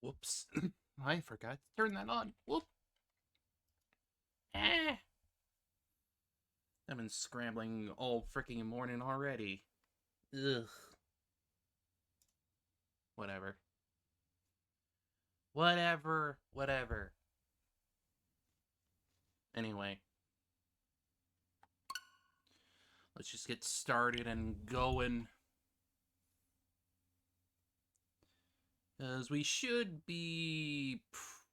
Whoops. I forgot to turn that on. Whoop. I've been scrambling all freaking morning already. Ugh. Whatever. Whatever. Anyway. Let's just get started and going. Because we should be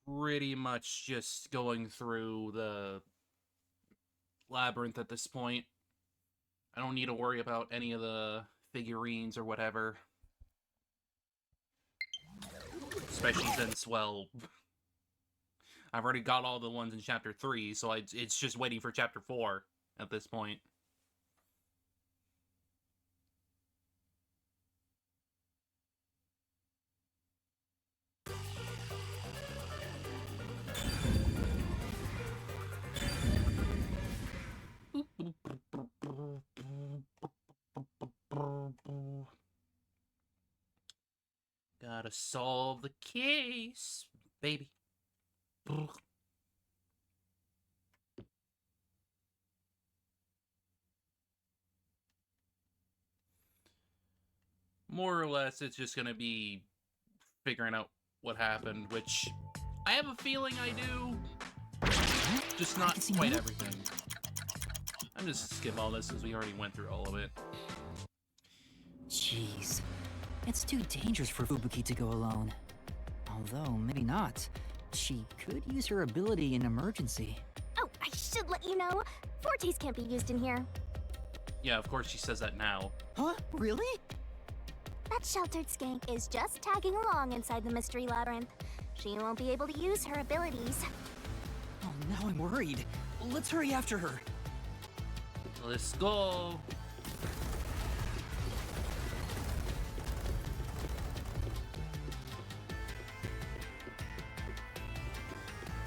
pretty much just going through the labyrinth at this point. I don't need to worry about any of the figurines or whatever. Especially since, well, I've already got all the ones in Chapter 3, so it's just waiting for Chapter 4 at this point. Gotta solve the case, baby. More or less, it's just gonna be figuring out what happened, which I have a feeling I do. Just not quite everything. I'm just skip all this as we already went through all of it. Jeez. It's too dangerous for Fubuki to go alone. Although, maybe not. She could use her ability in emergency. Oh, I should let you know. Fortes can't be used in here. Yeah, of course she says that now. Huh? Really? That sheltered skank is just tagging along inside the mystery labyrinth. She won't be able to use her abilities. Oh, now I'm worried. Let's hurry after her. Let's go.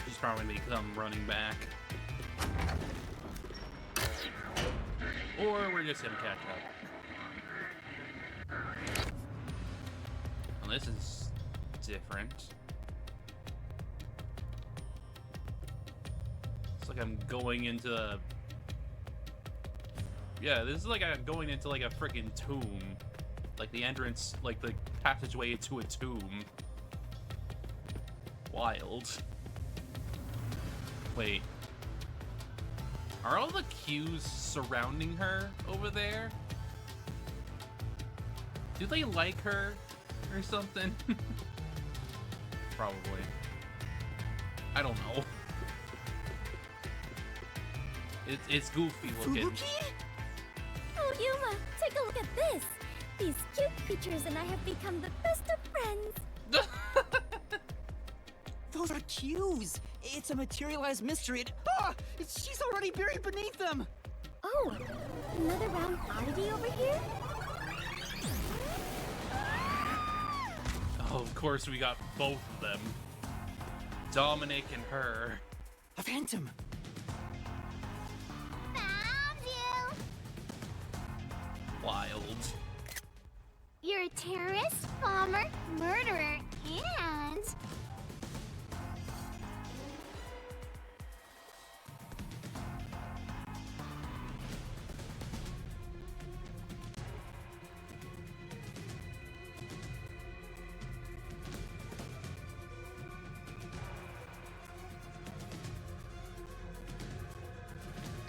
She's probably gonna come running back. Or we're just gonna catch up. Well, this is different. It's like I'm going into... Yeah, this is like I'm going into like a freaking tomb. Like the entrance, like the passageway into a tomb. Wild. Wait. Are all the cues surrounding her over there? Do they like her or something? Probably. I don't know. It's goofy looking. Fubuki? Oh, Yuma, take a look at this. These cute creatures and I have become the best of friends. Those are cues. It's a materialized mystery. She's already buried beneath them. Oh, another round oddity over here? Oh, of course we got both of them. Dominic and her. A phantom. Found you! Wild. You're a terrorist, bomber, murderer, and...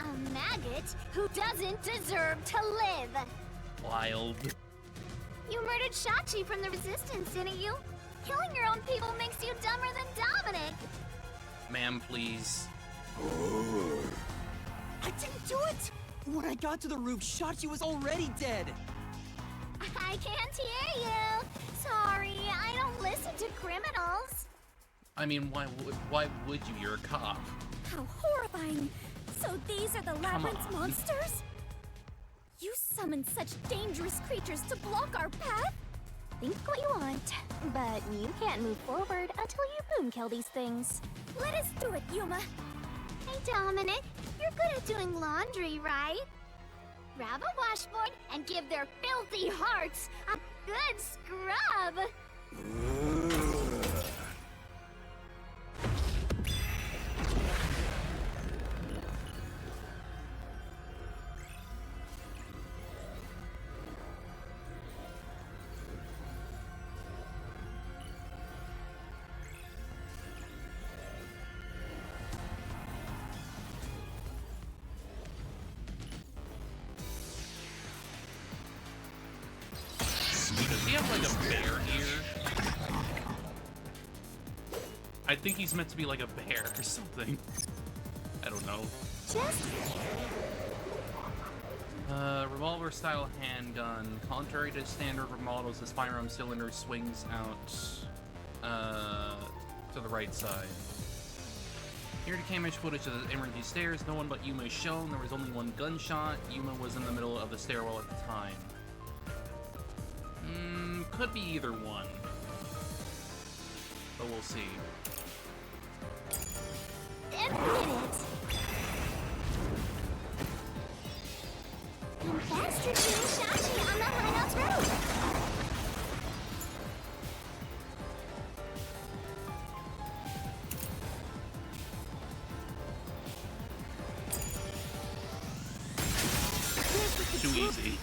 a maggot who doesn't deserve to live. Wild. You murdered Shachi from the Resistance, didn't you? Killing your own people makes you dumber than Dominic. Ma'am, please. I didn't do it. When I got to the roof, Shachi was already dead. I can't hear you. Sorry, I don't listen to criminals. I mean, why would you? You're a cop. How horrifying. So these are the labyrinth's on. monsters? You summoned such dangerous creatures to block our path? Think what you want, but you can't move forward until you boom kill these things. Let us do it, Yuma. Hey, Dominic, you're good at doing laundry, right? Grab a washboard and give their filthy hearts a good scrub. he have like a bear ear? I think he's meant to be like a bear or something. I don't know. Just Revolver-style handgun. Contrary to standard models, this firearm cylinder swings out to the right side. Here to image footage of the emergency stairs. No one but Yuma is shown. There was only one gunshot. Yuma was in the middle of the stairwell at the time. Could be either one. But we'll see. admit it. And that's your team Shashi on the hideout's roof. Too easy.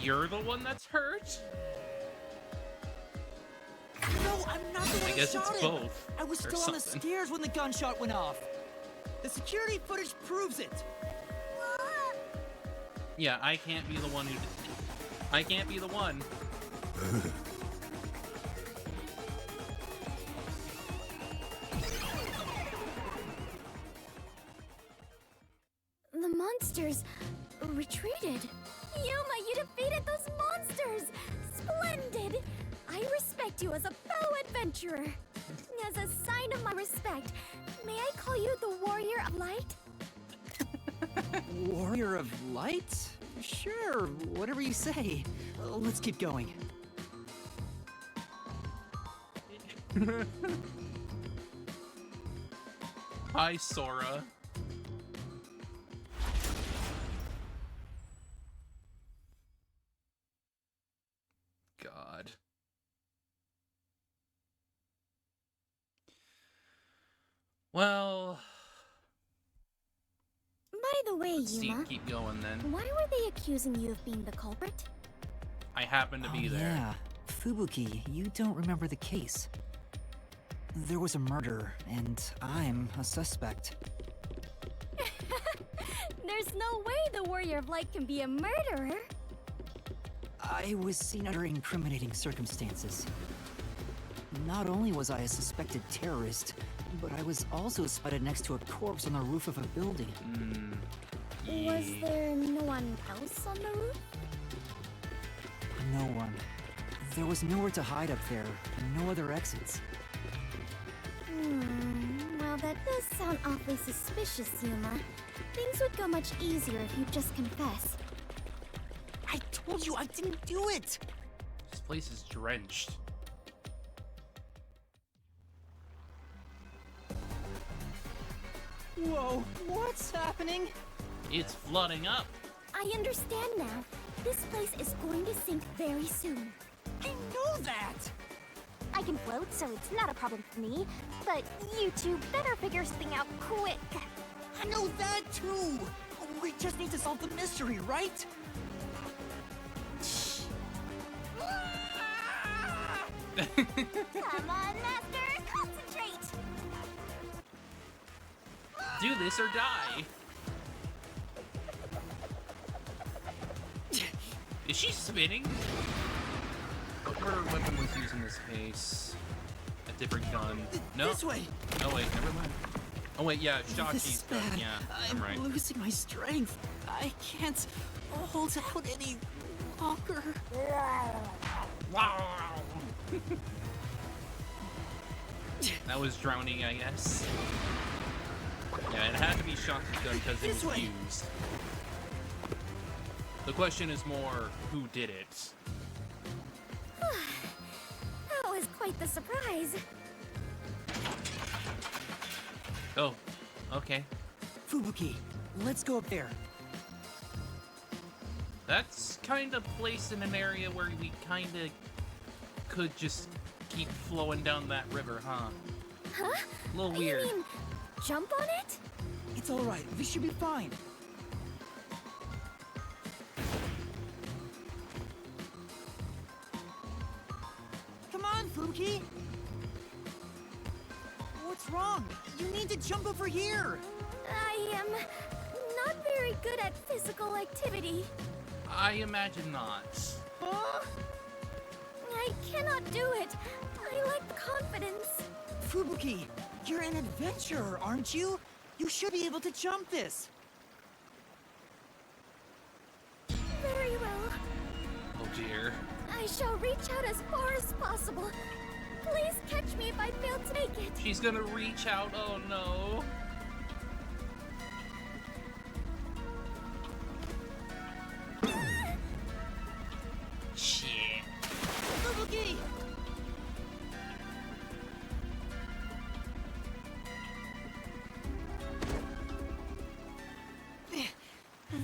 You're the one that's hurt? No, I'm not the one I guess who it's shot him. both. I was or still on the something. stairs when the gunshot went off. The security footage proves it. Yeah, I can't be the one who... I can't be the one. The monsters retreated. Yuma, you defeated those monsters! Splendid! I respect you as a fellow adventurer. As a sign of my respect, may I call you the Warrior of Light? Warrior of Light? Sure, whatever you say. Let's keep going. Hi, Sora. God. Well, By the way, let's see, Yuma, keep going then. why were they accusing you of being the culprit? I happen to be Oh, there. Yeah, Fubuki, you don't remember the case. There was a murder, and I'm a suspect. There's no way the Warrior of Light can be a murderer. I was seen under incriminating circumstances. Not only was I a suspected terrorist, but I was also spotted next to a corpse on the roof of a building. Was there no one else on the roof? No one. There was nowhere to hide up there, and no other exits. Well, that does sound awfully suspicious, Yuma. Things would go much easier if you'd just confess. I told you I didn't do it! This place is drenched. Whoa, what's happening? It's flooding up. I understand now. This place is going to sink very soon. I know that! I can float, so it's not a problem for me. But you two better figure something out quick. I know that too! We just need to solve the mystery, right? Come on, Master, concentrate! Do this or die. Is she spinning? What murder weapon was used in this case? A different gun. No. This way! Oh wait, never mind. Oh wait, yeah, This Shachi's is gun. bad. Yeah, I'm I'm right. losing my strength. I can't hold out any longer. That was drowning, I guess. Yeah, it had to be Shachi's gun because it This was way. used. The question is more, who did it? That was quite the surprise. Oh, okay. Fubuki, let's go up there. That's kind of placed in an area where we kind of could just keep flowing down that river, huh? Huh? A little weird. You mean, jump on it? It's alright, we should be fine. Come on, Fubuki! What's wrong? You need to jump over here! I am not very good at physical activity. I imagine not. Huh? I cannot do it. I lack confidence. Fubuki, you're an adventurer, aren't you? You should be able to jump this. Very well. Oh dear. I shall reach out as far as possible. Please catch me if I fail to make it. She's gonna reach out. Oh no. Shit. Fubuki!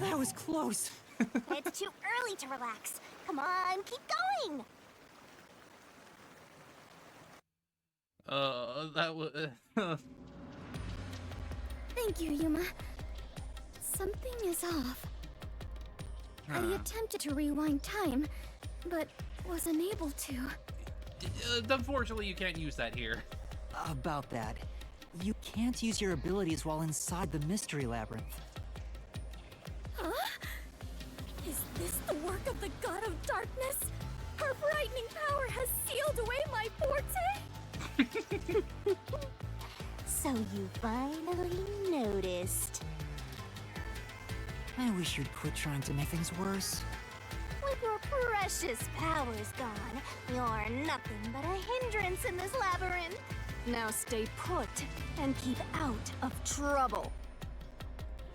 That was close. It's too early to relax. Come on, keep going. That was. Thank you, Yuma. Something is off. I attempted to rewind time, but was unable to. Unfortunately, you can't use that here. About that, you can't use your abilities while inside the Mystery Labyrinth. Huh? Is this the work of the God of Darkness? Her frightening power has sealed away my forte? So you finally noticed. I wish you'd quit trying to make things worse. With your precious powers gone, you're nothing but a hindrance in this labyrinth. Now stay put and keep out of trouble.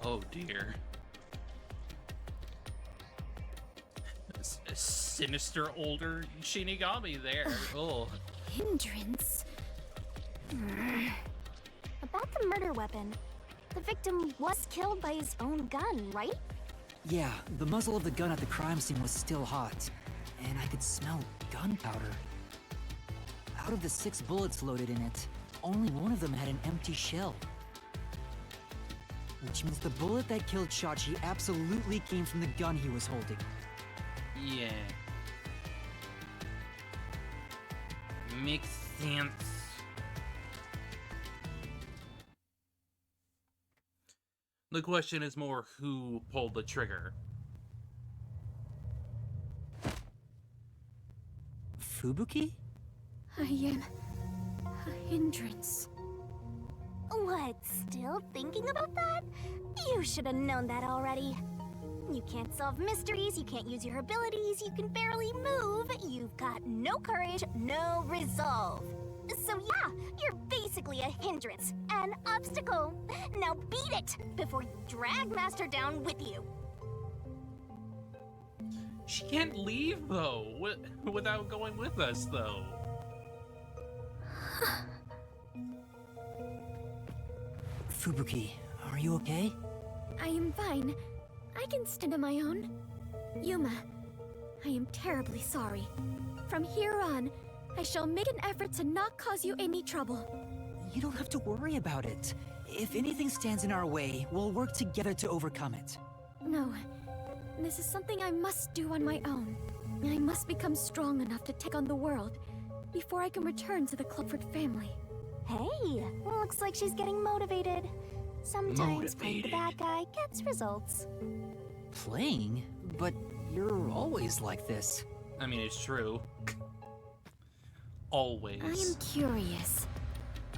Oh dear. A sinister older Shinigami there. Oh. Hindrance? About the murder weapon. The victim was killed by his own gun, right? Yeah, the muzzle of the gun at the crime scene was still hot, and I could smell gunpowder. Out of the 6 bullets loaded in it, only one of them had an empty shell. Which means the bullet that killed Chachi absolutely came from the gun he was holding. Yeah. Makes sense. The question is more who pulled the trigger. Fubuki? I am a hindrance. What, still thinking about that? You should have known that already. You can't solve mysteries, you can't use your abilities, you can barely move, you've got no courage, no resolve. So yeah, you're basically a hindrance, an obstacle. Now beat it before you drag Master down with you. She can't leave though, without going with us though. Fubuki, are you okay? I am fine. I can stand on my own. Yuma, I am terribly sorry. From here on, I shall make an effort to not cause you any trouble. You don't have to worry about it. If anything stands in our way, we'll work together to overcome it. No, this is something I must do on my own. I must become strong enough to take on the world before I can return to the Clubfoot family. Hey, looks like she's getting motivated. Sometimes playing the bad guy gets results. Playing? But you're always like this. I mean, it's true. Always. I am curious.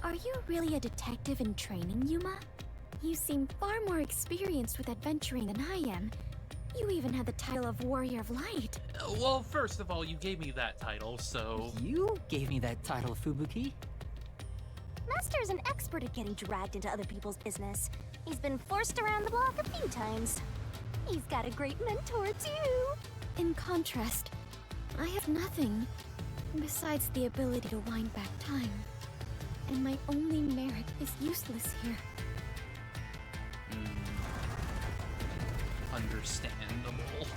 Are you really a detective in training, Yuma? You seem far more experienced with adventuring than I am. You even have the title of Warrior of Light. Well, first of all, you gave me that title, so... You gave me that title, Fubuki. Master's an expert at getting dragged into other people's business. He's been forced around the block a few times. He's got a great mentor, too. In contrast, I have nothing besides the ability to wind back time. And my only merit is useless here. Understandable.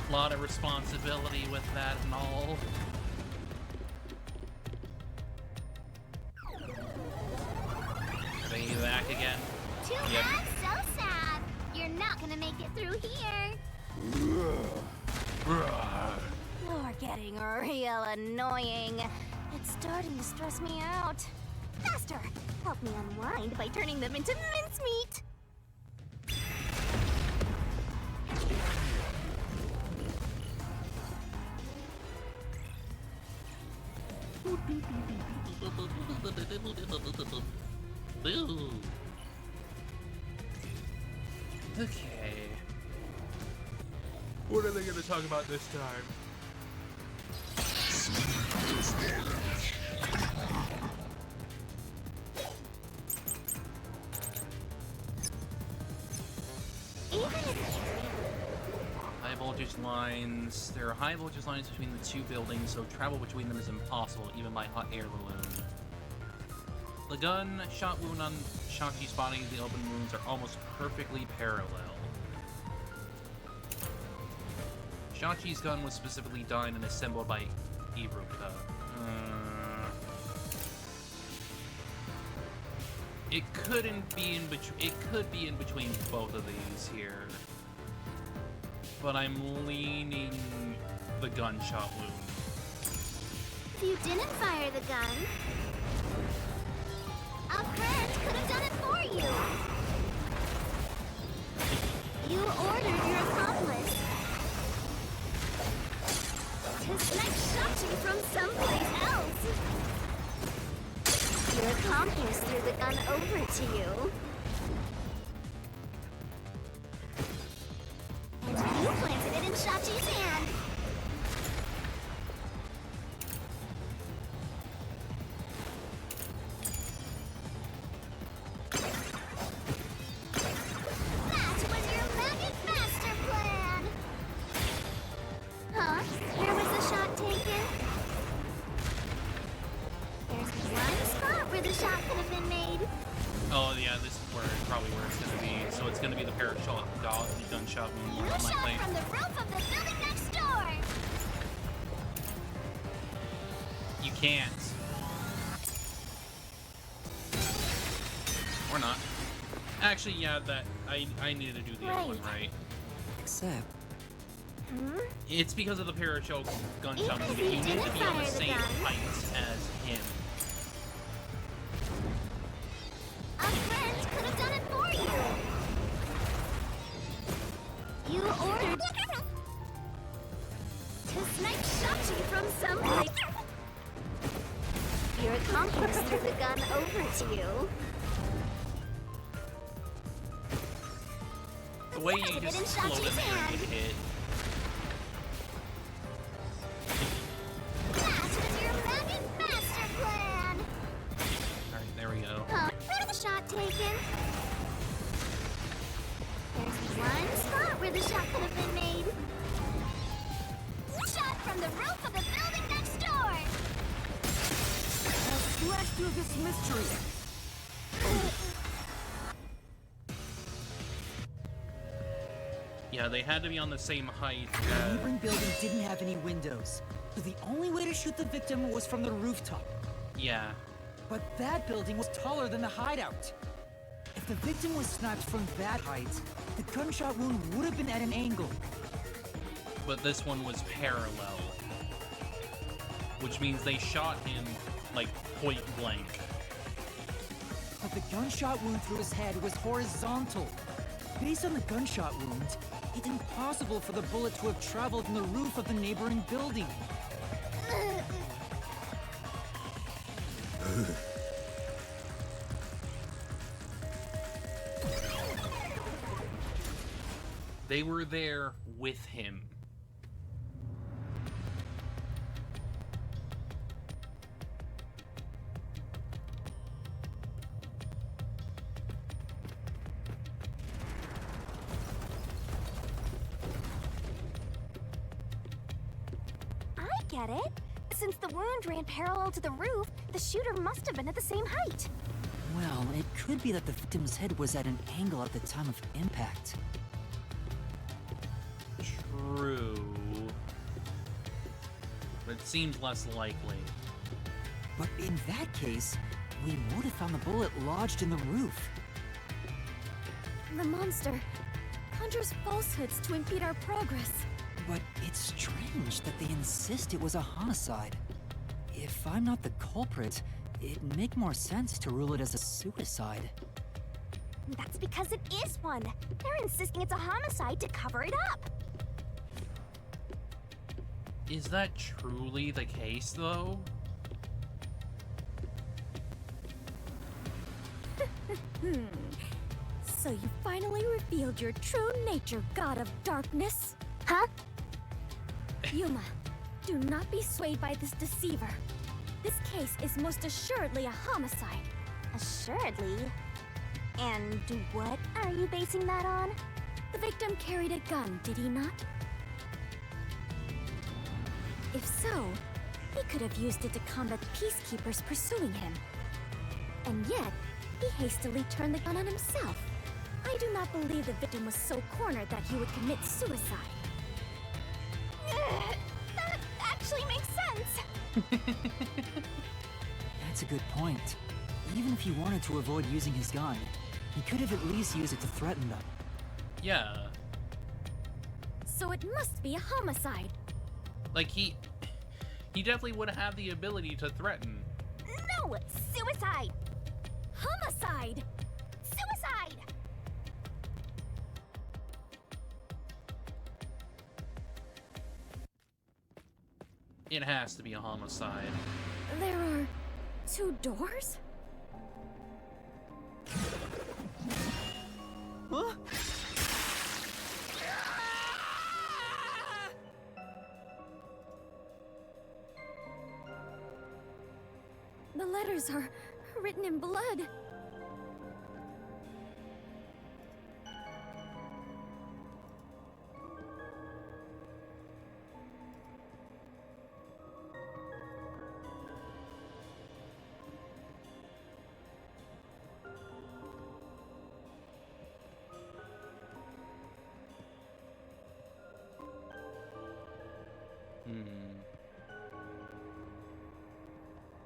A lot of responsibility with that and all. Are they back again? Too bad, so sad. You're not gonna make it through here. You're getting real annoying. It's starting to stress me out. Master, help me unwind by turning them into mincemeat. Okay. What are they gonna talk about this time? High voltage lines. There are high voltage lines between the two buildings, so travel between them is impossible, even by hot air balloon. The gun-shot wound on Shachi's body, the open wounds are almost perfectly parallel. Shachi's gun was specifically designed and assembled by Iruka. It couldn't be in between. It could be in between both of these here, but I'm leaning the gunshot wound. If you didn't fire the gun, a friend could have done it for you. You ordered your accomplice to snipe Shachi from someplace else. Your accomplice threw the gun over to you. And you planted it in Shachi's hand. That was your maggot master plan! Huh? Where was the shot taken? There's one spot where the shot could have been made. Oh yeah, this is probably where it's gonna be. So it's gonna be the parashot dog, the gunshot wound, You more than shot likely. from the roof of the building next door! You can't. Or not. Actually, yeah, that I needed to do the other one right. Except, It's because of the parachute gunshot Even wound. if you You need to didn't be on the fire the same gun. height as him. A friend could have done it for you. You ordered to snipe Shachi from someplace. Your accomplice threw the gun over to you. The way you Planted it in just float Shachi's in there hand. and get hit. That was your maggot master plan! Alright, there we go. Huh? Where was the shot taken? There's one spot where the shot could have been made. Shot from the roof of the building next door! let's do this mystery. Yeah, they had to be on the same height The as... neighboring building didn't have any windows, so the only way to shoot the victim was from the rooftop. Yeah. But that building was taller than the hideout. If the victim was sniped from that height, the gunshot wound would have been at an angle. But this one was parallel. Which means they shot him, like, point blank. But the gunshot wound through his head was horizontal. Based on the gunshot wound, it's impossible for the bullet to have traveled from the roof of the neighboring building. They were there with him. I get it. Since the wound ran parallel to the roof, the shooter must have been at the same height. Well, it could be that the victim's head was at an angle at the time of impact. True. But it seems less likely. But in that case, we would have found the bullet lodged in the roof. The monster conjures falsehoods to impede our progress. But it's strange that they insist it was a homicide. If I'm not the culprit, it'd make more sense to rule it as a suicide. That's because it is one. They're insisting it's a homicide to cover it up. Is that truly the case, though? So you finally revealed your true nature, God of Darkness? Huh? Yuma, do not be swayed by this deceiver. This case is most assuredly a homicide. Assuredly? And what are you basing that on? The victim carried a gun, did he not? If so, he could have used it to combat peacekeepers pursuing him. And yet, he hastily turned the gun on himself. I do not believe the victim was so cornered that he would commit suicide. That actually makes sense! That's a good point. Even if he wanted to avoid using his gun, he could have at least used it to threaten them. Yeah. So it must be a homicide. Like, he definitely would have the ability to threaten. No! Suicide! Homicide! Suicide! It has to be a homicide. There are 2 doors? Huh? The letters are written in blood.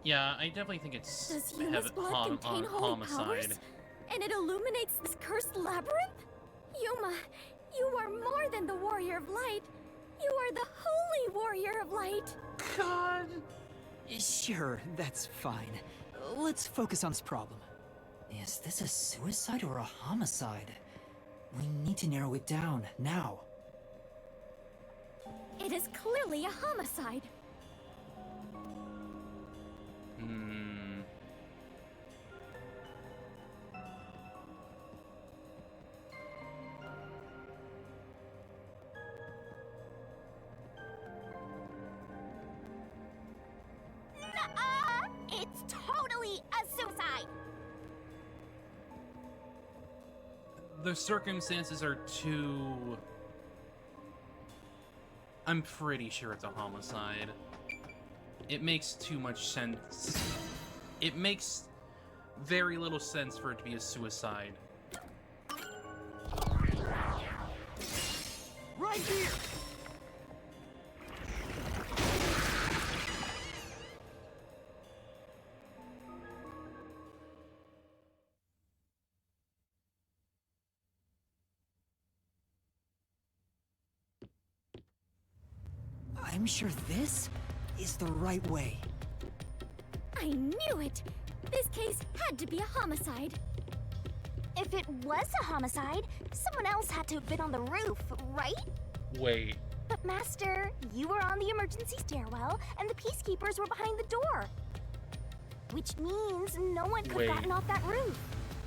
Yeah, I definitely think it's Does Yuma's blood contain holy homicide. powers? And it illuminates this cursed labyrinth? Yuma, you are more than the warrior of light. You are the holy warrior of light. God. Sure, that's fine. Let's focus on this problem. Is this a suicide or a homicide? We need to narrow it down, now. It is clearly a homicide. Hmm. Nuh-uh! It's totally a suicide! The circumstances are too... I'm pretty sure it's a homicide. It makes too much sense. It makes very little sense for it to be a suicide. Right here! I'm sure this is the right way. I knew it! This case had to be a homicide. If it was a homicide, someone else had to have been on the roof, right? Wait. But Master, you were on the emergency stairwell, and the peacekeepers were behind the door. Which means no one could Wait. have gotten off that roof.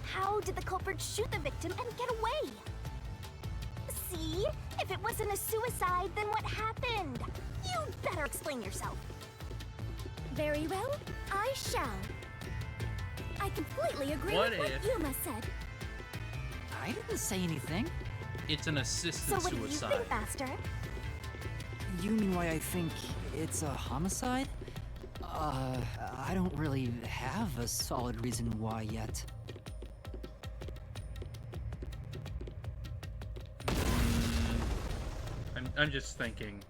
How did the culprit shoot the victim and get away? See? If it wasn't a suicide, then what happened? You'd better explain yourself. Very well, I shall. I completely agree What with what if- Yuma said. I didn't say anything. It's an assisted So what do you suicide. think, Master? You mean why I think it's a homicide? I don't really have a solid reason why yet. I'm just thinking.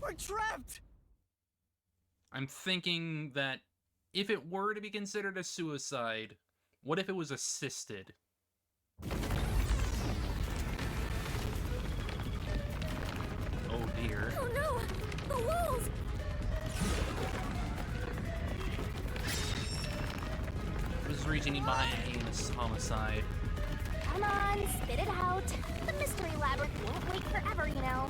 We're trapped! I'm thinking that if it were to be considered a suicide, what if it was assisted? Oh dear. Oh no! The walls! This is reaching behind a heinous homicide. Come on, spit it out. The mystery labyrinth won't wait forever, you know.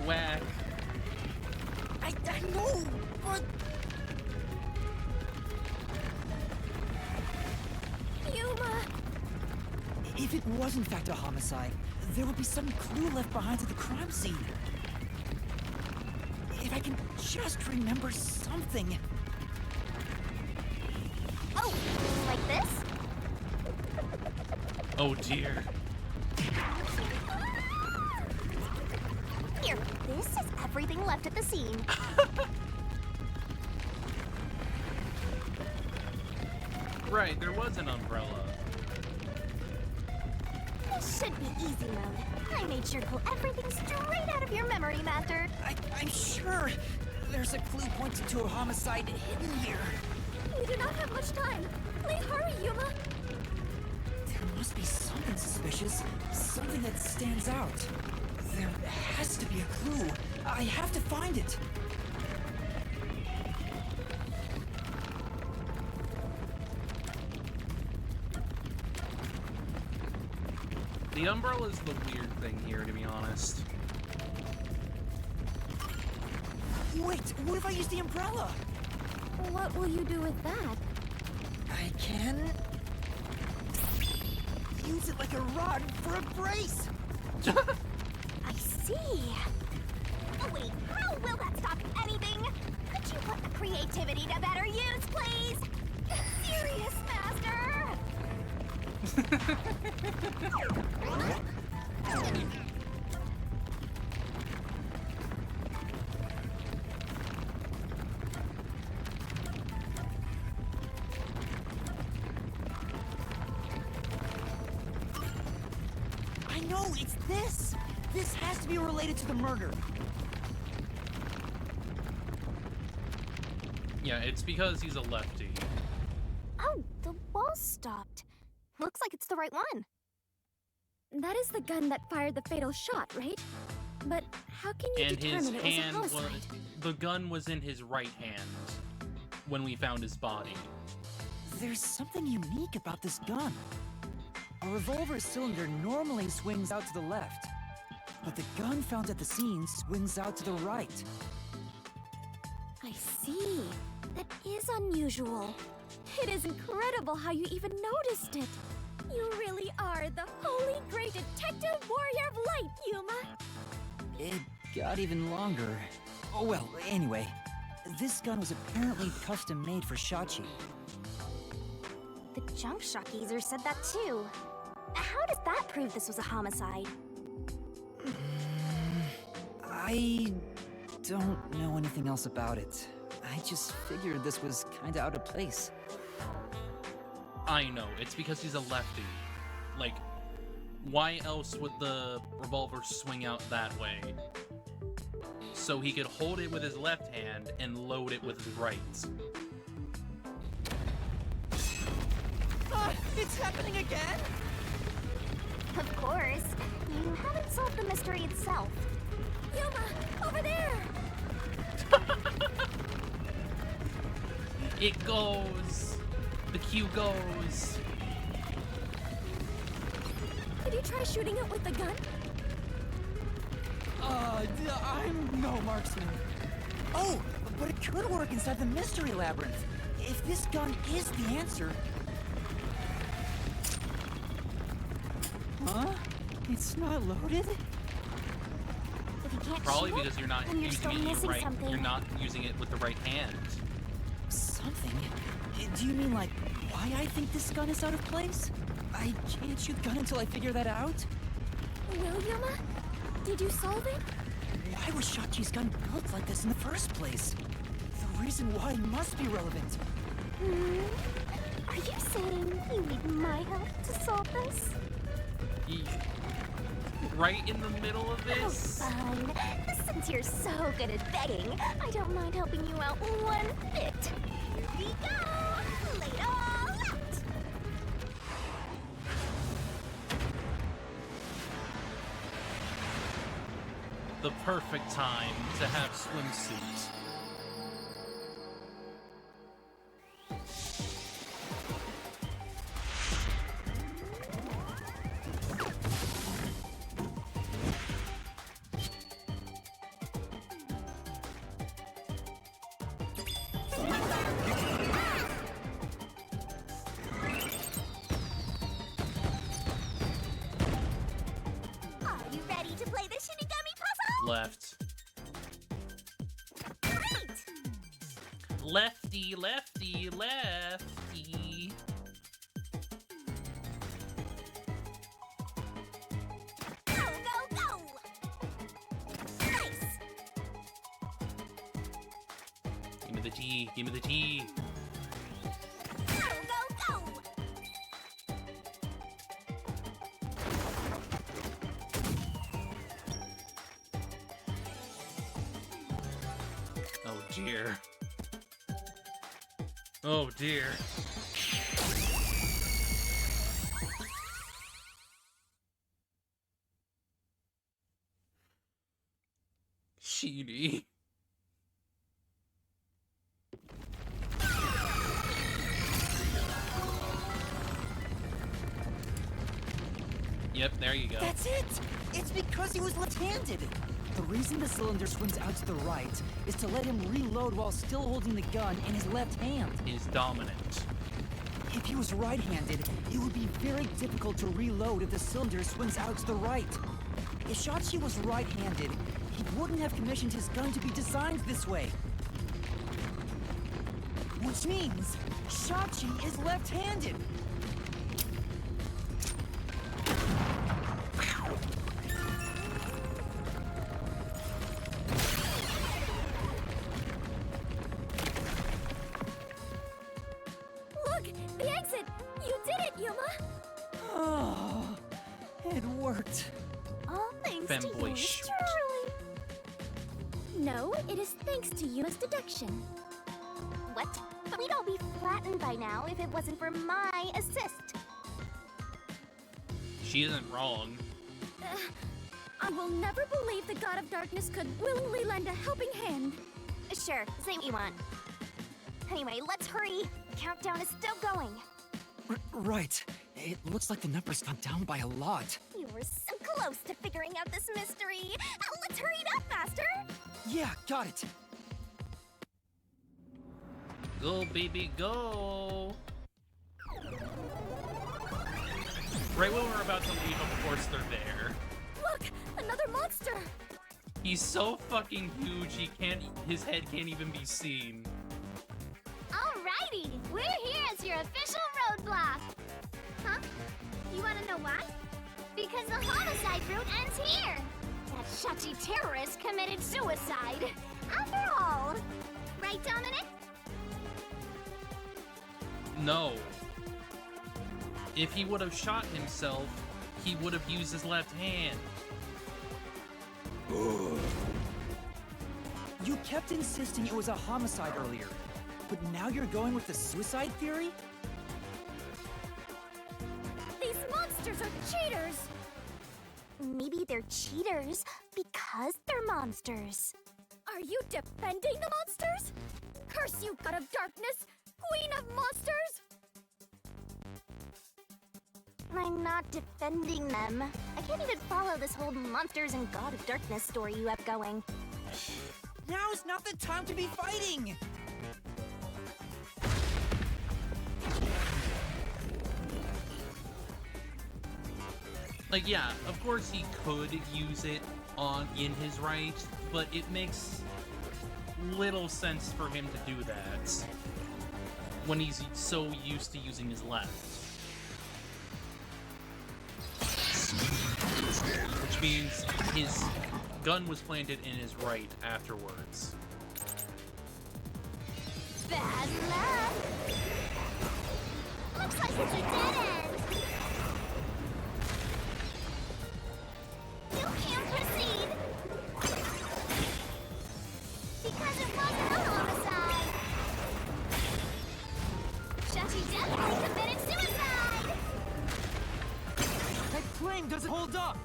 Whack. I know, but Yuma! If it was in fact a homicide, there would be some clue left behind at the crime scene. If I can just remember something. Oh, like this? Oh dear. Here, this is everything left at the scene. Right, there was an umbrella. This should be easy mode. I made sure to pull everything straight out of your memory, Master. I'm sure there's a clue pointing to a homicide hidden here. We do not have much time. Please hurry, Yuma. There must be something suspicious, something that stands out. There has to be a clue. I have to find it. The umbrella's the weird thing here, to be honest. Wait, what if I use the umbrella? What will you do with that? I can use it like a rod for a brace. I see. Oh wait, how will that stop anything? Could you put the creativity to better use, please? Serious, Master! I know, it's this! This has to be related to the murder. Yeah, it's because he's a lefty. Oh, the wall stopped. Looks like it's the right one. That is the gun that fired the fatal shot, right? But how can you And his determine it was a hand was... homicide? The gun was in his right hand when we found his body. There's something unique about this gun. A revolver cylinder normally swings out to the left, but the gun found at the scene swings out to the right. I see. That is unusual. It is incredible how you even noticed it. You really are the holy great detective warrior of light, Yuma. It got even longer. Oh well, anyway, this gun was apparently custom made for Shachi. The jump shot geezer said that too. How does that prove this was a homicide? I don't know anything else about it. I just figured this was kinda out of place. I know, it's because he's a lefty. Like, why else would the revolver swing out that way? So he could hold it with his left hand and load it with his right. It's happening again? Of course. You haven't solved the mystery itself. Yuma, over there! It goes! The cue goes! Did you try shooting it with the gun? I'm no marksman. Oh, but it could work inside the mystery labyrinth. If this gun is the answer... Huh? It's not loaded? If you can't Probably shoot it, because you're not then you're using still it missing right. something. You're not using it with the right hand. Something? Do you mean like why I think this gun is out of place? I can't shoot the gun until I figure that out? Well, Yuma, did you solve it? Why was Shachi's gun built like this in the first place? The reason why must be relevant. Are you saying you need my help to solve this? Right in the middle of Oh, this? fun. Since you're so good at begging, I don't mind helping you out one bit. Here we go! Lay it all out! The perfect time to have swimsuit. ready to play the Shinigami puzzle? Left. Great! Lefty, lefty, lefty. Go, go, go! Nice! Give me the T, give me the T. Go, go, go! Oh dear. Oh dear. Sheedy. Yep, there you go. That's it! It's because he was left-handed! The reason the cylinder swings out to the right is to let him reload while still holding the gun in his left hand. Is dominant. If he was right-handed, it would be very difficult to reload if the cylinder swings out to the right. If Shachi was right-handed, he wouldn't have commissioned his gun to be designed this way. Which means Shachi is left-handed. Look! The exit! You did it, Yuma! Oh, it worked. All thanks to Femboy yours shoot. truly. No, it is thanks to Yuma's deduction. What? But we'd all be flattened by now if it wasn't for my assist. She isn't wrong. I will never believe the God of Darkness could willingly lend a helping hand. Sure, say what you want. Anyway, let's hurry. The countdown is still going. Right. It looks like the numbers got down by a lot. You were so close to figuring out this mystery. Let's hurry it up faster. Yeah, got it. Go, baby, go! Right when we're about to leave, of course they're there. Look, another monster. He's so fucking huge, his head can't even be seen. Alrighty, we're here as your official roadblock. Huh? You want to know why? Because the homicide route ends here. That Shachi terrorist committed suicide. After all. Right, Dominic? No. If he would have shot himself, he would have used his left hand. You kept insisting it was a homicide earlier, but now you're going with the suicide theory? These monsters are cheaters. Maybe they're cheaters because they're monsters. Are you defending the monsters? Curse you, God of Darkness! Queen of Monsters! I'm not defending them. I can't even follow this whole Monsters and God of Darkness story you have going. Now's not the time to be fighting! Like, yeah, of course he could use it in his right, but it makes little sense for him to do that when he's so used to using his left. Which means his gun was planted in his right afterwards. Bad luck! Looks like it's a dead end! You can't proceed! Because it wasn't a homicide! Shachi definitely committed suicide! That claim doesn't hold up!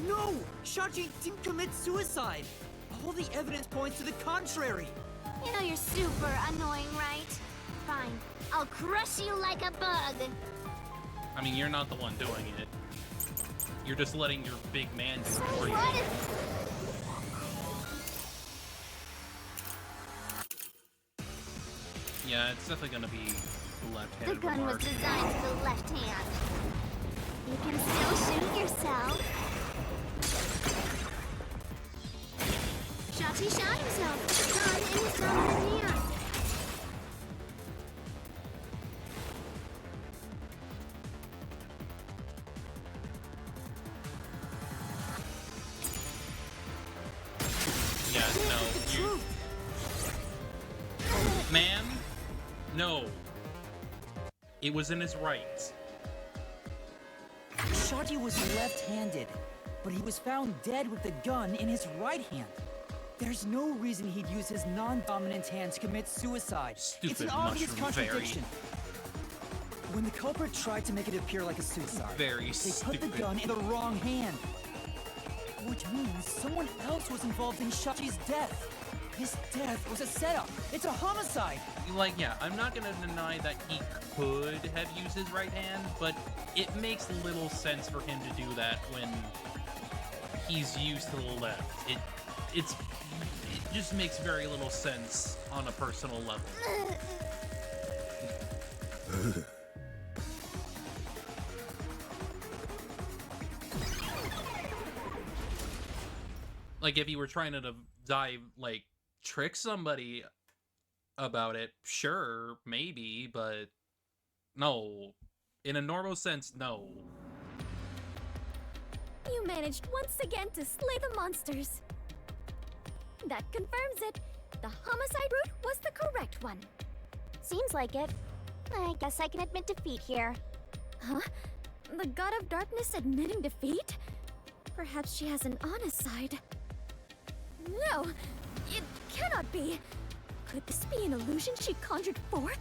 No! Shachi didn't commit suicide! All the evidence points to the contrary! You know you're super annoying, right? Fine. I'll crush you like a bug. I mean, you're not the one doing it. You're just letting your big man do it So for you. what if... Yeah, it's definitely gonna be the The left-handed gun was remark. designed for the left hand. You can still shoot yourself. Shachi shot himself with the gun in his dominant hand. Yeah, no. You... Man, no. It was in his right. Shachi was left-handed, but he was found dead with the gun in his right hand. There's no reason he'd use his non-dominant hand to commit suicide. It's an Stupid obvious mushroom fairy. contradiction. When the culprit tried to make it appear like a suicide, Very they put the stupid. gun in the wrong hand. Which means someone else was involved in Shachi's death. His death was a setup. It's a homicide. Like, yeah, I'm not gonna deny that he could have used his right hand, but it makes little sense for him to do that when he's used to the left. It just makes very little sense on a personal level. Like, if you were trying to like, trick somebody about it, sure, maybe, but no. In a normal sense, no. You managed once again to slay the monsters. That confirms it. The homicide route was the correct one. Seems like it. I guess I can admit defeat here. Huh? The God of Darkness admitting defeat? Perhaps she has an honest side. No! It cannot be! Could this be an illusion she conjured forth?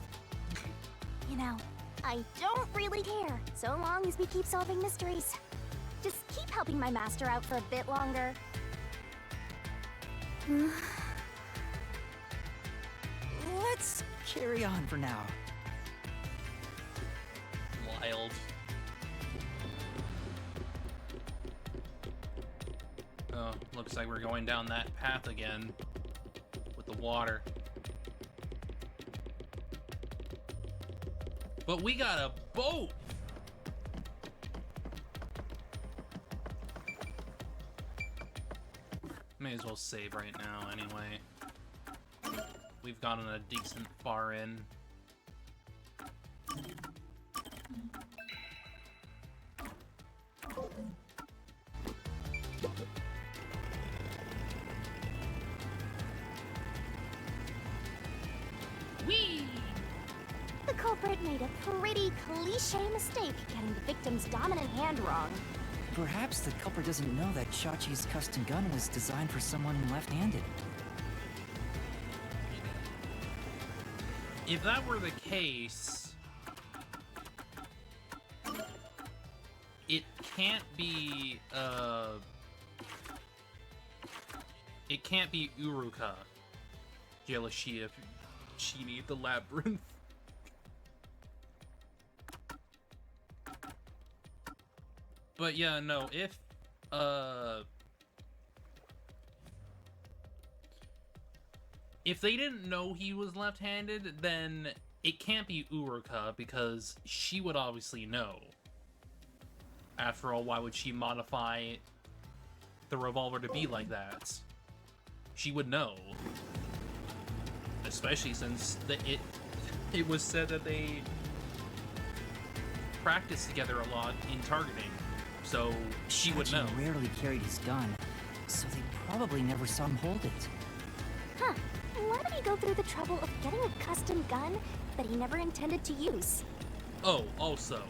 You know, I don't really care, so long as we keep solving mysteries. Just keep helping my master out for a bit longer. Let's carry on for now. Wild. Oh, looks like we're going down that path again with the water. But we got a boat! May as well save right now anyway. We've gotten a decent far in. Whee! The culprit made a pretty cliche mistake getting the victim's dominant hand wrong. Perhaps the culprit doesn't know that Shachi's custom gun was designed for someone left-handed. If that were the case, it can't be, it can't be Uruka. Jelashia, Shini, the Labyrinth. But yeah, no, if they didn't know he was left-handed, then it can't be Uruka, because she would obviously know. After all, why would she modify the revolver to be like that? She would know. Especially since it was said that they practiced together a lot in targeting. So she would know. Shachi rarely carried his gun, so they probably never saw him hold it. Huh. Why did he go through the trouble of getting a custom gun that he never intended to use? Oh, also,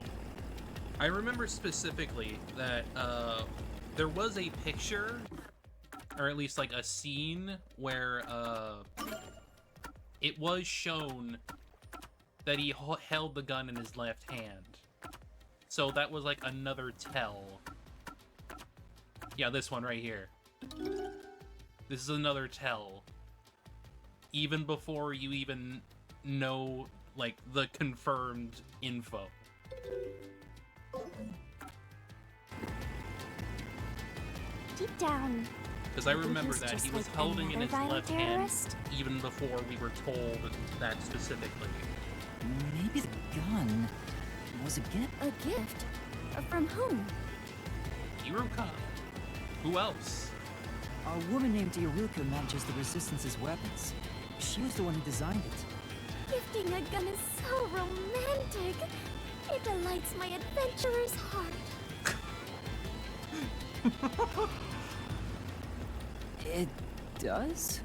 I remember specifically that there was a picture, or at least like a scene, where it was shown that he held the gun in his left hand. So that was like another tell. Yeah, this one right here. This is another tell. Even before you even know, like, the confirmed info. Deep down, Because I You think remember he's that just he was like holding in another his violent left terrorist? hand even before we were told that specifically. Maybe the gun was a gift. A gift? From whom? Iruka. Who else? A woman named Iruka manages the Resistance's weapons. She was the one who designed it. Gifting a gun is so romantic. It delights my adventurer's heart. It does?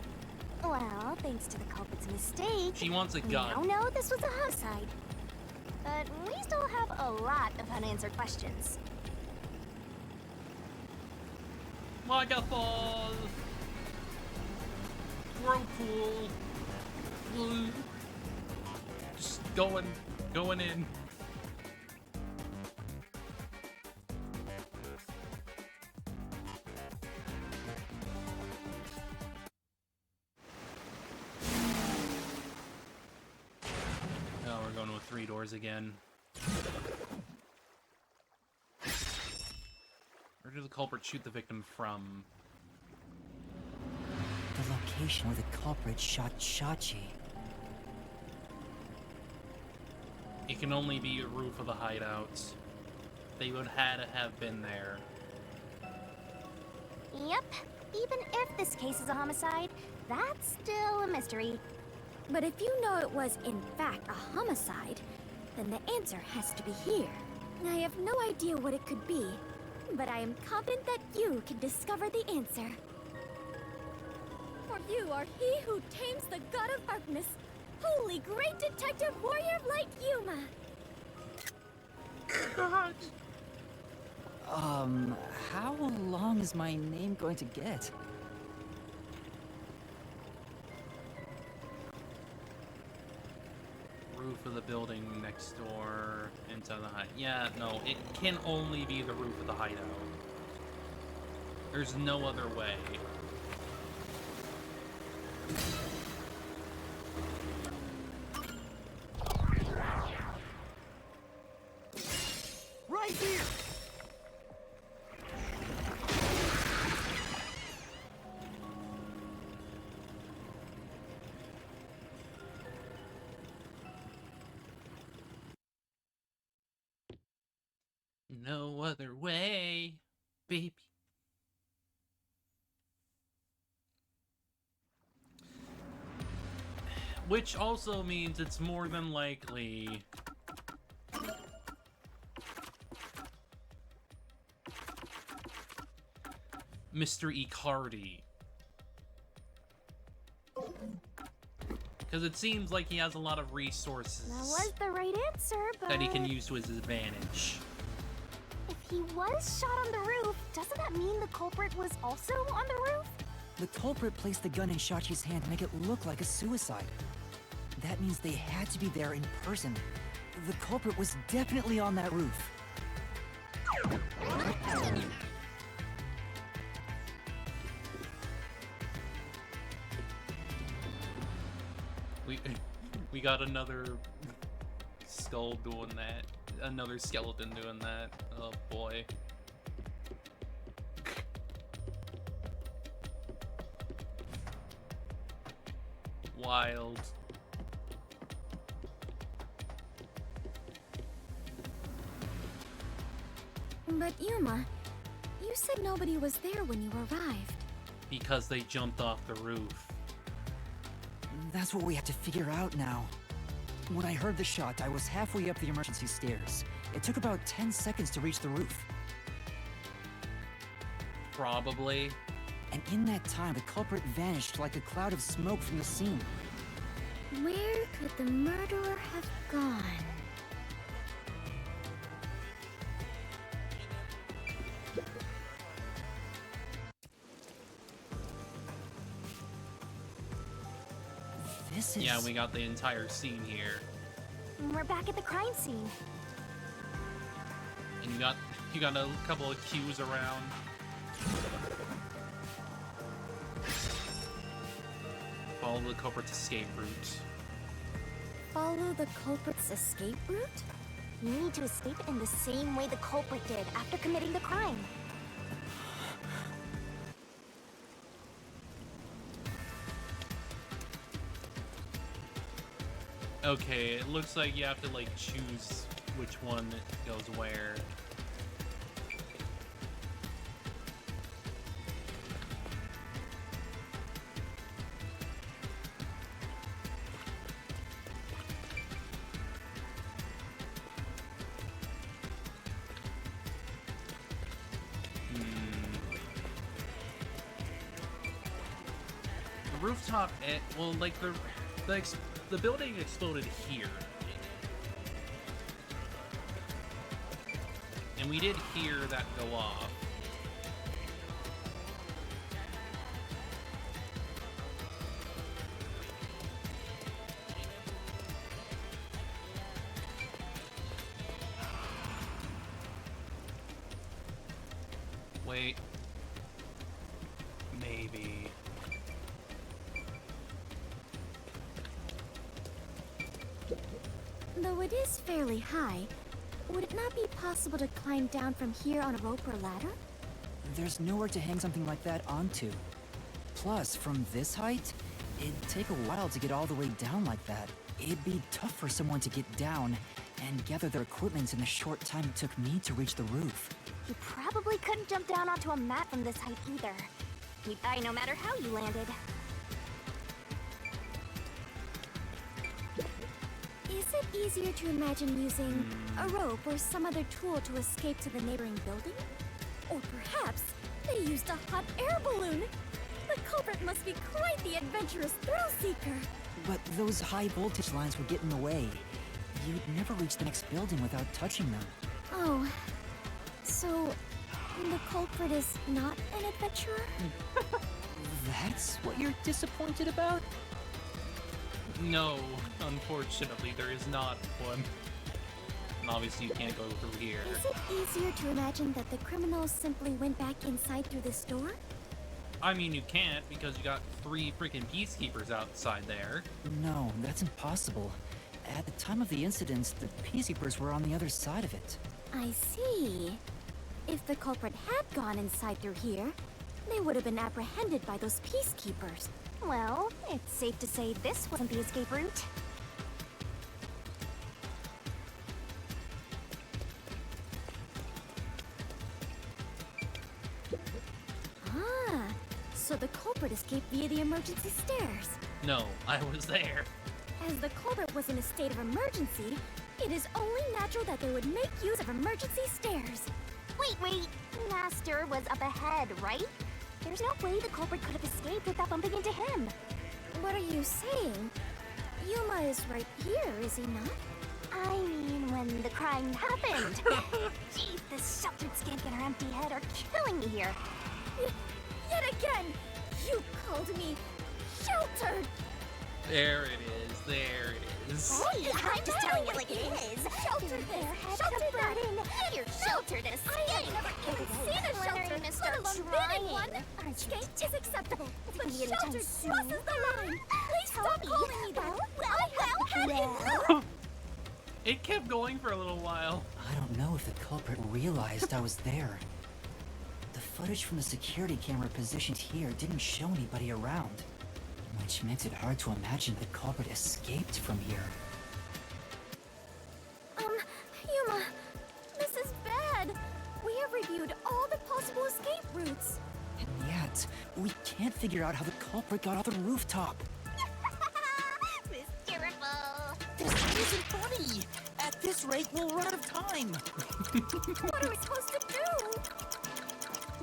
Well, thanks to the culprit's mistake, She wants a we gun. now know this was a homicide. But we still have a lot of unanswered questions. Waterfall. Whirlpool. Blue. Just going in. Oh, we're going with 3 doors again. Where did the culprit shoot the victim from? The location where the culprit shot Shachi. It can only be a roof of the hideout. They would had to have been there. Yep, even if this case is a homicide, that's still a mystery. But if you know it was in fact a homicide, then the answer has to be here. I have no idea what it could be, but I am confident that you can discover the answer. For you are he who tames the god of darkness, holy great detective warrior of light Yuma. God. How long is my name going to get? Roof of the building next door into the hideout. Yeah, no, it can only be the roof of the hideout. There's no other way. Right here! No other way, baby. Which also means it's more than likely Mr. Icardi. Because it seems like he has a lot of resources That was the right answer, but that he can use to his advantage. if he was shot on the roof, doesn't that mean the culprit was also on the roof? The culprit placed the gun in Shachi's hand to make it look like a suicide. That means they had to be there in person. The culprit was definitely on that roof. We got another skull doing that. Another skeleton doing that. Oh boy. Wild. But Yuma, you said nobody was there when you arrived. Because they jumped off the roof. That's what we have to figure out now. When I heard the shot, I was halfway up the emergency stairs. It took about 10 seconds to reach the roof. Probably. And in that time, the culprit vanished like a cloud of smoke from the scene. Where could the murderer have gone? This is... Yeah, we got the entire scene here. We're back at the crime scene. And you got a couple of cues around. Follow the culprit's escape route. Follow the culprit's escape route? You need to escape in the same way the culprit did after committing the crime. Okay, it looks like you have to, like, choose which one goes where. The rooftop, well, like, the building exploded here. And we did hear that go off. Wait. Maybe. Though it is fairly high, would it not be possible to climb down from here on a rope or ladder? There's nowhere to hang something like that onto. Plus, from this height, it'd take a while to get all the way down like that. It'd be tough for someone to get down and gather their equipment in the short time it took me to reach the roof. You probably couldn't jump down onto a mat from this height either. You'd die no matter how you landed. Is it easier to imagine using a rope or some other tool to escape to the neighboring building? Or perhaps they used a hot air balloon? The culprit must be quite the adventurous thrill-seeker. But those high voltage lines would get in the way. You'd never reach the next building without touching them. Oh, so the culprit is not an adventurer? That's what you're disappointed about? No, unfortunately, there is not one. And obviously you can't go through here. Is it easier to imagine that the criminals simply went back inside through this door? I mean, you can't, because you got 3 freaking peacekeepers outside there. No, that's impossible. At the time of the incident, the peacekeepers were on the other side of it. I see. If the culprit had gone inside through here, they would have been apprehended by those peacekeepers. Well, it's safe to say this wasn't the escape route. Ah, so the culprit escaped via the emergency stairs. No, I was there. As the culprit was in a state of emergency, it is only natural that they would make use of emergency stairs. Wait. Master was up ahead, right? There's no way the culprit could have escaped without bumping into him. What are you saying? Yuma is right here, is he not? I mean, when the crime happened. Jeez, this sheltered scamp and her empty head are killing me here. Yet again, you called me sheltered. There it is, there it is. Hey, I'm just telling you like it is. Sheltered this, sheltered that. You're sheltered and I ain't never even seen a shelter, let alone been in one. Escape is acceptable, but sheltered crosses the line. Please stop calling me that. I have had enough. It kept going for a little while. I don't know if the culprit realized I was there. The footage from the security camera positioned here didn't show anybody around, which makes it hard to imagine the culprit escaped from here. Yuma, this is bad. We have reviewed all the possible escape routes. And yet, we can't figure out how the culprit got off the rooftop. This is terrible. This isn't funny! At this rate, we'll run out of time! What are we supposed to do?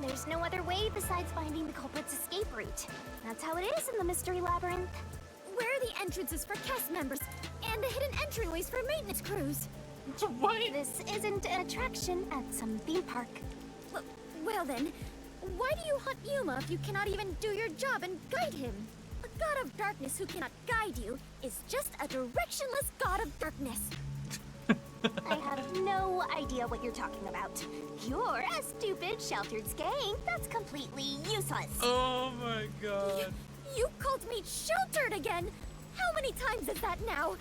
There's no other way besides finding the culprit's escape route. That's how it is in the Mystery Labyrinth. Where are the entrances for cast members and the hidden entryways for maintenance crews? What? This isn't an attraction at some theme park. Well then, why do you hunt Yuma if you cannot even do your job and guide him? A god of darkness who cannot guide you is just a directionless god of darkness. I have no idea what you're talking about. You're a stupid, sheltered skank that's completely useless. Oh my god. You called me sheltered again! How many times is that now?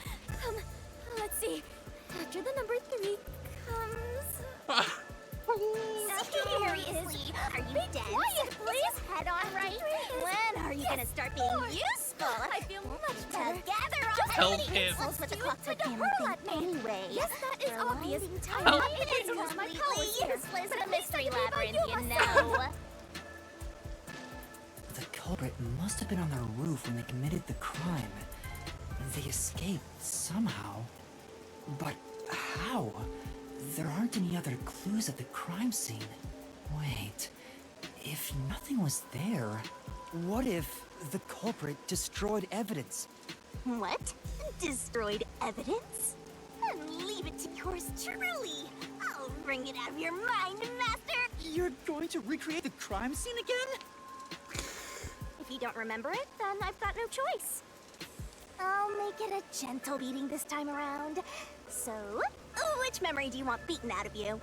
Let's see. After the number 3 comes... Seriously, are you dead? Quiet, please! Head on right. When are you gonna start being useful? I feel much better. Together, Just Help how many him. insults With do the you clockwork intend to hammer hurl thing at me? anyway. Yes, that is They're obvious. winding I time. know Help it is me. because my Completely powers here. useless But in a at least I mystery can leave labyrinth, out you Yuma-san. know. The culprit must have been on the roof when they committed the crime. They escaped somehow. But how? There aren't any other clues at the crime scene. Wait, if nothing was there, what if the culprit destroyed evidence? What? Destroyed evidence? Leave it to yours truly. I'll wring it out of your mind, Master. You're going to recreate the crime scene again? If you don't remember it, then I've got no choice. I'll make it a gentle beating this time around. So, which memory do you want beaten out of you?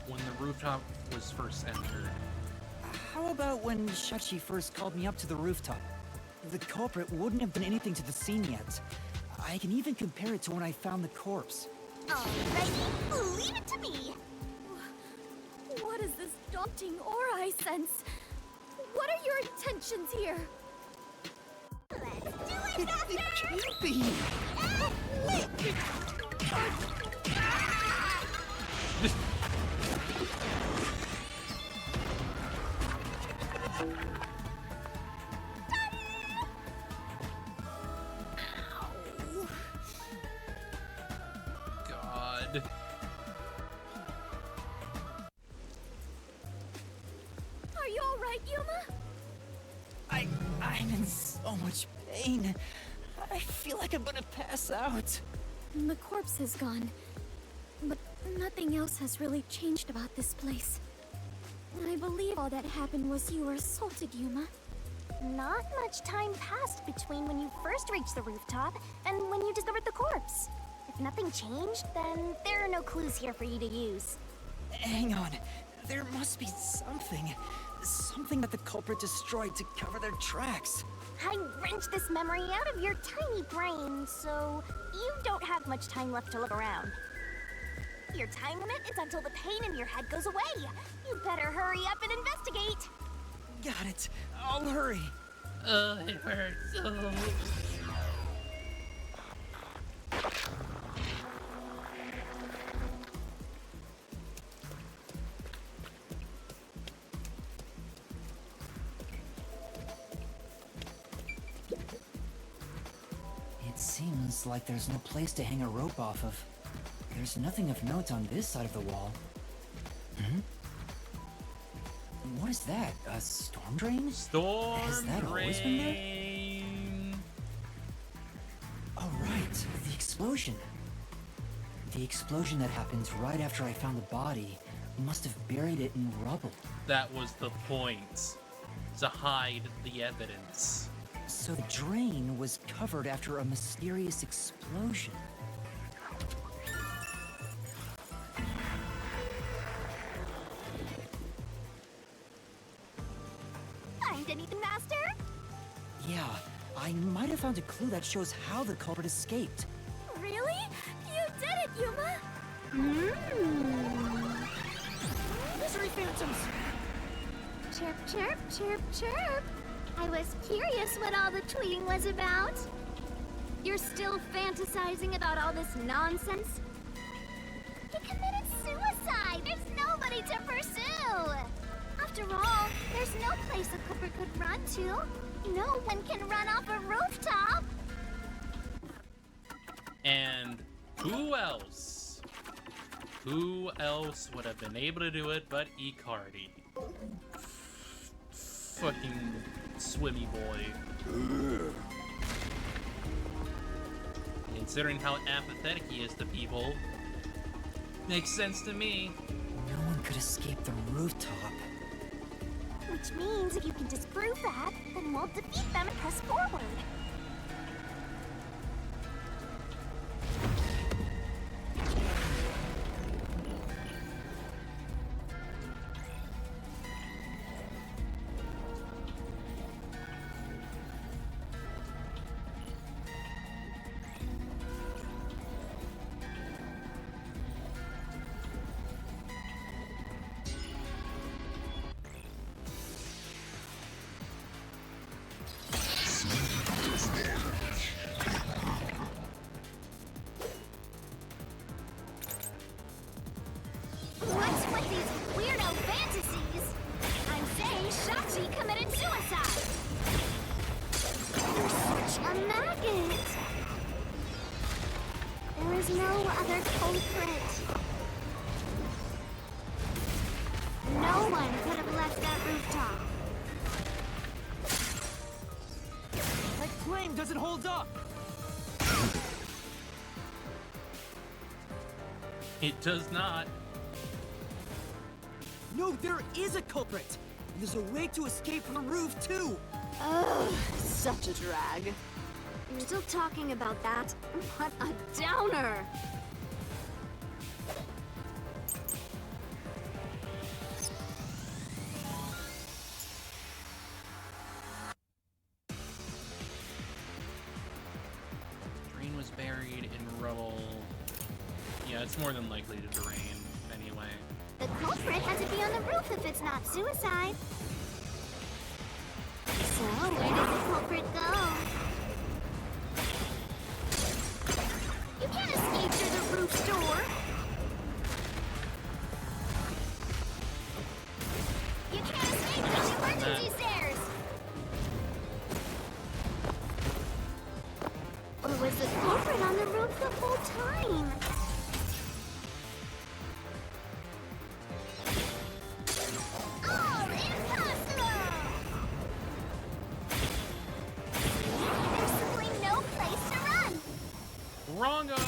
When the rooftop was first entered. How about when Shachi first called me up to the rooftop? The culprit wouldn't have done anything to the scene yet. I can even compare it to when I found the corpse. Alrighty, leave it to me. What is this daunting aura I sense? What are your intentions here? Let's do it, Master! Can't be! God. Are you alright, Yuma? I'm in so much pain. I feel like I'm gonna pass out. The corpse is gone, but nothing else has really changed about this place. I believe all that happened was you were assaulted, Yuma. Not much time passed between when you first reached the rooftop and when you discovered the corpse. If nothing changed, then there are no clues here for you to use. Hang on. There must be something. Something that the culprit destroyed to cover their tracks. I wrenched this memory out of your tiny brain, so you don't have much time left to look around. Your time limit is until the pain in your head goes away. You better hurry up and investigate. Got it. I'll hurry. It hurts so. It seems like there's no place to hang a rope off of. There's nothing of note on this side of the wall. Hmm? What is that? A storm drain? Storm Has that always been there? drain. Oh, right. The explosion. The explosion that happened right after I found the body must have buried it in rubble. That was the point. To hide the evidence. So the drain was covered after a mysterious explosion. Find anything, Master? Yeah, I might have found a clue that shows how the culprit escaped. Really? You did it, Yuma! Misery phantoms! Chirp, chirp, chirp, chirp. I was curious what all the tweeting was about. You're still fantasizing about all this nonsense? He committed suicide! There's nobody to pursue! After all, there's no place a culprit could run to. No one can run off a rooftop! And who else? Who else would have been able to do it but Icardi? Fucking swimmy boy. Considering how apathetic he is to people, makes sense to me. No one could escape the rooftop. Which means if you can disprove that, then we'll defeat them and press forward. with these weirdo fantasies. I'm saying Shachi committed suicide. You're such a maggot. There is no other culprit. No one could have left that rooftop. That claim doesn't hold up! It does not. No, there is a culprit! There's a way to escape from the roof, too! Ugh, such a drag. You're still talking about that? What a downer! Drain was buried in rubble. Yeah, it's more than likely to drain anyway. The culprit has to be on the roof if it's not suicide. So, where did the culprit go? You can't escape through the roof door. You can't escape these emergency stairs. Or was the culprit on the roof the whole time? All impossible! There's simply no place to run. Wrongo!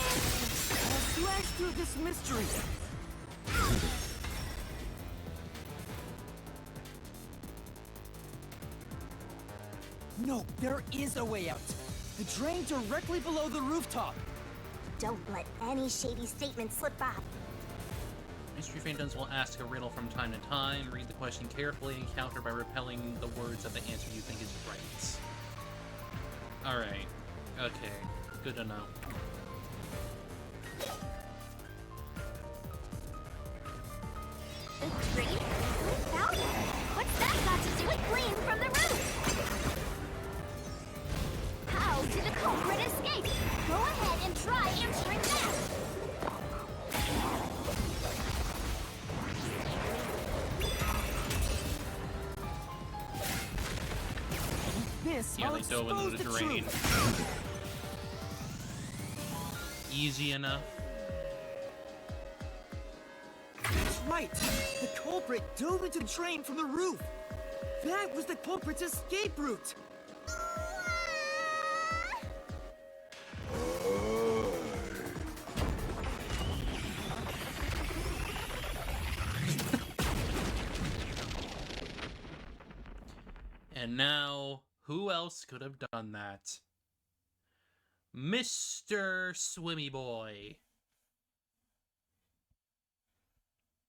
Slash through this mystery! No, there is a way out! The drain directly below the rooftop! Don't let any shady statement slip by. Mystery fandoms will ask a riddle from time to time. Read the question carefully and counter by repelling the words of the answer you think is right. Alright. Okay. Good to know. The drain? Who found it? What's that got to do with fleeing from the roof? How did the culprit escape? Go ahead and try answering that. This Yeah, will they dove expose into the the drain. truth! Easy enough. That's right! The culprit dove into the drain from the roof! That was the culprit's escape route! And now, who else could have done that? Mr. Swimmy Boy.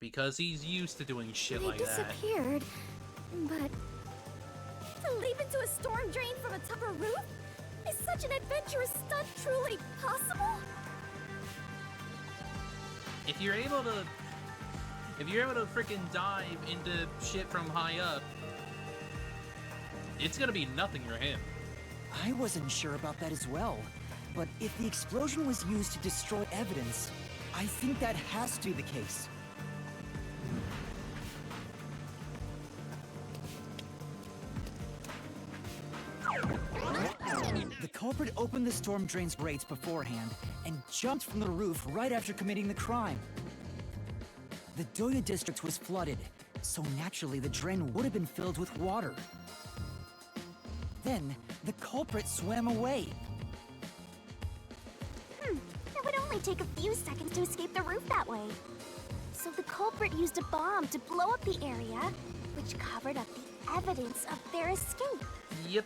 Because he's used to doing shit They like that. disappeared, but to leap into a storm drain from atop a roof? Is such an adventurous stunt truly possible? If you're able to freaking dive into shit from high up, it's gonna be nothing for him. I wasn't sure about that as well, but if the explosion was used to destroy evidence, I think that has to be the case. The culprit opened the storm drain's grates beforehand and jumped from the roof right after committing the crime. The Doya district was flooded, so naturally the drain would have been filled with water. Then, the culprit swam away. It would only take a few seconds to escape the roof that way. So the culprit used a bomb to blow up the area, which covered up the evidence of their escape. Yep.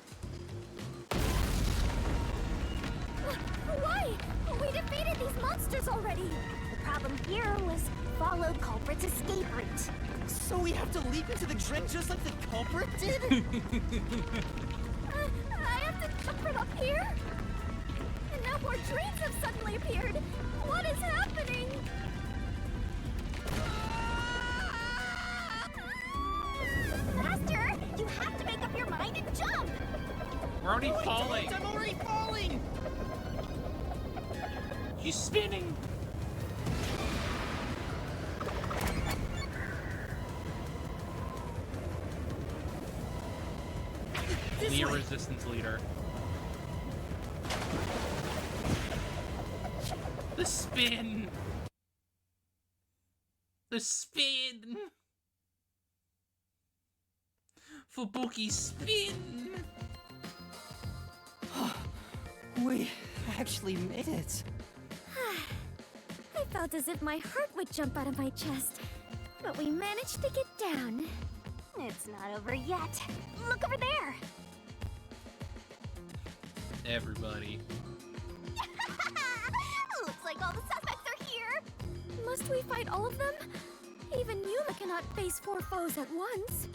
Why? We defeated these monsters already! The problem here was followed culprit's escape route. So we have to leap into the drain just like the culprit did? I have to jump from up here? And now more drains have suddenly appeared! What is happening? Master, you have to make up your mind and jump! We're already falling. I'm already falling! He's spinning. a way. resistance leader. The spin! The spin! Fubuki spin! We actually made it. I felt as if my heart would jump out of my chest, but we managed to get down. It's not over yet. Look over there. Everybody. Looks like all the suspects are here. Must we fight all of them? Even Yuma cannot face 4 foes at once.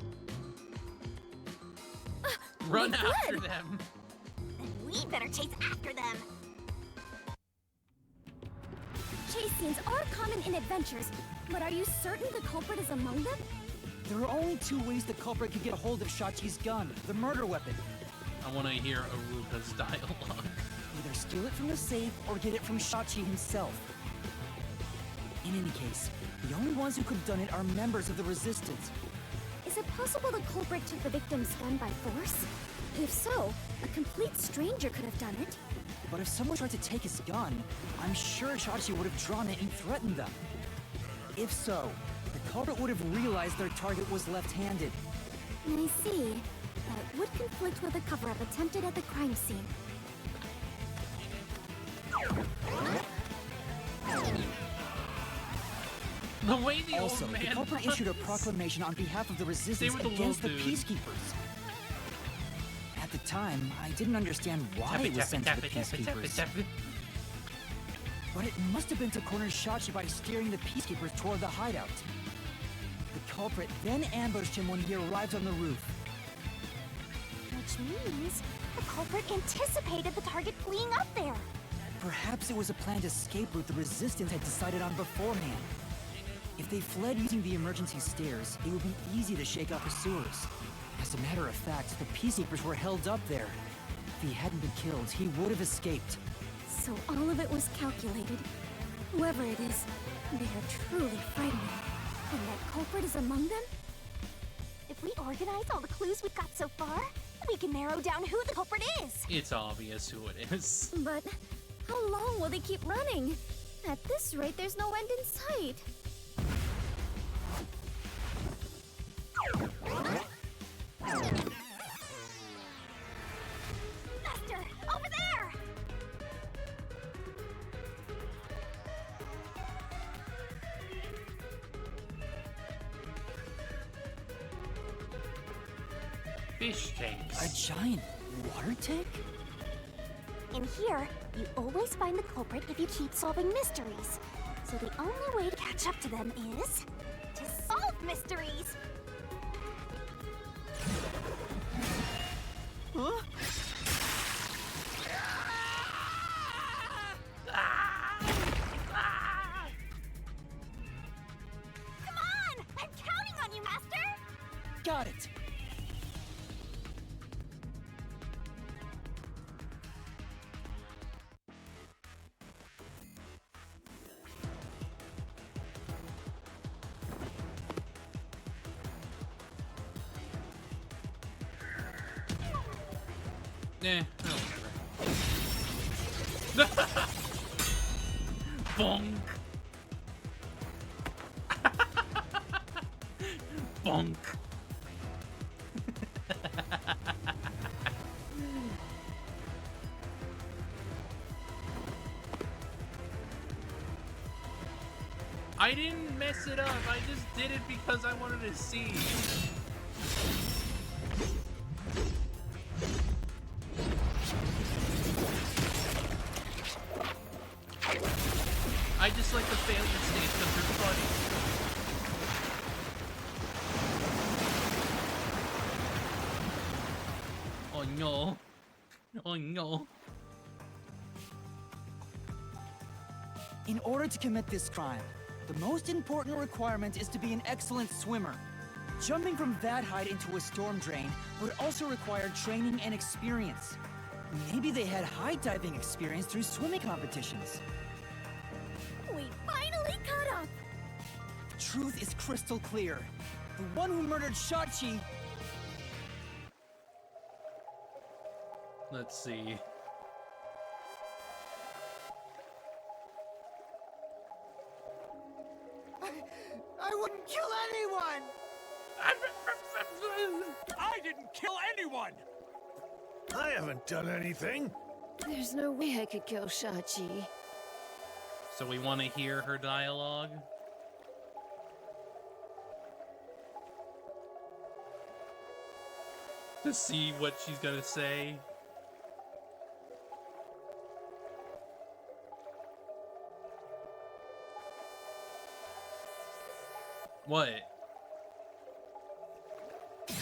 Run They after fled. them! Then we better chase after them. Chase scenes are common in adventures, but are you certain the culprit is among them? There are only 2 ways the culprit could get a hold of Shachi's gun, the murder weapon. I want to hear Aruka's dialogue. Either steal it from the safe or get it from Shachi himself. In any case, the only ones who could have done it are members of the Resistance. Is it possible the culprit took the victim's gun by force? If so, a complete stranger could have done it. But if someone tried to take his gun, I'm sure Shachi would have drawn it and threatened them. If so, the culprit would have realized their target was left-handed. I see. That would conflict with the cover-up attempted at the crime scene. The way the Also, old the man culprit was. issued a proclamation on behalf of the Resistance with the against the little dude. Peacekeepers. At the time, I didn't understand why it was sent to the Peacekeepers. But it must have been to corner Shachi by steering the Peacekeepers toward the hideout. The culprit then ambushed him when he arrived on the roof. Which means the culprit anticipated the target fleeing up there. Perhaps it was a planned escape route the Resistance had decided on beforehand. If they fled using the emergency stairs, it would be easy to shake out pursuers. As a matter of fact, the Peacekeepers were held up there. If he hadn't been killed, he would have escaped. So all of it was calculated. Whoever it is, they are truly frightening. And that culprit is among them? If we organize all the clues we've got so far, we can narrow down who the culprit is. It's obvious who it is. But how long will they keep running? At this rate, there's no end in sight. Master, over there! Fish A tanks. giant water tank? In here, you always find the culprit if you keep solving mysteries. So the only way to catch up to them is to solve mysteries. Huh? Come on! I'm counting on you, Master! Got it! Oh, whatever. Bonk. Bonk. I didn't mess it up. I just did it because I wanted to see. I just like the failure stage because they're funny. Oh no. Oh no. In order to commit this crime, the most important requirement is to be an excellent swimmer. Jumping from that height into a storm drain would also require training and experience. Maybe they had high diving experience through swimming competitions. We finally caught up! The truth is crystal clear. The one who murdered Shachi... Let's see. I wouldn't kill anyone! I didn't kill anyone! I haven't done anything. There's no way I could kill Shachi. So we want to hear her dialogue? To see what she's gonna say? What?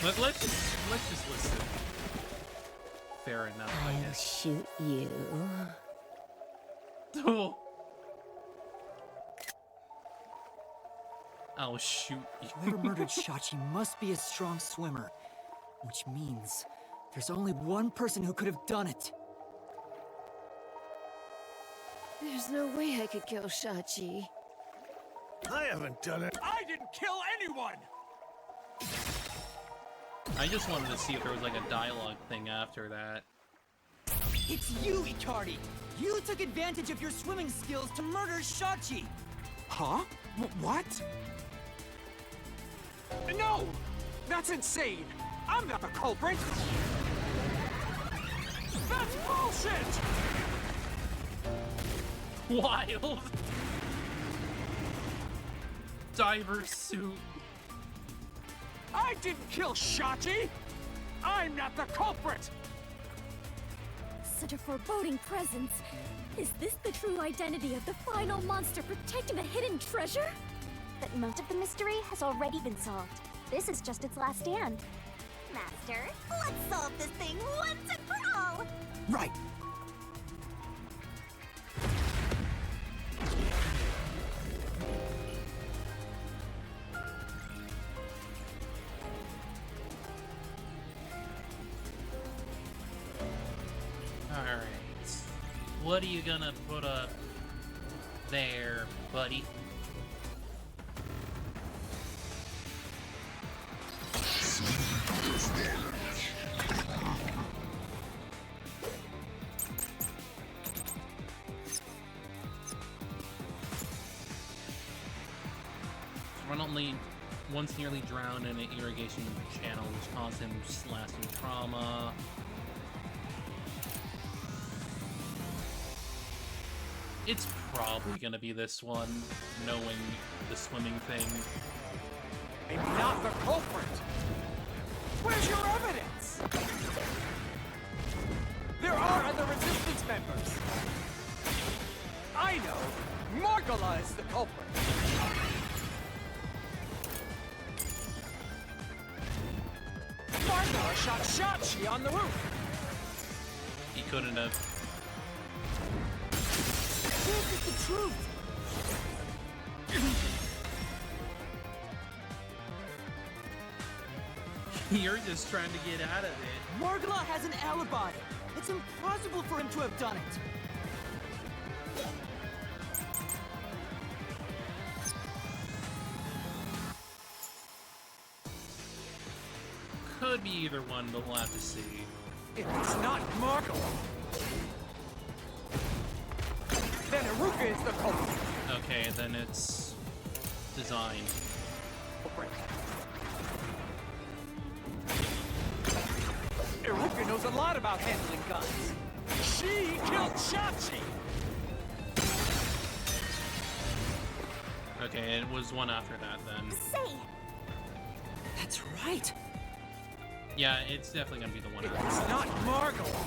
Let's just listen. Fair enough, I I'll guess. shoot you. Oh. I'll shoot you. Whoever murdered Shachi must be a strong swimmer, which means there's only one person who could have done it. There's no way I could kill Shachi. I haven't done it. I didn't kill anyone! I just wanted to see if there was like a dialogue thing after that. It's you, Icardi! You took advantage of your swimming skills to murder Shachi! Huh? What? No! That's insane! I'm not the culprit! That's bullshit! Wild! Diver suit. I didn't kill Shachi! I'm not the culprit! Such a foreboding presence. Is this the true identity of the final monster protecting the hidden treasure? But most of the mystery has already been solved. This is just its last stand. Master, let's solve this thing once and for all! Right! Alright. What are you gonna put up there, buddy? Ron once nearly drowned in an irrigation channel, which caused him lasting trauma. It's probably gonna be this one, knowing the swimming thing. Maybe not the culprit! Where's your evidence? There are other resistance members! I know! Margala is the culprit! Margala shot Shachi on the roof! He couldn't have. This is the truth! You're just trying to get out of it. Margala has an alibi! It's impossible for him to have done it! Could be either one, but we'll have to see. If it's not Margala, then Iruka is the culprit! Okay, then it's design. Iruka knows a lot about handling guns. She killed Shachi! Okay, it was one after that then. Say, That's right! Yeah, it's definitely gonna be the one If after it's that. not Margala,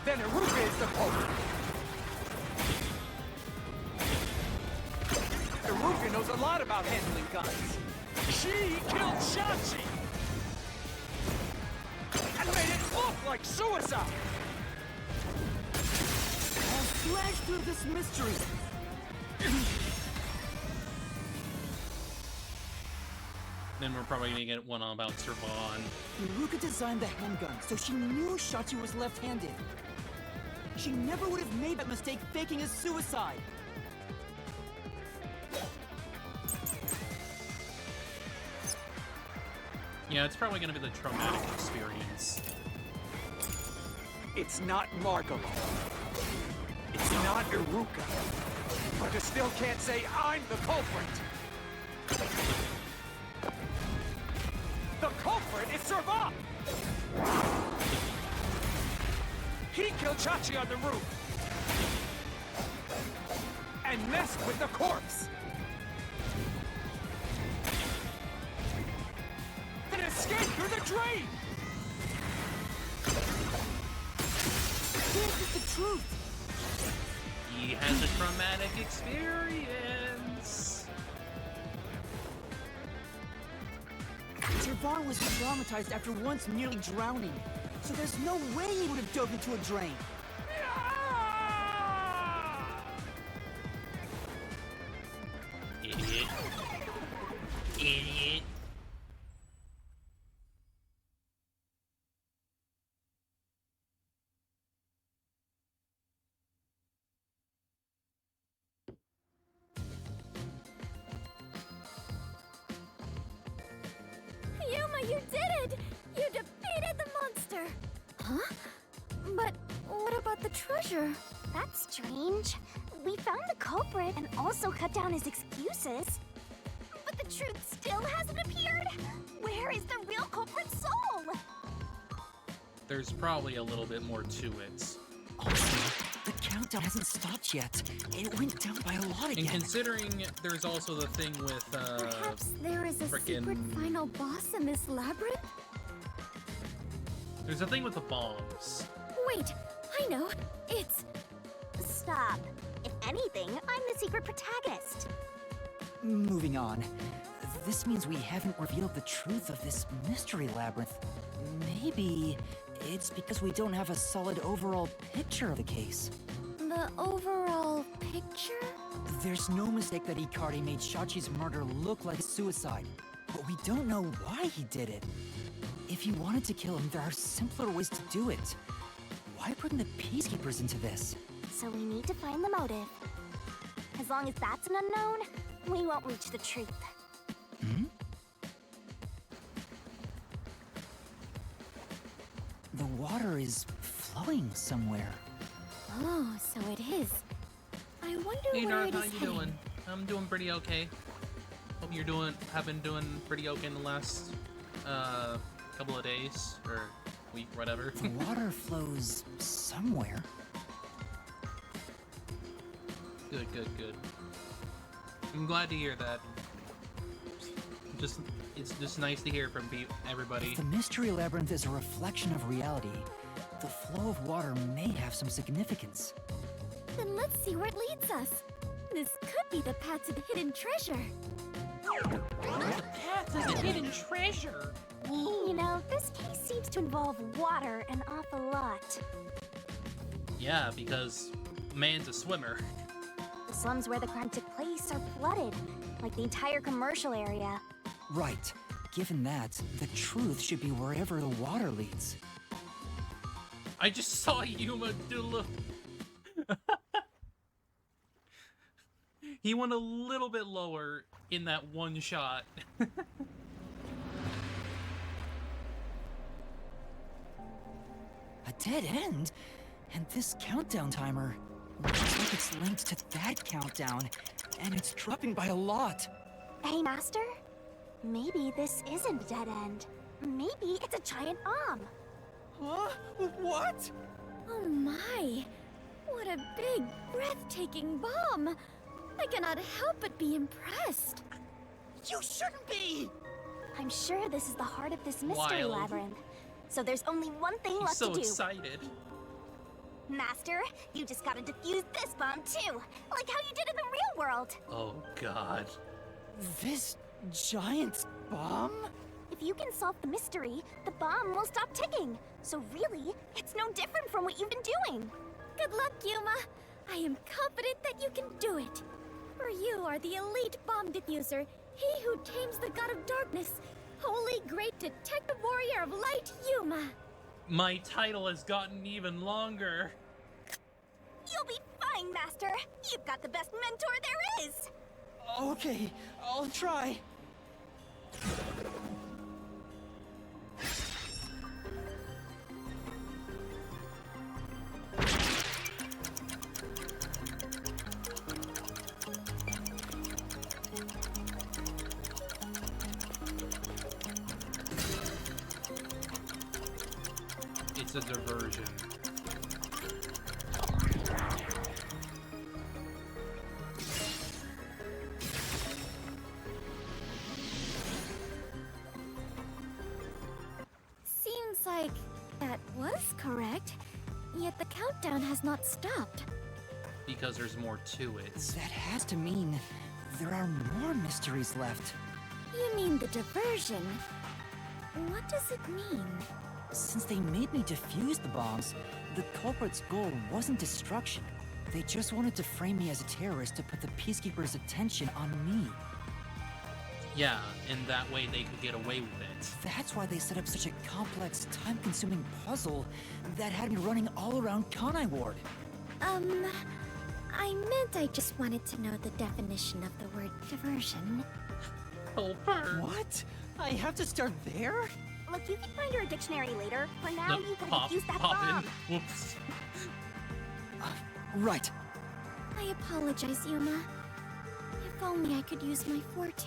then Iruka is the culprit. Iruka knows a lot about handling guns. She killed Shachi! And made it look like suicide! I'll slash through this mystery! Then we're probably gonna get one about Servon. Iruka designed the handgun, so she knew Shachi was left-handed. She never would have made that mistake faking his suicide! Yeah, it's probably gonna be the traumatic experience. It's not Margalo. It's not Iruka. But I still can't say I'm the culprit. The culprit is Servat! He killed Chachi on the roof! And messed with the corpse! And escaped through the drain! This is the truth! He has a traumatic experience. Servat was traumatized after once nearly drowning, so there's no way he would have dove into a drain. Idiot. Idiot. Yuma, you did it! You defeated the monster! Huh? But what about the treasure? That's strange. We found the culprit and also cut down his excuses. But the truth still hasn't appeared? Where is the real culprit's soul? There's probably a little bit more to it. Also, the countdown hasn't stopped yet. It went down by a lot And again. considering there's also the thing with, Perhaps there is a secret frickin' final boss in this labyrinth? there's a thing with the bombs. Wait, I know. It's... Stop. If anything, I'm the secret protagonist. Moving on. This means we haven't revealed the truth of this mystery labyrinth. Maybe it's because we don't have a solid overall picture of the case. the overall picture? There's no mistake that Ikari made Shachi's murder look like a suicide, but we don't know why he did it. If he wanted to kill him, there are simpler ways to do it. Why bring the Peacekeepers into this? So we need to find the motive. As long as that's an unknown, we won't reach the truth. Hmm? The water is flowing somewhere. Oh, so it is. I wonder Hey where Narth, it how is you heading. doing? I'm doing pretty okay. Hope you're have been doing pretty okay in the last couple of days or week, whatever. The water flows somewhere. Good, good, good. I'm glad to hear that. It's just nice to hear from everybody. If the Mystery Labyrinth is a reflection of reality, the flow of water may have some significance. Then let's see where it leads us. This could be the path to the hidden treasure. The path to the hidden treasure. You know, this case seems to involve water an awful lot. Yeah, because man's a swimmer. The slums where the crime took place are flooded, like the entire commercial area. Right. Given that, the truth should be wherever the water leads. I just saw Yuma do He went a little bit lower in that one shot. A dead end? And this countdown timer looks like it's linked to that countdown, and it's dropping by a lot. Hey, Master? Maybe this isn't a dead end. Maybe it's a giant bomb. Huh? What? Oh my! What a big, breathtaking bomb! I cannot help but be impressed. You shouldn't be! I'm sure this is the heart of this mystery Wild. labyrinth. So there's only one thing He's left so to do. excited. Master, you just gotta defuse this bomb too, like how you did in the real world. Oh god. This giant bomb? If you can solve the mystery, the bomb will stop ticking. So really, it's no different from what you've been doing. Good luck, Yuma. I am confident that you can do it. For you are the elite bomb diffuser, he who tames the god of darkness, holy great detective warrior of light, Yuma. My title has gotten even longer. You'll be fine, Master. You've got the best mentor there is. Okay, I'll try. it's a diversion. Seems like that was correct, yet the countdown has not stopped. Because there's more to it. That has to mean there are more mysteries left. You mean the diversion? What does it mean? Since they made me defuse the bombs, the culprit's goal wasn't destruction. They just wanted to frame me as a terrorist to put the Peacekeepers' attention on me. Yeah, and that way they could get away with it. That's why they set up such a complex, time-consuming puzzle that had me running all around Kanai Ward. I meant I just wanted to know the definition of the word diversion. Helper! What? I have to start there? Look, you can find your dictionary later. For now, No, you gotta pop, use that pop bomb. in. Whoops. Right. I apologize, Yuma. If only I could use my forte.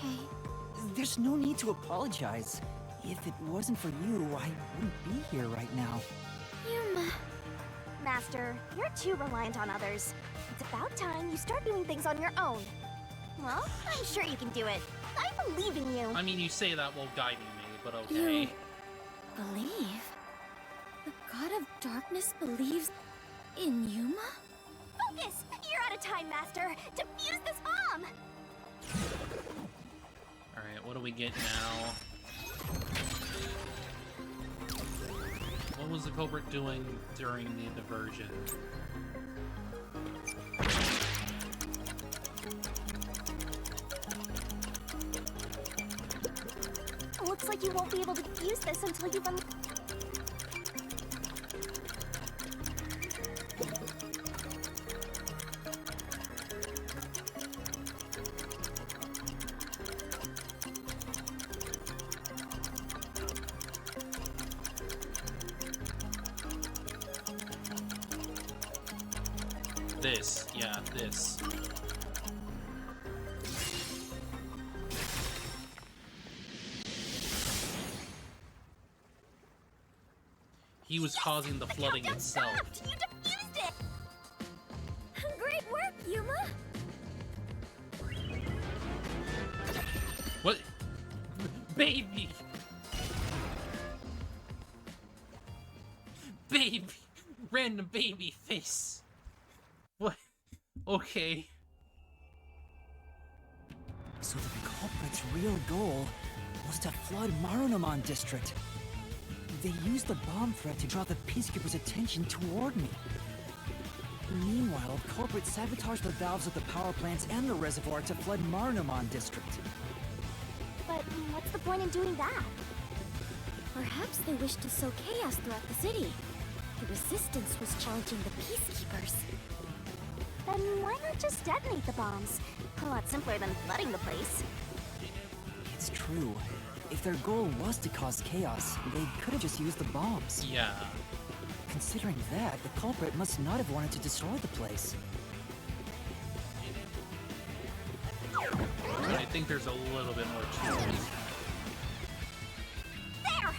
There's no need to apologize. If it wasn't for you, I wouldn't be here right now. Yuma. Master, you're too reliant on others. It's about time you start doing things on your own. Well, I'm sure you can do it. I believe in you. I mean, you say that while guiding me, but okay. You believe? The god of darkness believes in Yuma? Focus! You're out of time, Master. Defuse this bomb! Alright, what do we get now? What was the culprit doing during the diversion? Looks like you won't be able to defuse this until you've This, yeah, this. He was causing the flooding itself. You defused it! Great work, Yuma! What? Baby! Baby! Random baby face! What? Okay. So the culprit's real goal was to flood Marunomon District. They used the bomb threat to draw the Peacekeepers' attention toward me. Meanwhile, the culprit sabotaged the valves of the power plants and the reservoir to flood Marunomon District. But what's the point in doing that? Perhaps they wished to sow chaos throughout the city. The resistance was challenging the peacekeepers. Then why not just detonate the bombs? A lot simpler than flooding the place. It's true. If their goal was to cause chaos, they could have just used the bombs. Yeah. Considering that, the culprit must not have wanted to destroy the place. I think there's a little bit more to it. There!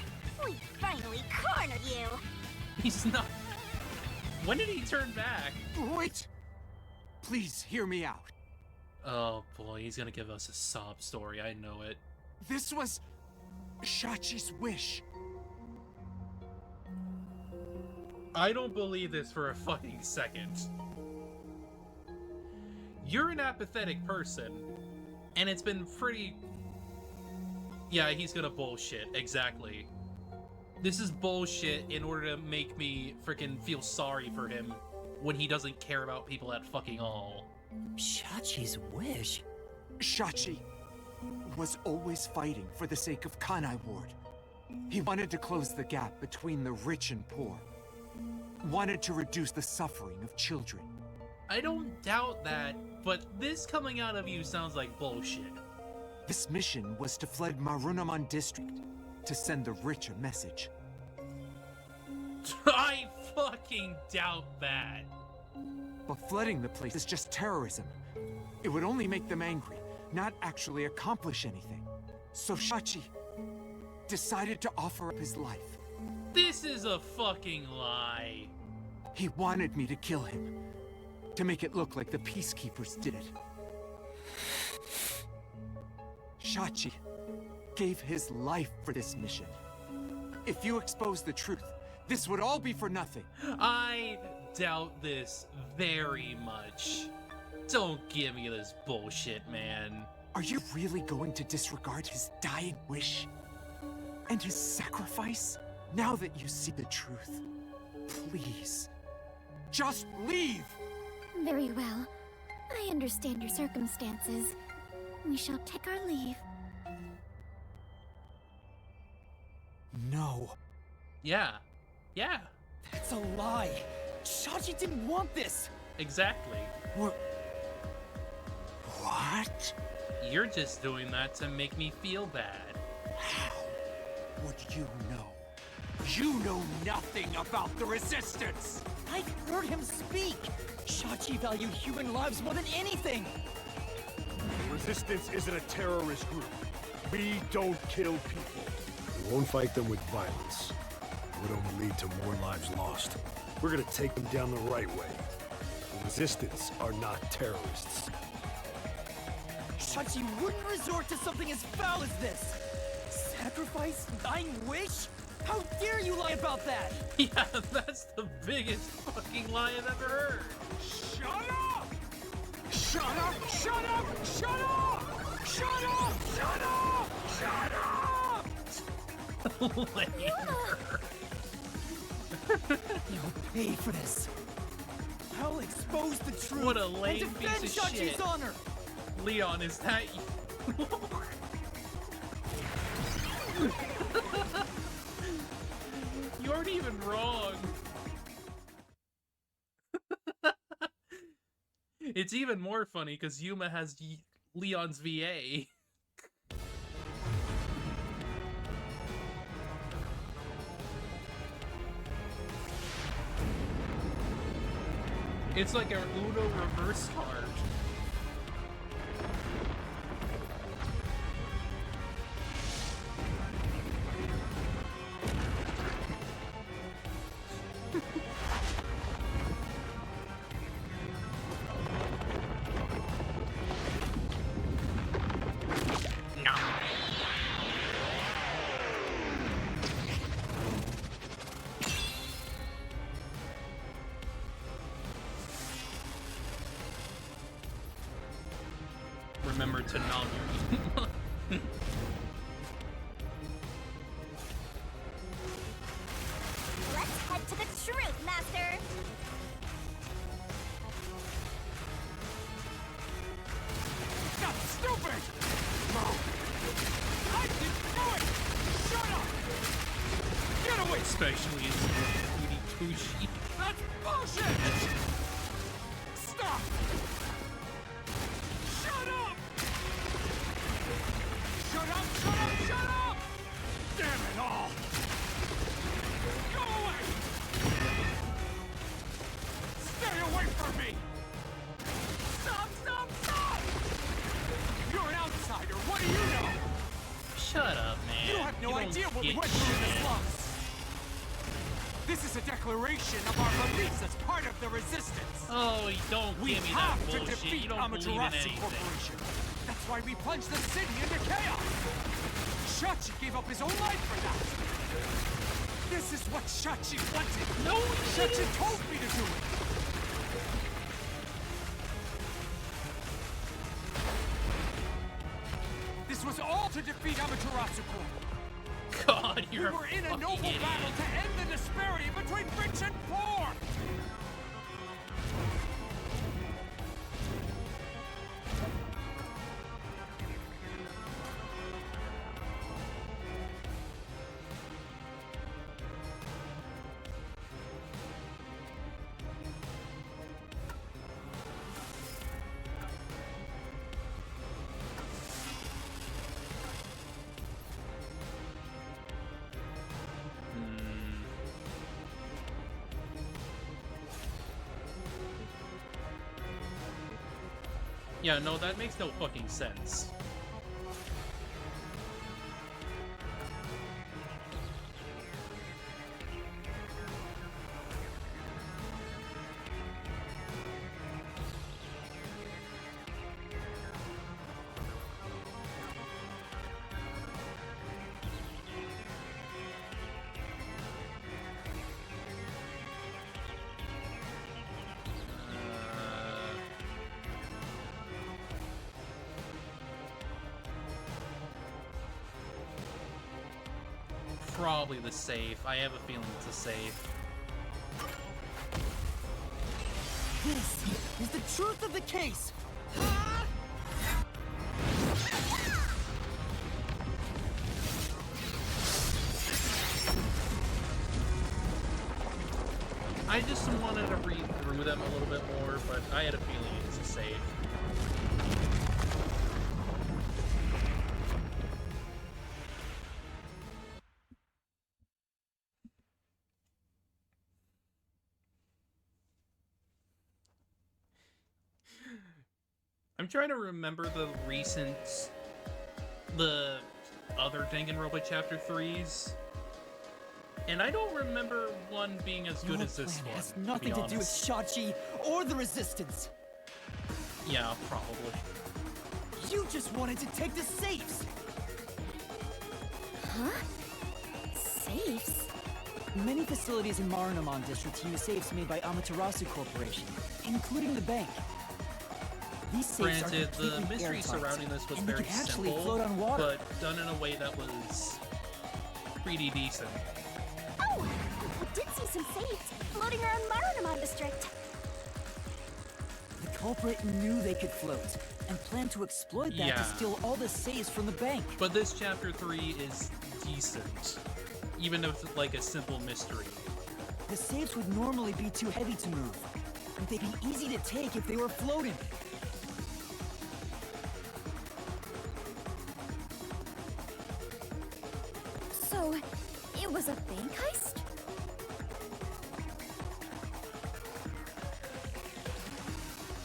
We finally cornered you! He's not. When did he turn back? Wait! Please hear me out. Oh boy, he's gonna give us a sob story, I know it. This was Shachi's wish. I don't believe this for a fucking second. You're an apathetic person, and it's been pretty... Yeah, he's gonna bullshit, exactly. This is bullshit in order to make me freaking feel sorry for him when he doesn't care about people at fucking all. Shachi's wish? Shachi was always fighting for the sake of Kanai Ward. He wanted to close the gap between the rich and poor. Wanted to reduce the suffering of children. I don't doubt that, but this coming out of you sounds like bullshit. This mission was to flood Marunomon District to send the rich a message. I fucking doubt that. But flooding the place is just terrorism. It would only make them angry, not actually accomplish anything. So Shachi decided to offer up his life. This is a fucking lie. He wanted me to kill him, to make it look like the Peacekeepers did it. Shachi gave his life for this mission. If you expose the truth, this would all be for nothing. I doubt this very much. Don't give me this bullshit, man. Are you really going to disregard his dying wish? And his sacrifice? Now that you see the truth, please, just leave! Very well. I understand your circumstances. We shall take our leave. No. Yeah. Yeah. That's a lie. Shachi didn't want this. Exactly. What? You're just doing that to make me feel bad. How would you know? You know nothing about the Resistance! I've heard him speak. Shachi valued human lives more than anything. The Resistance isn't a terrorist group. We don't kill people. We won't fight them with violence. It would only lead to more lives lost. We're gonna take them down the right way. The Resistance are not terrorists. Shachi wouldn't resort to something as foul as this. Sacrifice? Dying wish? How dare you lie about that? Yeah, that's the biggest fucking lie I've ever heard. Shut up! Shut up! Shut up! Shut up! Shut up! Shut up! Shut up! You'll pay for this. I'll expose the truth. What a lame and defend piece of Shachi's shit. honor. Leon, is that you? You aren't even wrong. It's even more funny because Yuma has Leon's VA. It's like a Uno reverse card. Remember to nom your Let's head to the truth, Master! That's stupid! I didn't do it! Shut up! Get away! especially in Booty Kushi. That's bullshit! Stop! Shut up! Shut up! Shut up! Shut up! Damn it all! Go away! Stay away from me! Stop! Stop! Stop! You're an outsider. What do you know? Shut up, man. You have no idea what we get went through in the shit. slums. This is a declaration of our beliefs as part of the resistance. Oh, don't We give me have that to bullshit. defeat You don't believe in Amaterasu anything. Corporation. That's why we plunged the city into chaos. Shachi gave up his own life for that. This is what Shachi wanted. No, Shachi told me to do it. This was all to defeat Amaterasu Corp. God, We you're were in a fucking noble idiot. battle to end the disparity between rich and poor! Yeah, no, that makes no fucking sense. probably the safe. I have a feeling it's a safe. This is the truth of the case! I just wanted to read through them a little bit more, but I had a feeling it's a save. I'm trying to remember the other Danganronpa Chapter 3s. And I don't remember one being as good as this one. Has nothing to do with Shachi or the Resistance. Yeah, probably. You just wanted to take the safes. Huh? Safes? Many facilities in Marunouman District use safes made by Amaterasu Corporation, including the bank. These safes Granted, are the mystery surrounding this was and they very can actually simple, float on water. but done in a way that was pretty decent. Oh! We did see some safes floating around Marunouman District. The culprit knew they could float and planned to exploit that to steal all the safes from the bank. But this Chapter 3 is decent, even if it's like a simple mystery. The safes would normally be too heavy to move, but they'd be easy to take if they were floating. So, it was a bank heist?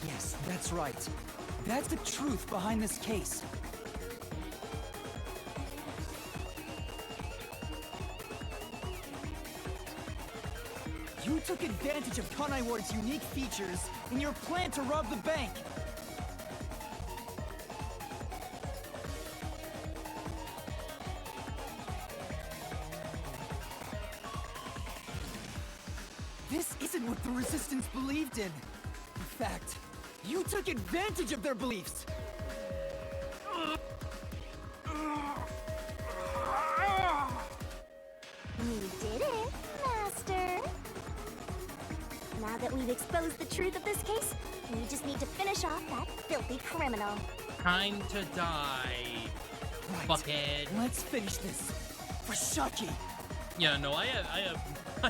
Yes, that's right. That's the truth behind this case. You took advantage of Kanai Ward's unique features in your plan to rob the bank. This isn't what the Resistance believed in. In fact, you took advantage of their beliefs. We did it, Master. Now that we've exposed the truth of this case, we just need to finish off that filthy criminal. Time to die, Right. fuckhead. Let's finish this. For Shachi. Yeah, no, I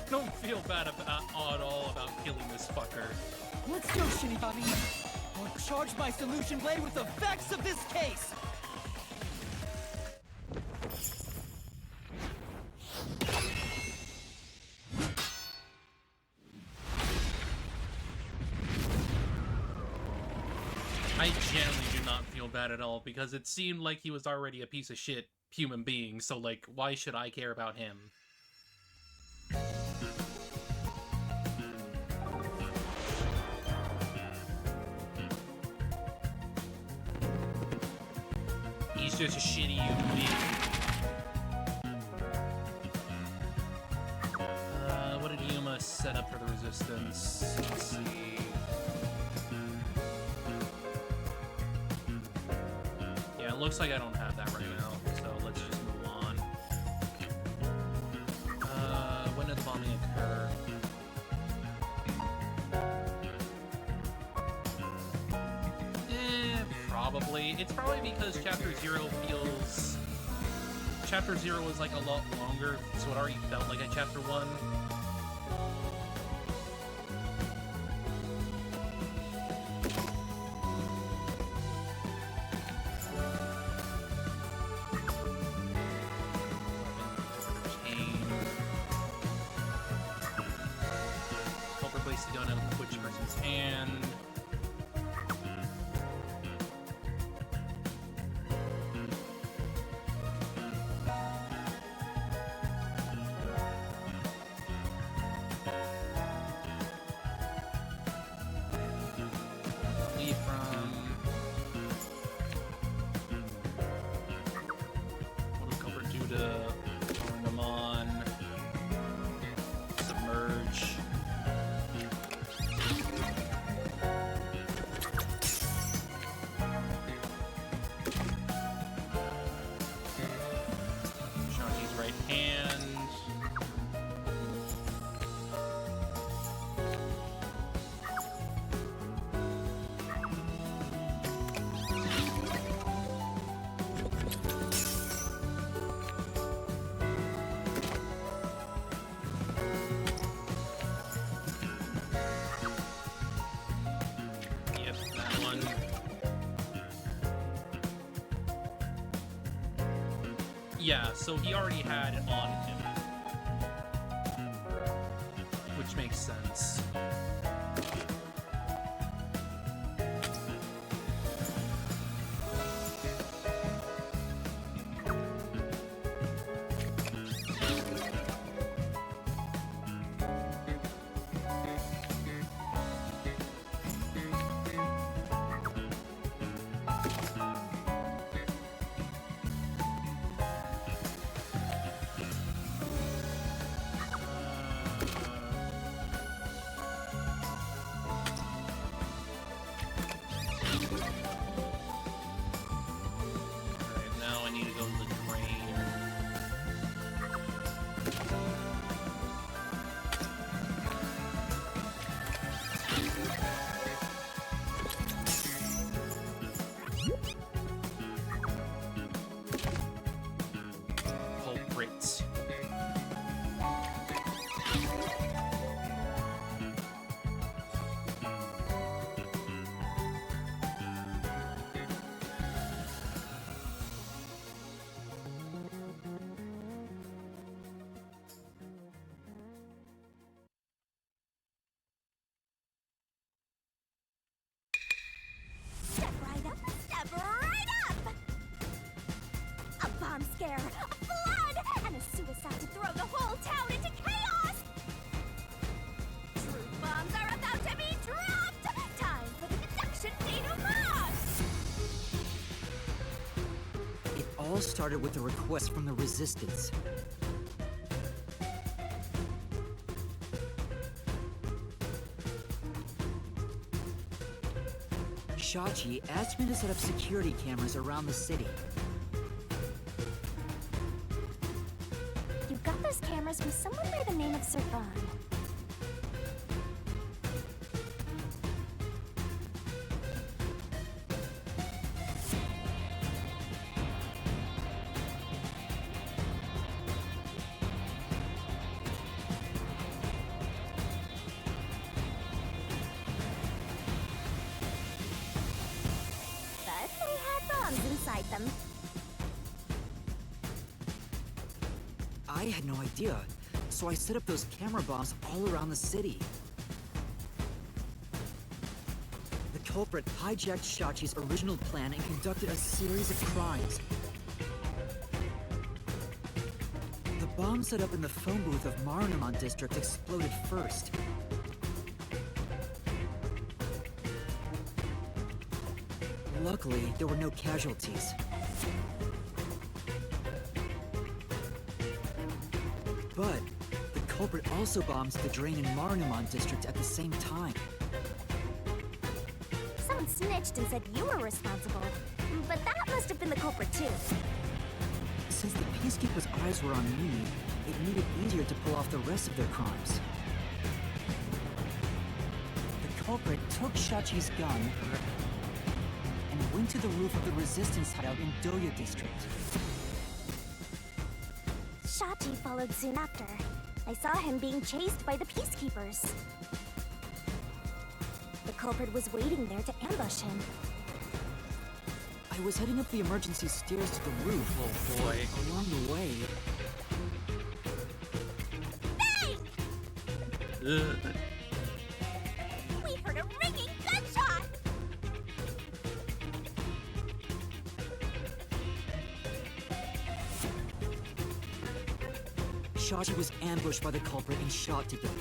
don't feel bad at all about killing this fucker. Let's go, Shinigami. I'll charge my solution blade with the facts of this case. I genuinely do not feel bad at all, because it seemed like he was already a piece of shit human being, so like, why should I care about him? He's just a shitty human being. What did Yuma set up for the Resistance? Let's see. Yeah, it looks like I don't have that right now, so let's just move on. When did the bombing occur? Probably. It's probably because Chapter 0 feels... Chapter 0 was like a lot longer, so it already felt like a Chapter 1. Culprit placed the gun in which person's hand. Yeah, so he already had it on him. Which makes sense. Alright, now I need to go to the drain. Culprits. Step right up, step right up! A bomb scare, a flood, and a suicide to throw the whole town into chaos! Truth bombs are about to be dropped! Time for the deduction denouement! It all started with a request from the Resistance. Shachi asked me to set up security cameras around the city. You got those cameras from someone by the name of Servan. But they had bombs inside them. I had no idea, so I set up those camera bombs all around the city. The culprit hijacked Shachi's original plan and conducted a series of crimes. The bomb set up in the phone booth of Marunamon District exploded first. Luckily, there were no casualties. But the culprit also bombs the drain in Marunamon District at the same time. Someone snitched and said you were responsible. But that must have been the culprit too. Since the Peacekeepers' eyes were on me, it made it easier to pull off the rest of their crimes. The culprit took Shachi's gun and went to the roof of the Resistance hideout in Doya District. Shachi followed soon after. I saw him being chased by the Peacekeepers. The culprit was waiting there to ambush him. I was heading up the emergency stairs to the roof. Oh boy. Along the way, Ugh. We heard a ringing gunshot! Shachi was ambushed by the culprit and shot to death.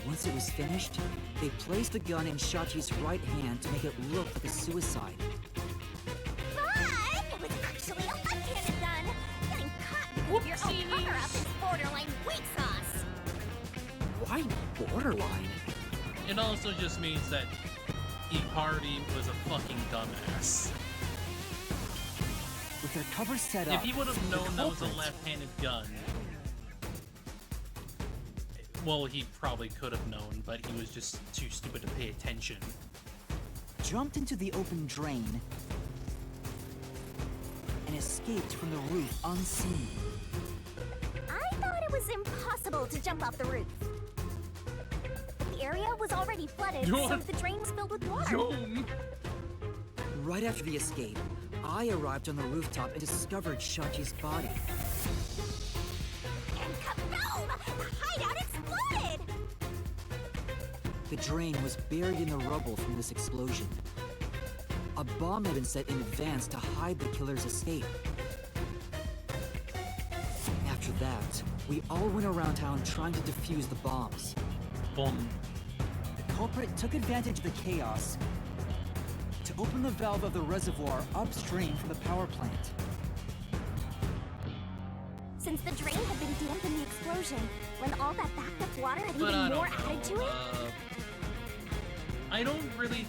Once it was finished, they placed the gun in Shachi's right hand to make it look like a suicide. But it was actually a left-handed gun! Getting caught with your own cover-up is borderline weak sauce! Why borderline? It also just means that Ikari was a fucking dumbass. With their cover set up, If he would have the known that was a culprit left-handed gun, well, he probably could have known, but he was just too stupid to pay attention. jumped into the open drain and escaped from the roof unseen. I thought it was impossible to jump off the roof. The area was already flooded, so the drain was filled with water. Right after the escape, I arrived on the rooftop and discovered Shachi's body. And kaboom! The hideout exploded! The drain was buried in the rubble from this explosion. A bomb had been set in advance to hide the killer's escape. After that, we all went around town trying to defuse the bombs. Boom. The culprit took advantage of the chaos to open the valve of the reservoir upstream from the power plant. Since the drain had been dammed in the explosion, when all that backed up water had But I even don't more know. added to it, I don't really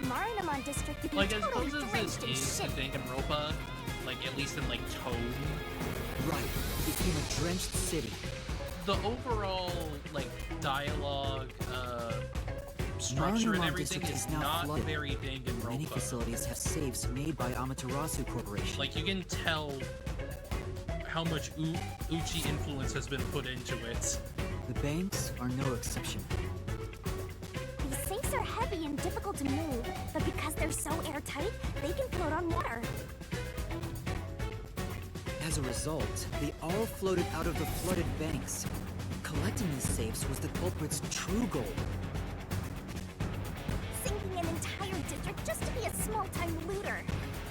Marinamon District would be like. As totally close as drenched in this is to shit. Danganronpa, like at least in like tone, Right, it became a drenched city. the overall like dialogue, structure and Marinamon everything District is is now not flooded. very Many Danganronpa. facilities have safes made by Amaterasu Corporation. Like you can tell how much Uchi influence has been put into it. The banks are no exception. These sinks are heavy and difficult to move, but because they're so airtight, they can float on water. As a result, they all floated out of the flooded banks. Collecting these safes was the culprit's true goal. Sinking an entire district just to be a small-time looter.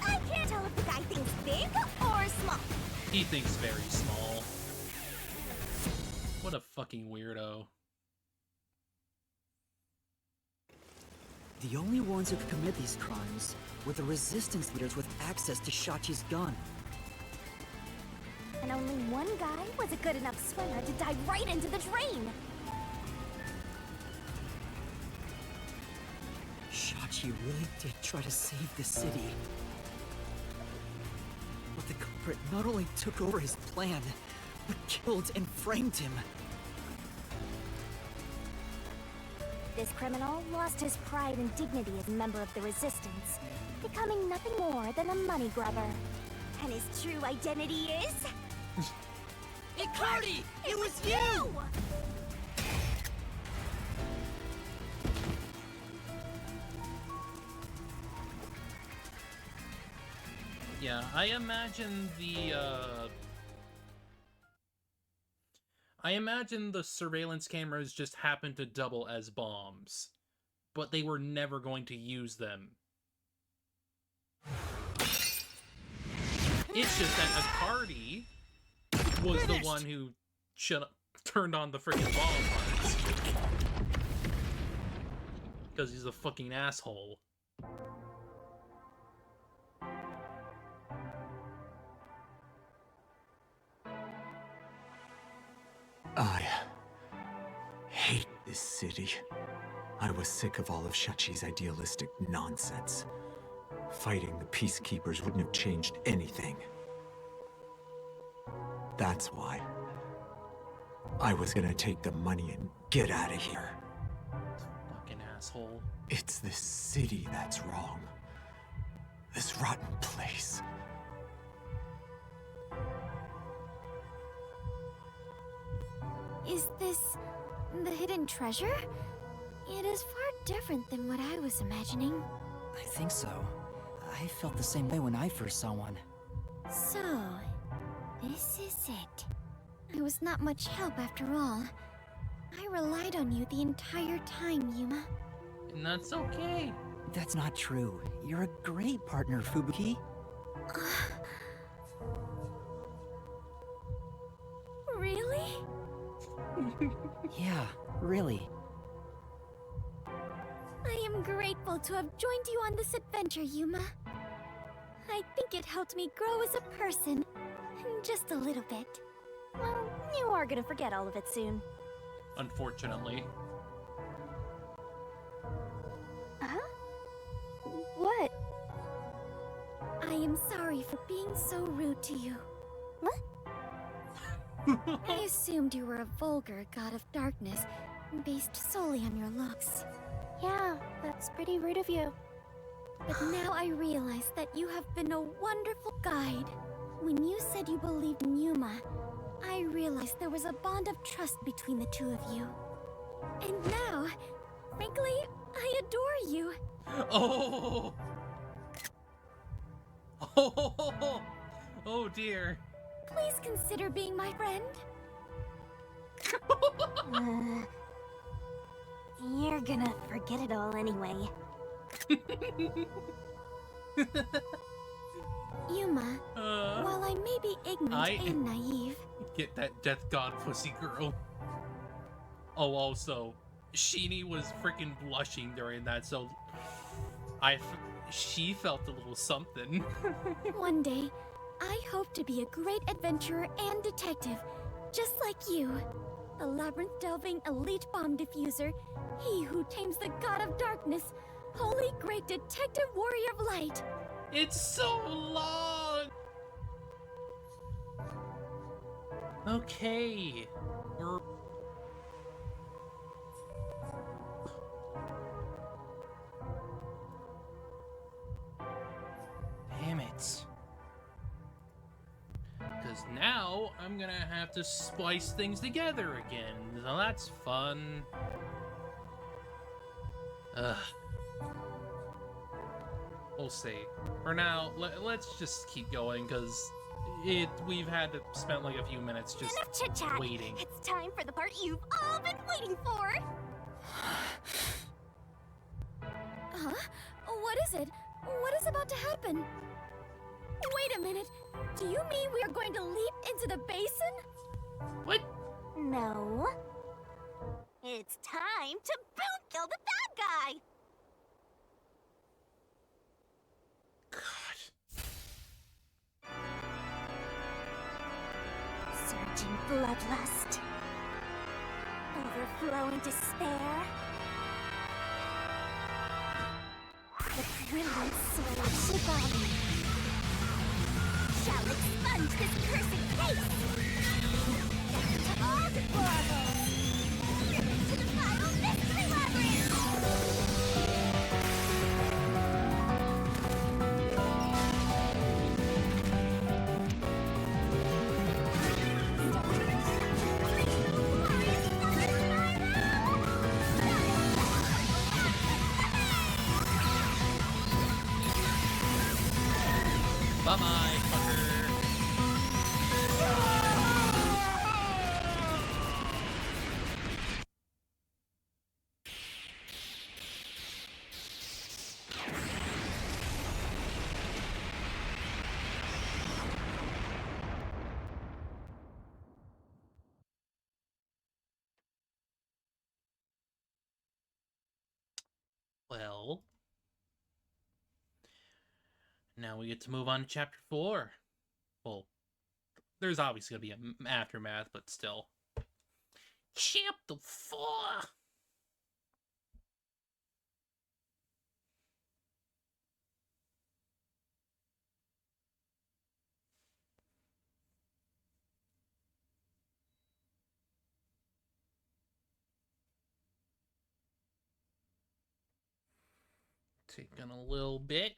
I can't tell if the guy thinks big or small. He thinks very small. What a fucking weirdo. The only ones who could commit these crimes were the resistance leaders with access to Shachi's gun. And only one guy was a good enough swimmer to dive right into the drain. Shachi really did try to save the city. But the culprit not only took over his plan, but killed and framed him. This criminal lost his pride and dignity as a member of the Resistance, becoming nothing more than a money grubber. And his true identity is... Icardi! It was you! Yeah, I imagine the surveillance cameras just happened to double as bombs, but they were never going to use them. It's just that Icardi was the one who turned on the freaking bomb parts. Because he's a fucking asshole. I hate this city. I was sick of all of Shachi's idealistic nonsense. Fighting the Peacekeepers wouldn't have changed anything. That's why I was gonna take the money and get out of here. Fucking asshole. It's this city that's wrong. This rotten place. Is this the hidden treasure? It is far different than what I was imagining. I think so. I felt the same way when I first saw one. So, this is it. I was not much help after all. I relied on you the entire time, Yuma. And that's okay. That's not true. You're a great partner, Fubuki. Really? Yeah, really. I am grateful to have joined you on this adventure, Yuma. I think it helped me grow as a person. Just a little bit. Well, you are gonna forget all of it soon. Unfortunately. Huh? What? I am sorry for being so rude to you. What? I assumed you were a vulgar god of darkness, based solely on your looks. Yeah, that's pretty rude of you. But now I realize that you have been a wonderful guide. When you said you believed in Yuma, I realized there was a bond of trust between the two of you. And now, frankly, I adore you. Oh! Oh dear. Please consider being my friend. You're gonna forget it all anyway. Yuma, while I may be ignorant and naive, Get that death god pussy girl. Oh, also, Sheenie was freaking blushing during that, so she felt a little something. one day, I hope to be a great adventurer and detective, just like you. A labyrinth-delving elite bomb diffuser, he who tames the god of darkness, holy great detective warrior of light. It's so long! Okay. We're... Damn it. Because now I'm gonna have to splice things together again. So that's fun. Ugh. We'll see. For now, let's just keep going, because we've had to spend like a few minutes just Enough chit-chat. waiting. It's time for the part you've all been waiting for. Huh? What is it? What is about to happen? Wait a minute. Do you mean we are going to leap into the basin? What? No. It's time to boom kill the bad guy. God. Surging bloodlust. Overflowing despair. The brilliant soul of Shibari shall expunge this cursed case. To all deplorables. To the final mystery labyrinth. Bye-bye, fucker. Well, now we get to move on to chapter 4. Well, there's obviously going to be an aftermath, but still. Chapter 4! Taking a little bit.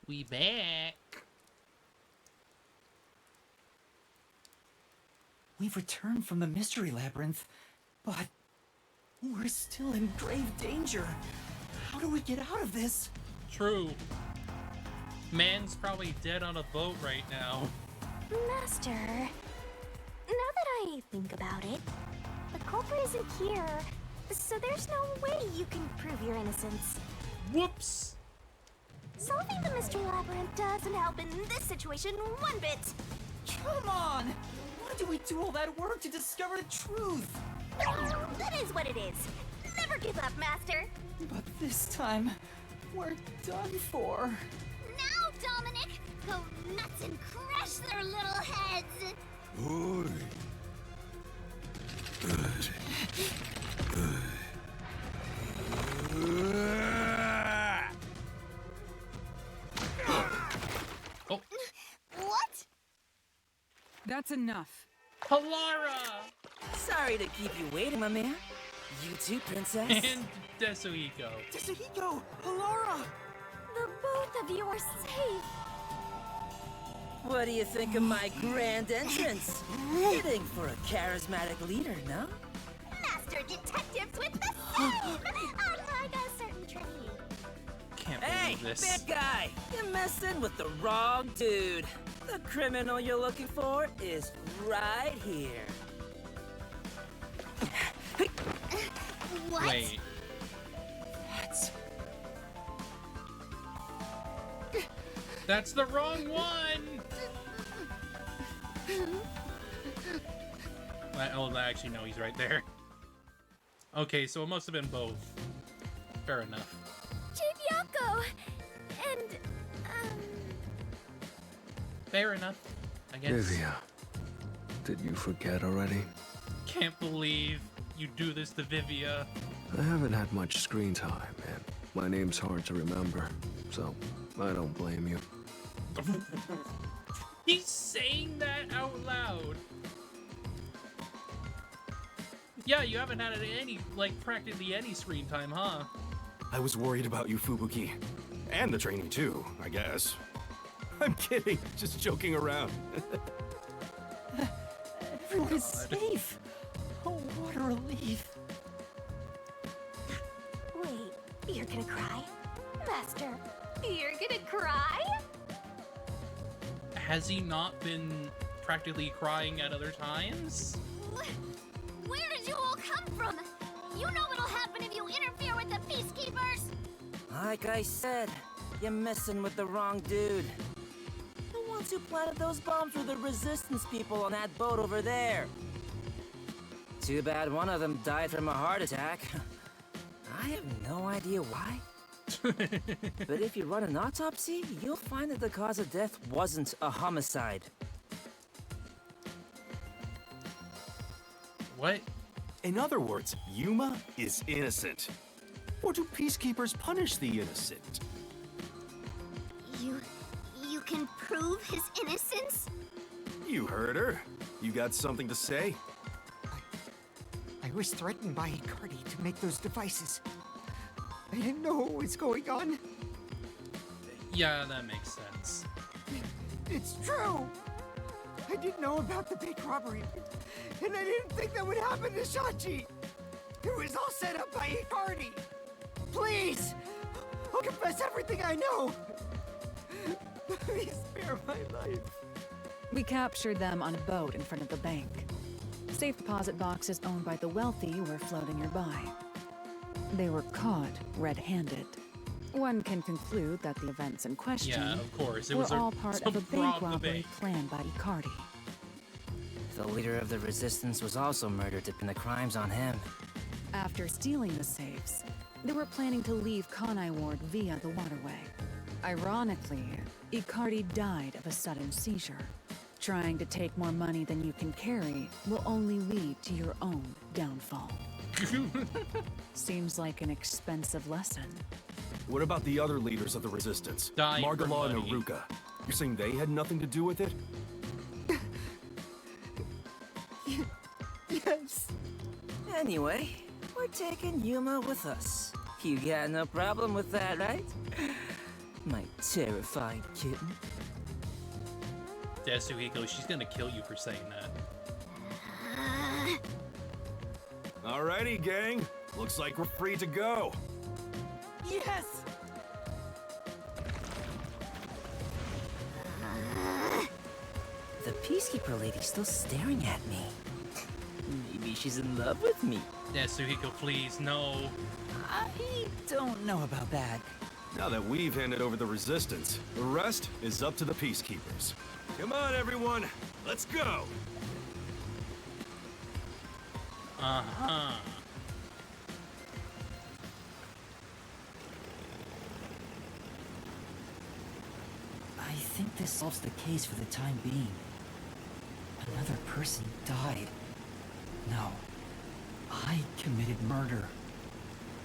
We back. We've returned from the Mystery Labyrinth, but we're still in grave danger. How do we get out of this? True. Man's probably dead on a boat right now. Master, now that I think about it, the culprit isn't here, so there's no way you can prove your innocence. Whoops! Solving the mystery labyrinth doesn't help in this situation one bit. Come on! Why do we do all that work to discover the truth? That is what it is. Never give up, Master. But this time, we're done for. Now, Dominic, go nuts and crush their little heads. Oh. What? That's enough. Halara! Sorry to keep you waiting, my man. You too, princess. And Desuhiko. Tetsuhiko! Halara! The both of you are safe. What do you think of my grand entrance? Fitting for a charismatic leader, no? Master detectives with the same! Unlike a certain tree. Can't Hey, believe this. big guy! You're messing with the wrong dude. The criminal you're looking for is right here. What? Wait. That's the wrong one! Oh, actually, no, he's right there. Okay, so it must have been both. Fair enough. Chivyako! And, Fair enough, I guess. Vivia, did you forget already? Can't believe you do this to Vivia. I haven't had much screen time, and my name's hard to remember, so I don't blame you. He's saying that out loud. Yeah, you haven't had any, like, practically any screen time, huh? I was worried about you, Fubuki. And the training too, I guess. I'm kidding, just joking around. Everyone is safe! Oh, what a relief. Wait, you're gonna cry? Master, you're gonna cry? Has he not been practically crying at other times? Where did you all come from? You know what'll happen if you interfere with the peacekeepers! Like I said, you're messing with the wrong dude. The ones who planted those bombs were the resistance people on that boat over there. Too bad one of them died from a heart attack. I have no idea why. But if you run an autopsy, you'll find that the cause of death wasn't a homicide. What? In other words, Yuma is innocent. Or do peacekeepers punish the innocent? You can prove his innocence? You heard her. You got something to say? I was threatened by Icardi to make those devices. I didn't know what was going on. Yeah, that makes sense. It's true! I didn't know about the big robbery, and I didn't think that would happen to Shachi! It was all set up by Icardi! Please! I'll confess everything I know! Please spare my life. We captured them on a boat in front of the bank. Safe deposit boxes owned by the wealthy were floating nearby. They were caught red-handed. One can conclude that the events in question Yeah, of course. It were was all part of a bank robbery planned by Icardi. The leader of the resistance was also murdered to pin the crimes on him. After stealing the safes, they were planning to leave Kanai Ward via the waterway. Ironically, Icardi died of a sudden seizure. Trying to take more money than you can carry will only lead to your own downfall. Seems like an expensive lesson. What about the other leaders of the resistance? Dying for Margala and money. Aruka. You're saying they had nothing to do with it? Yes. Anyway, we're taking Yuma with us. You got no problem with that, right? My terrifying kitten. Desuhiko, she's gonna kill you for saying that. Alrighty, gang. Looks like we're free to go. Yes! The Peacekeeper lady's still staring at me. Maybe she's in love with me. Desuhiko, please, no. I don't know about that. Now that we've handed over the resistance, the rest is up to the peacekeepers. Come on, everyone. Let's go. Uh-huh. I think this solves the case for the time being. Another person died. No. I committed murder.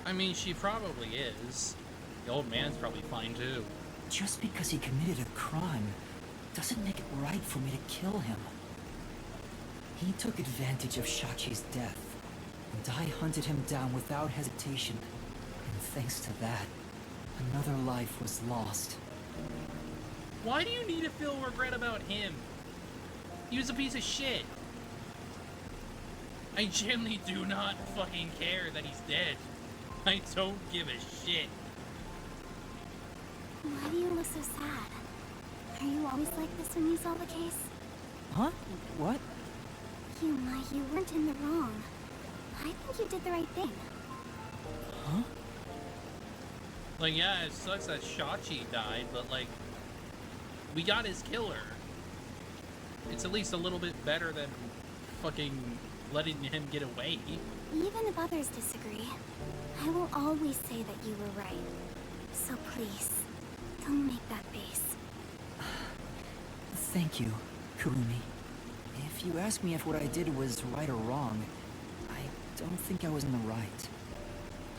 I mean, she probably is. The old man's probably fine, too. Just because he committed a crime doesn't make it right for me to kill him. He took advantage of Shachi's death, and I hunted him down without hesitation. And thanks to that, another life was lost. Why do you need to feel regret about him? He was a piece of shit. I genuinely do not fucking care that he's dead. I don't give a shit. Why do you look so sad? Are you always like this when you solve a case? Huh? What? Yuma, you weren't in the wrong. I think you did the right thing. Huh? Like, yeah, it sucks that Shachi died, but like, we got his killer. It's at least a little bit better than fucking letting him get away. Even if others disagree, I will always say that you were right. So please, don't make that face. Thank you, Kurumi. If you ask me if what I did was right or wrong, I don't think I was in the right.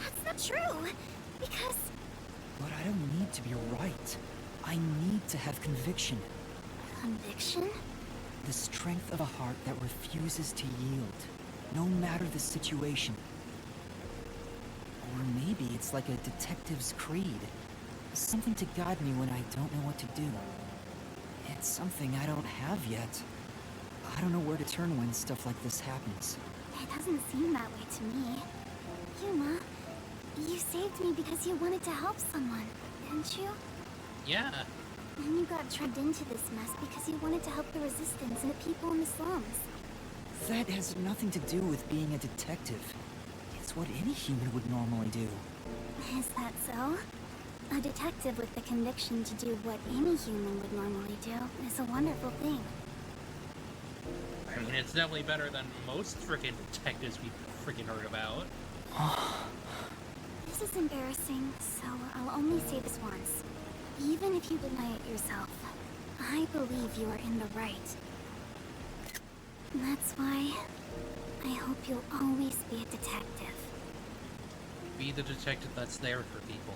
That's not true, because... But I don't need to be right. I need to have conviction. Conviction? The strength of a heart that refuses to yield, no matter the situation. Or maybe it's like a detective's creed. Something to guide me when I don't know what to do. It's something I don't have yet. I don't know where to turn when stuff like this happens. It doesn't seem that way to me. Yuma, you saved me because you wanted to help someone, didn't you? Yeah. And you got dragged into this mess because you wanted to help the Resistance and the people in the slums. That has nothing to do with being a detective. It's what any human would normally do. Is that so? A detective with the conviction to do what any human would normally do is a wonderful thing. I mean, it's definitely better than most frickin' detectives we've frickin' heard about. This is embarrassing, so I'll only say this once. Even if you deny it yourself, I believe you are in the right. That's why I hope you'll always be a detective. Be the detective that's there for people.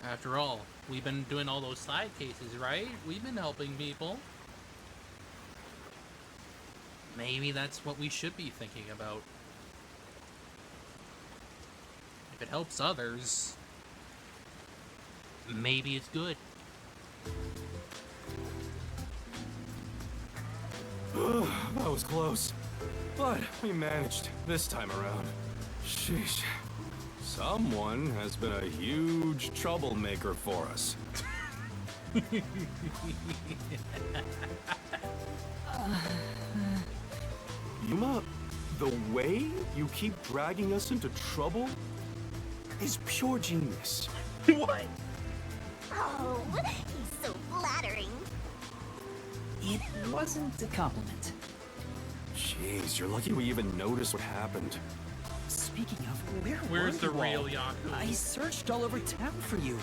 After all, we've been doing all those side cases, right? We've been helping people. Maybe that's what we should be thinking about. If it helps others, maybe it's good. That was close. But we managed this time around. Sheesh. Someone has been a huge troublemaker for us. Yuma, the way you keep dragging us into trouble is pure genius. What? Oh, he's so flattering. It wasn't a compliment. Jeez, you're lucky we even noticed what happened. Speaking of, Where's were the you real all? Yaku? I searched all over town for you.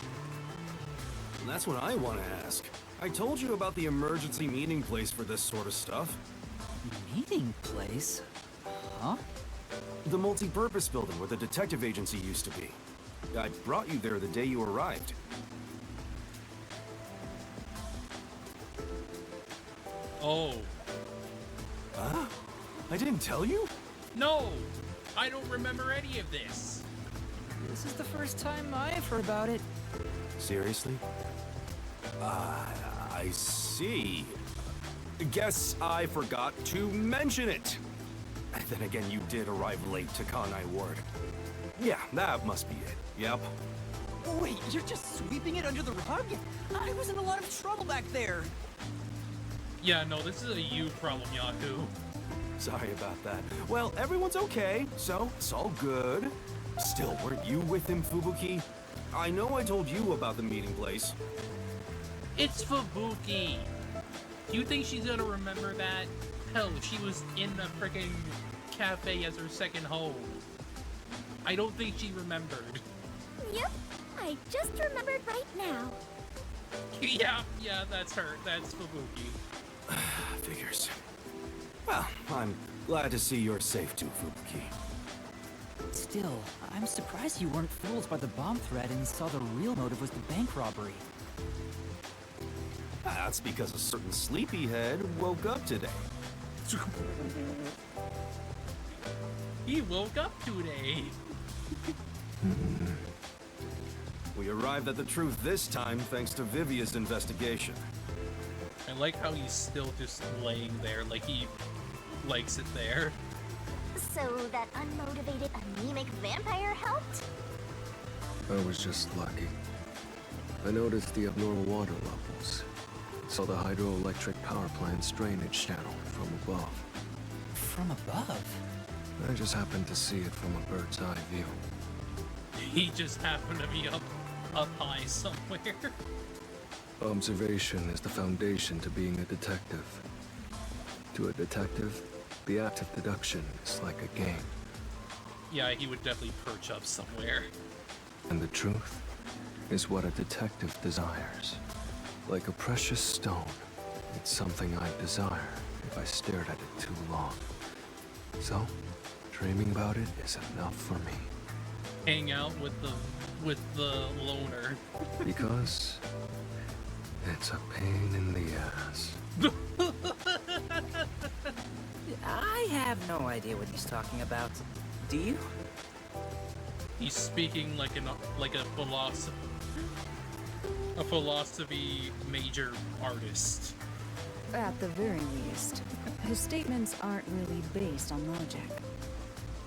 And that's what I want to ask. I told you about the emergency meeting place for this sort of stuff. Meeting place? Huh? The multi-purpose building where the detective agency used to be. I brought you there the day you arrived. Oh. Huh? I didn't tell you? No! I don't remember any of this. This is the first time I've heard about it. Seriously? I see. Guess I forgot to mention it. Then again, you did arrive late to Kanai Ward. Yeah, that must be it. Yep. Wait, you're just sweeping it under the rug? I was in a lot of trouble back there. Yeah, no, this is a you problem, Yaku. Sorry about that. Well, everyone's okay, so it's all good. Still, weren't you with him, Fubuki? I know I told you about the meeting place. It's Fubuki. Do you think she's gonna remember that? Hell, she was in the freaking cafe as her second home. I don't think she remembered. Yep, I just remembered right now. Yeah, that's her. That's Fubuki. Figures. Well, I'm glad to see you're safe too, Fubuki. Still, I'm surprised you weren't fooled by the bomb threat and saw the real motive was the bank robbery. That's because a certain sleepyhead woke up today. He woke up today. We arrived at the truth this time thanks to Vivia's investigation. I like how he's still just laying there, like he likes it there. So that unmotivated, anemic vampire helped? I was just lucky. I noticed the abnormal water levels. Saw the hydroelectric power plant's drainage channel from above. From above? I just happened to see it from a bird's eye view. He just happened to be up high somewhere. Observation is the foundation to being a detective. To a detective, the act of deduction is like a game. Yeah, he would definitely perch up somewhere. And the truth is what a detective desires. Like a precious stone, it's something I'd desire if I stared at it too long. So, dreaming about it is enough for me. Hang out with the loner. Because it's a pain in the ass. I have no idea what he's talking about. Do you? He's speaking like a philosophy major artist. At the very least, his statements aren't really based on logic.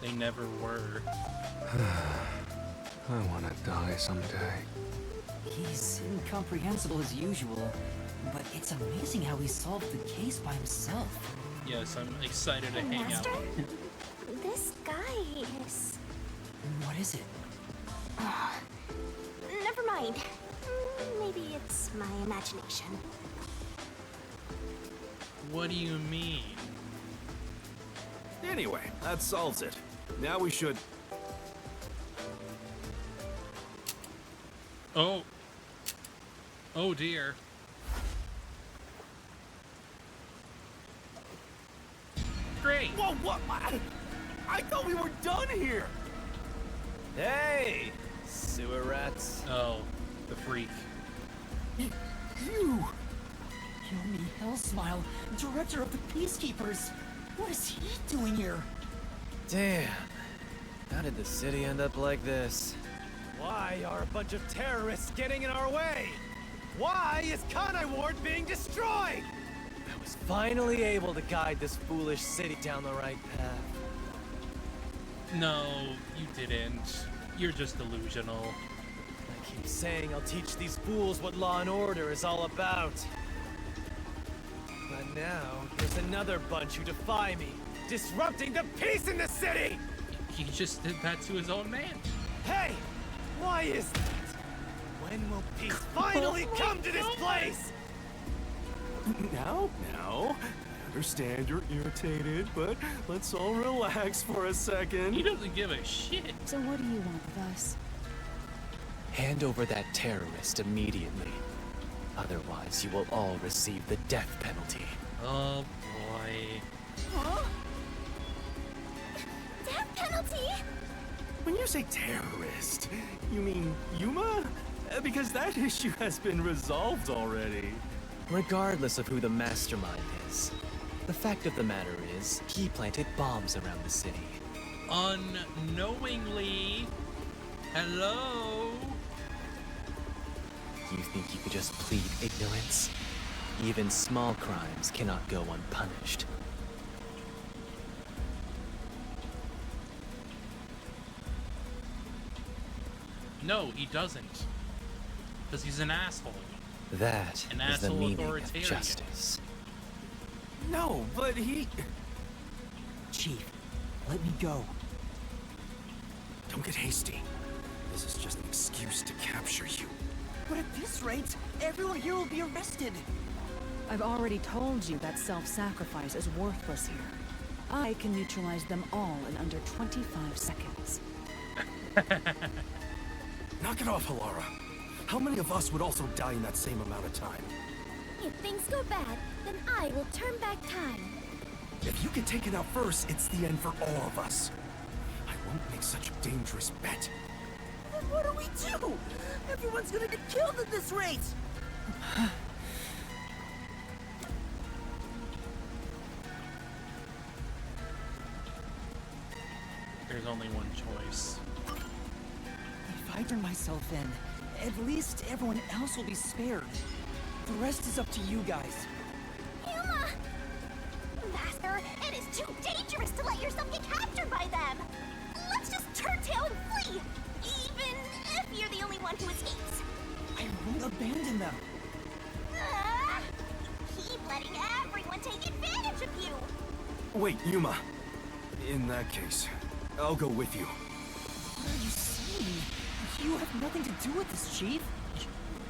They never were. I want to die someday. He's incomprehensible as usual, but it's amazing how he solved the case by himself. Yes, I'm excited to hang out. Master? This guy is... What is it? Never mind. Maybe it's my imagination. What do you mean? Anyway, that solves it. Now we should... Oh. Oh dear. Great. Whoa, what? I thought we were done here! Hey, sewer rats. Oh, the freak. You! Yomi Hellsmile, director of the Peacekeepers! What is he doing here? Damn. How did the city end up like this? Why are a bunch of terrorists getting in our way? Why is Kanai Ward being destroyed? I was finally able to guide this foolish city down the right path. No, you didn't. You're just delusional. I keep saying I'll teach these fools what law and order is all about. But now, there's another bunch who defy me, disrupting the peace in the city! He just did that to his own man. Hey! Why is that? When will peace finally come to this place? Now, I understand you're irritated, but let's all relax for a second. He doesn't give a shit. So what do you want with us? Hand over that terrorist immediately. Otherwise, you will all receive the death penalty. Oh boy. Huh? Death penalty? When you say terrorist, you mean Yuma? Because that issue has been resolved already. Regardless of who the mastermind is, the fact of the matter is, he planted bombs around the city. Unknowingly. Hello? You think you could just plead ignorance? Even small crimes cannot go unpunished. No, he doesn't. Because he's an asshole. That An is the asshole meaning of authoritarian. justice. No, but he... Chief, let me go. Don't get hasty. This is just an excuse to capture you. But at this rate, everyone here will be arrested. I've already told you that self-sacrifice is worthless here. I can neutralize them all in under 25 seconds. Knock it off, Halara. How many of us would also die in that same amount of time? If things go bad, then I will turn back time. If you get taken out first, it's the end for all of us. I won't make such a dangerous bet. Then what do we do? Everyone's gonna get killed at this rate! There's only one choice. If I turn myself in, at least everyone else will be spared. The rest is up to you guys. Yuma! Master, it is too dangerous to let yourself get captured by them! Let's just turn tail and flee! Even if you're the only one who escapes! I won't abandon them. Keep letting everyone take advantage of you! Wait, Yuma. In that case, I'll go with you. What are you saying? You have nothing to do with this, Chief.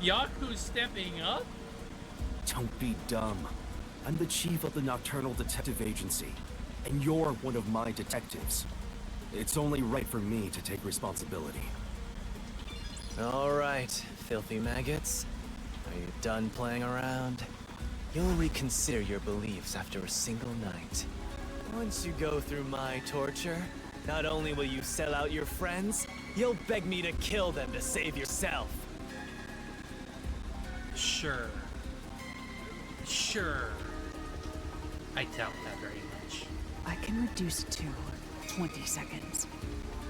Yaku's stepping up? Don't be dumb. I'm the chief of the Nocturnal Detective Agency, and you're one of my detectives. It's only right for me to take responsibility. All right, filthy maggots. Are you done playing around? You'll reconsider your beliefs after a single night. Once you go through my torture, not only will you sell out your friends, you'll beg me to kill them to save yourself. Sure. Sure. I doubt that very much. I can reduce it to 20 seconds.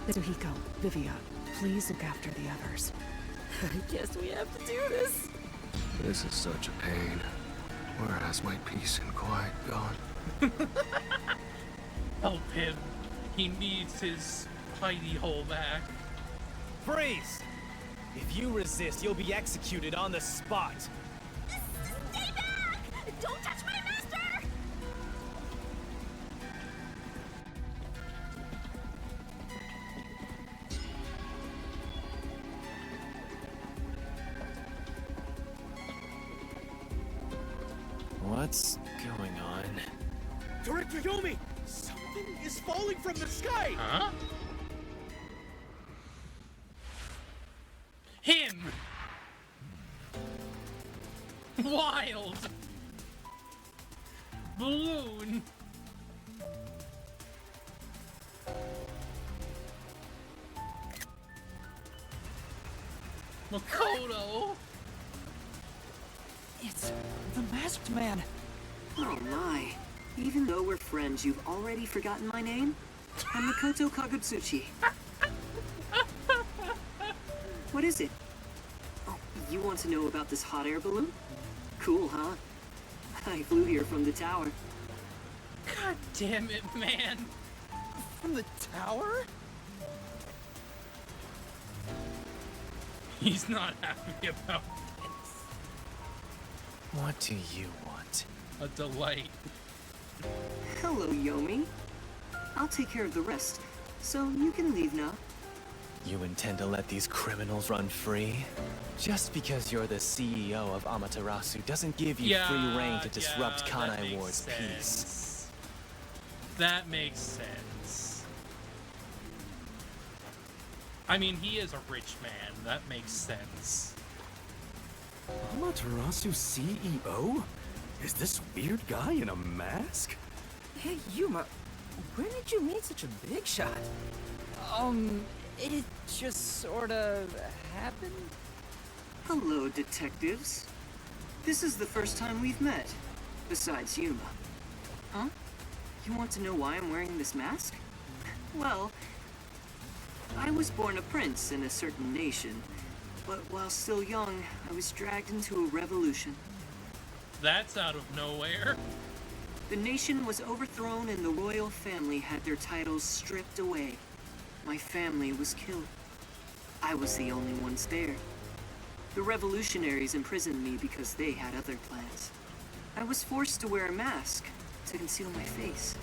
Zuhiko, Vivia, please look after the others. I guess we have to do this. This is such a pain. Where has my peace and quiet gone? Help him. He needs his hidey hole back. Freeze! If you resist, you'll be executed on the spot. Stay back! Don't touch my master! What's going on? Director Yomi! Something is falling from the sky! Huh? Him! Wild! Balloon! Makoto! It's the Masked Man. Oh my. Even though we're friends, you've already forgotten my name? I'm Makoto Kagutsuchi. What is it? Oh, you want to know about this hot air balloon? Cool, huh? I flew here from the tower. God damn it, man! From the tower? He's not happy about this. What do you want? A delight. Hello, Yomi. I'll take care of the rest, so you can leave now. You intend to let these criminals run free? Just because you're the CEO of Amaterasu doesn't give you free reign to disrupt Kanai Ward's peace. That makes sense. I mean, he is a rich man. That makes sense. Amaterasu CEO? Is this weird guy in a mask? Hey, Yuma, where did you meet such a big shot? It just sorta happened. Hello, detectives. This is the first time we've met, besides Yuma. Huh? You want to know why I'm wearing this mask? Well, I was born a prince in a certain nation, but while still young, I was dragged into a revolution. That's out of nowhere. The nation was overthrown and the royal family had their titles stripped away. My family was killed. I was the only one spared. The revolutionaries imprisoned me because they had other plans. I was forced to wear a mask to conceal my face.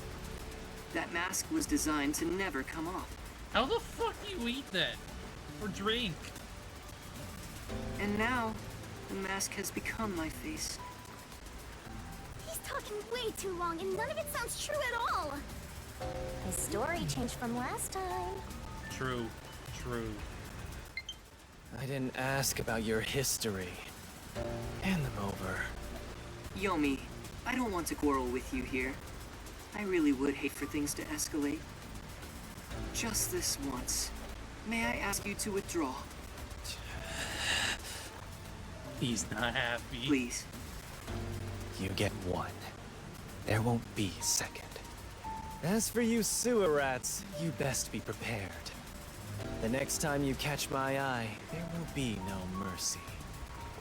That mask was designed to never come off. How the fuck do you eat that? Or drink? And now, the mask has become my face. He's talking way too long and none of it sounds true at all. His story changed from last time. True. True. I didn't ask about your history. Hand them over. Yomi, I don't want to quarrel with you here. I really would hate for things to escalate. Just this once, may I ask you to withdraw? He's not happy. Please. You get one. There won't be a second. As for you sewer rats, you best be prepared. The next time you catch my eye, there will be no mercy.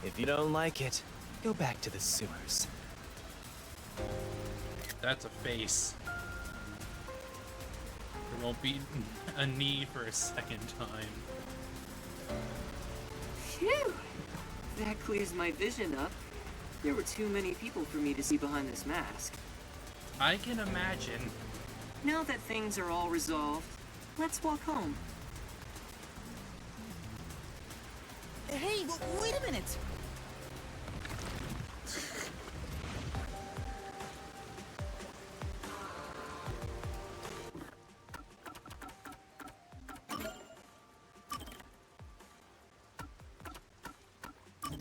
If you don't like it, go back to the sewers. That's a face. There won't be a need for a second time. Phew! That clears my vision up. There were too many people for me to see behind this mask. I can imagine. Now that things are all resolved, let's walk home. Hey, wait a minute!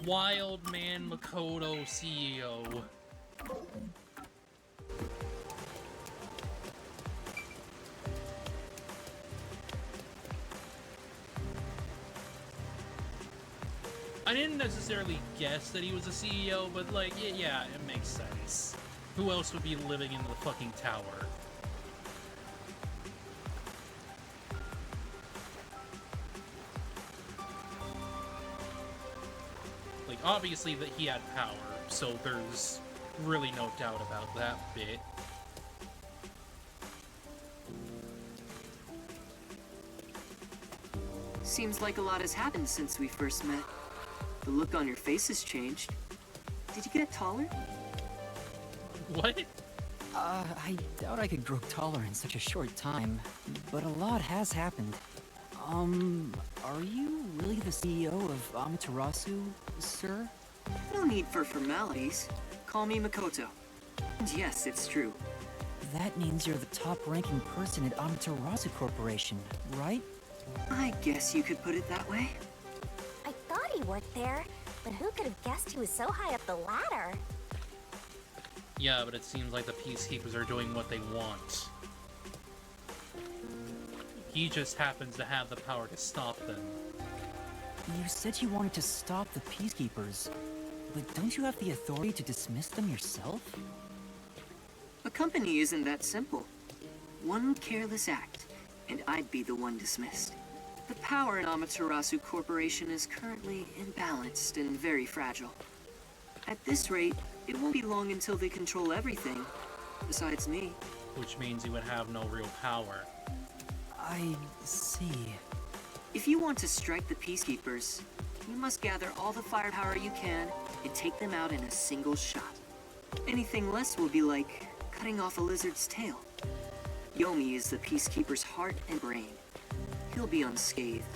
Wild Man Makoto CEO. I didn't necessarily guess that he was a CEO, but like, yeah, it makes sense. Who else would be living in the fucking tower? Like, obviously that he had power, so there's really no doubt about that bit. Seems like a lot has happened since we first met. The look on your face has changed. Did you get taller? What? I doubt I could grow taller in such a short time, but a lot has happened. Are you really the CEO of Amaterasu, sir? No need for formalities. Call me Makoto. And yes, it's true. That means you're the top-ranking person at Amaterasu Corporation, right? I guess you could put it that way. I thought he worked there, but who could have guessed he was so high up the ladder? Yeah, but it seems like the Peacekeepers are doing what they want. He just happens to have the power to stop them. You said you wanted to stop the Peacekeepers, but don't you have the authority to dismiss them yourself? A company isn't that simple. One careless act, and I'd be the one dismissed. The power in Amaterasu Corporation is currently imbalanced and very fragile. At this rate, it won't be long until they control everything, besides me. Which means he would have no real power. I see. If you want to strike the Peacekeepers, you must gather all the firepower you can and take them out in a single shot. Anything less will be like cutting off a lizard's tail. Yomi is the Peacekeeper's heart and brain. He'll be unscathed.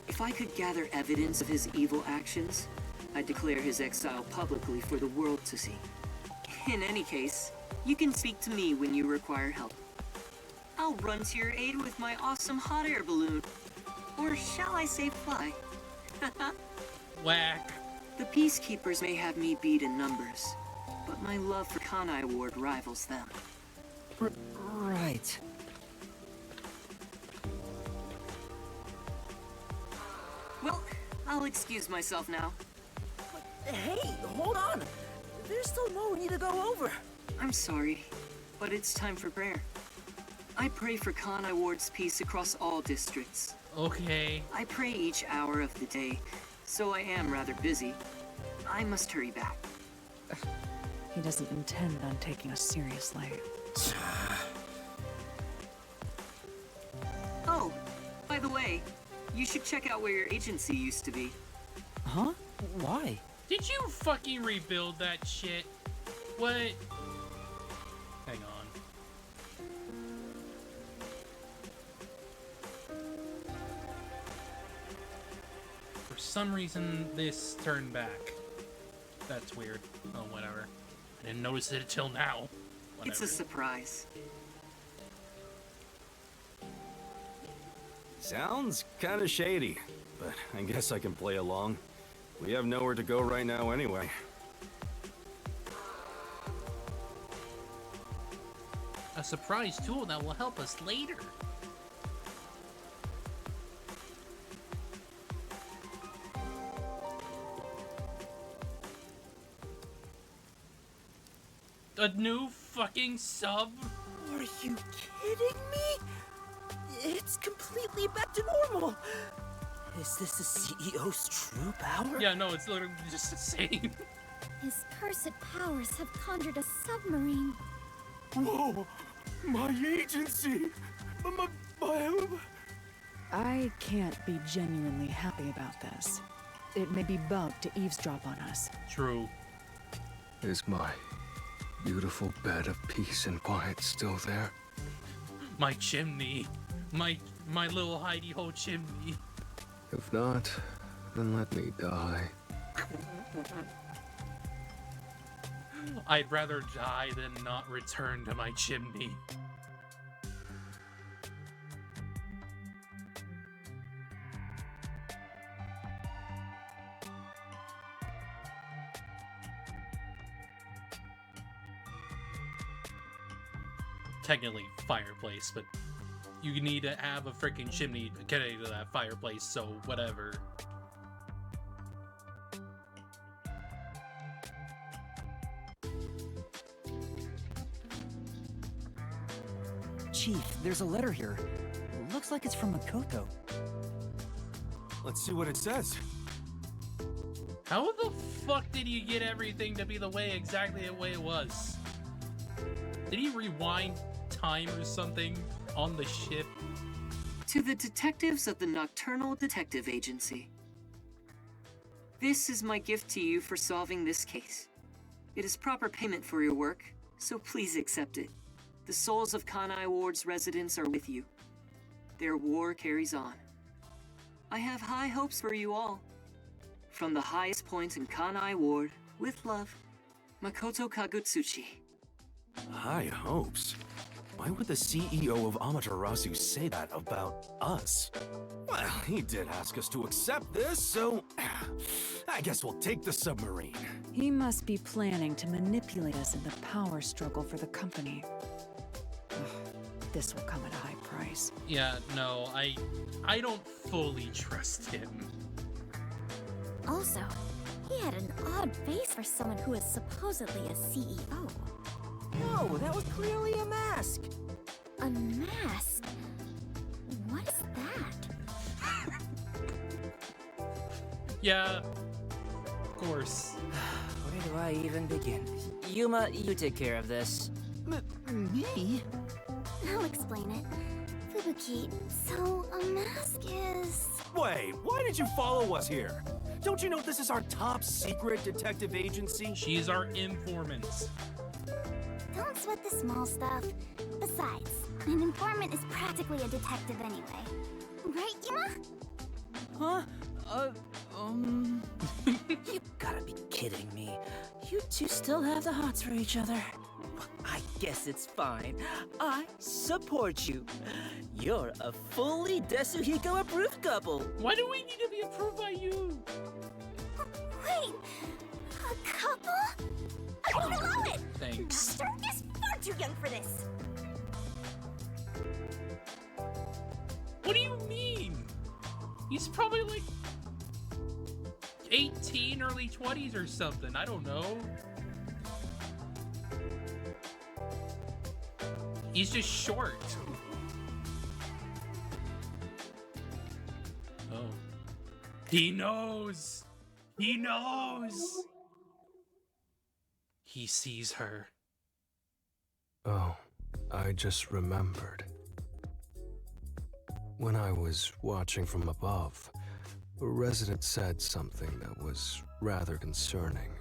If I could gather evidence of his evil actions, I'd declare his exile publicly for the world to see. In any case, you can speak to me when you require help. I'll run to your aid with my awesome hot air balloon. Or shall I say fly? Whack. The Peacekeepers may have me beat in numbers, but my love for Kanai Ward rivals them. Right. Well, I'll excuse myself now. Hey, hold on! There's still more we need to go over. I'm sorry, but it's time for prayer. I pray for Kanai Ward's peace across all districts. Okay. I pray each hour of the day, so I am rather busy. I must hurry back. He doesn't intend on taking us seriously. Oh, by the way, you should check out where your agency used to be. Huh? Why? Did you fucking rebuild that shit? What? Hang on. For some reason, this turned back. That's weird. Oh, whatever. I didn't notice it until now. Whatever. It's a surprise. Sounds kinda shady, but I guess I can play along. We have nowhere to go right now anyway. surprise tool that will help us later. A new fucking sub? Are you kidding me? It's completely back to normal. Is this the CEO's true power? Yeah, no, it's literally just the same. His cursed powers have conjured a submarine. Whoa! My agency! I can't be genuinely happy about this. It may be bugged to eavesdrop on us. True. Is my beautiful bed of peace and quiet still there? My chimney. My little hidey-hole chimney. If not, then let me die. I'd rather die than not return to my chimney. Technically fireplace, but you need to have a freaking chimney to connect to that fireplace, so whatever. Chief, there's a letter here. Looks like it's from Makoto. Let's see what it says. How the fuck did you get everything to be exactly the way it was? Did he rewind time or something on the ship? To the detectives of the Nocturnal Detective Agency. This is my gift to you for solving this case. It is proper payment for your work, so please accept it. The souls of Kanai Ward's residents are with you. Their war carries on. I have high hopes for you all. From the highest point in Kanai Ward, with love, Makoto Kagutsuchi. High hopes? Why would the CEO of Amaterasu say that about us? Well, he did ask us to accept this, so I guess we'll take the submarine. He must be planning to manipulate us in the power struggle for the company. This will come at a high price. Yeah, no, I don't fully trust him. Also, he had an odd face for someone who is supposedly a CEO. No, that was clearly a mask. A mask? What is that? Yeah, of course. Where do I even begin? Yuma, you take care of this. Me? I'll explain it. Fubuki, so a mask is... Wait, why did you follow us here? Don't you know this is our top secret detective agency? She's our informant. Don't sweat the small stuff. Besides, an informant is practically a detective anyway. Right, Yuma? Huh? You gotta be kidding me. You two still have the hots for each other. I guess it's fine. I support you. You're a fully Desuhiko approved couple. Why do we need to be approved by you? Wait, a couple? I won't allow it! Thanks. Master is far too young for this. What do you mean? He's probably like 18, early 20s or something. I don't know. He's just short. Oh. He knows. He knows. He sees her. Oh, I just remembered. When I was watching from above, a resident said something that was rather concerning.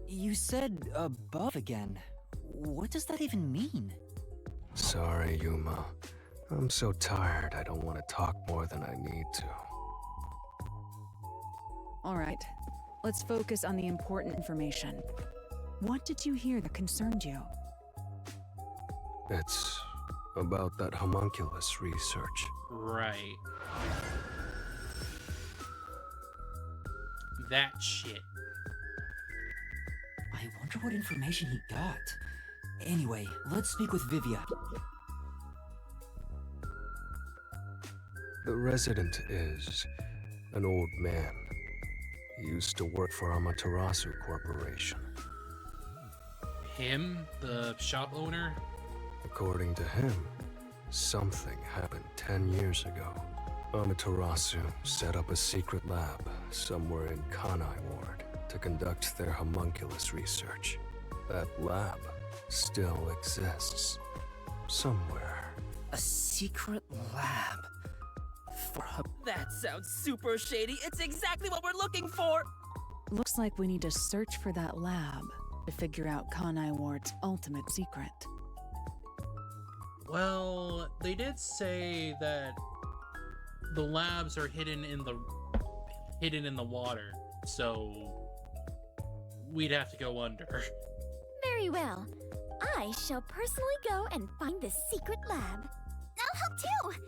You said above again. What does that even mean? Sorry, Yuma. I'm so tired I don't want to talk more than I need to. All right, let's focus on the important information. What did you hear that concerned you? It's about that homunculus research. Right. That shit. I wonder what information he got. Anyway, let's speak with Vivia. The resident is an old man. He used to work for Amaterasu Corporation. Him? The shop owner? According to him, something happened 10 years ago. Amaterasu set up a secret lab somewhere in Kanai Ward to conduct their homunculus research. That lab still exists. Somewhere. A secret lab? That sounds super shady. It's exactly what we're looking for! Looks like we need to search for that lab to figure out Kanai Ward's ultimate secret. Well, they did say that the labs are hidden in the water, so we'd have to go under. Very well. I shall personally go and find the secret lab. I'll help too!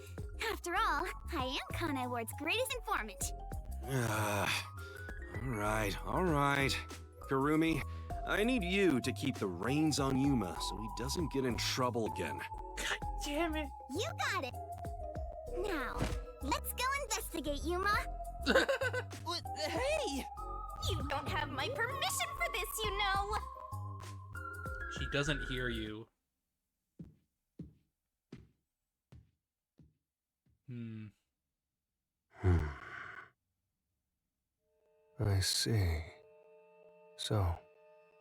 After all, I am Kanai Ward's greatest informant. All right. Kurumi, I need you to keep the reins on Yuma so he doesn't get in trouble again. God damn it. You got it! Now, let's go investigate, Yuma. Hey! You don't have my permission for this, you know! She doesn't hear you. I see. So,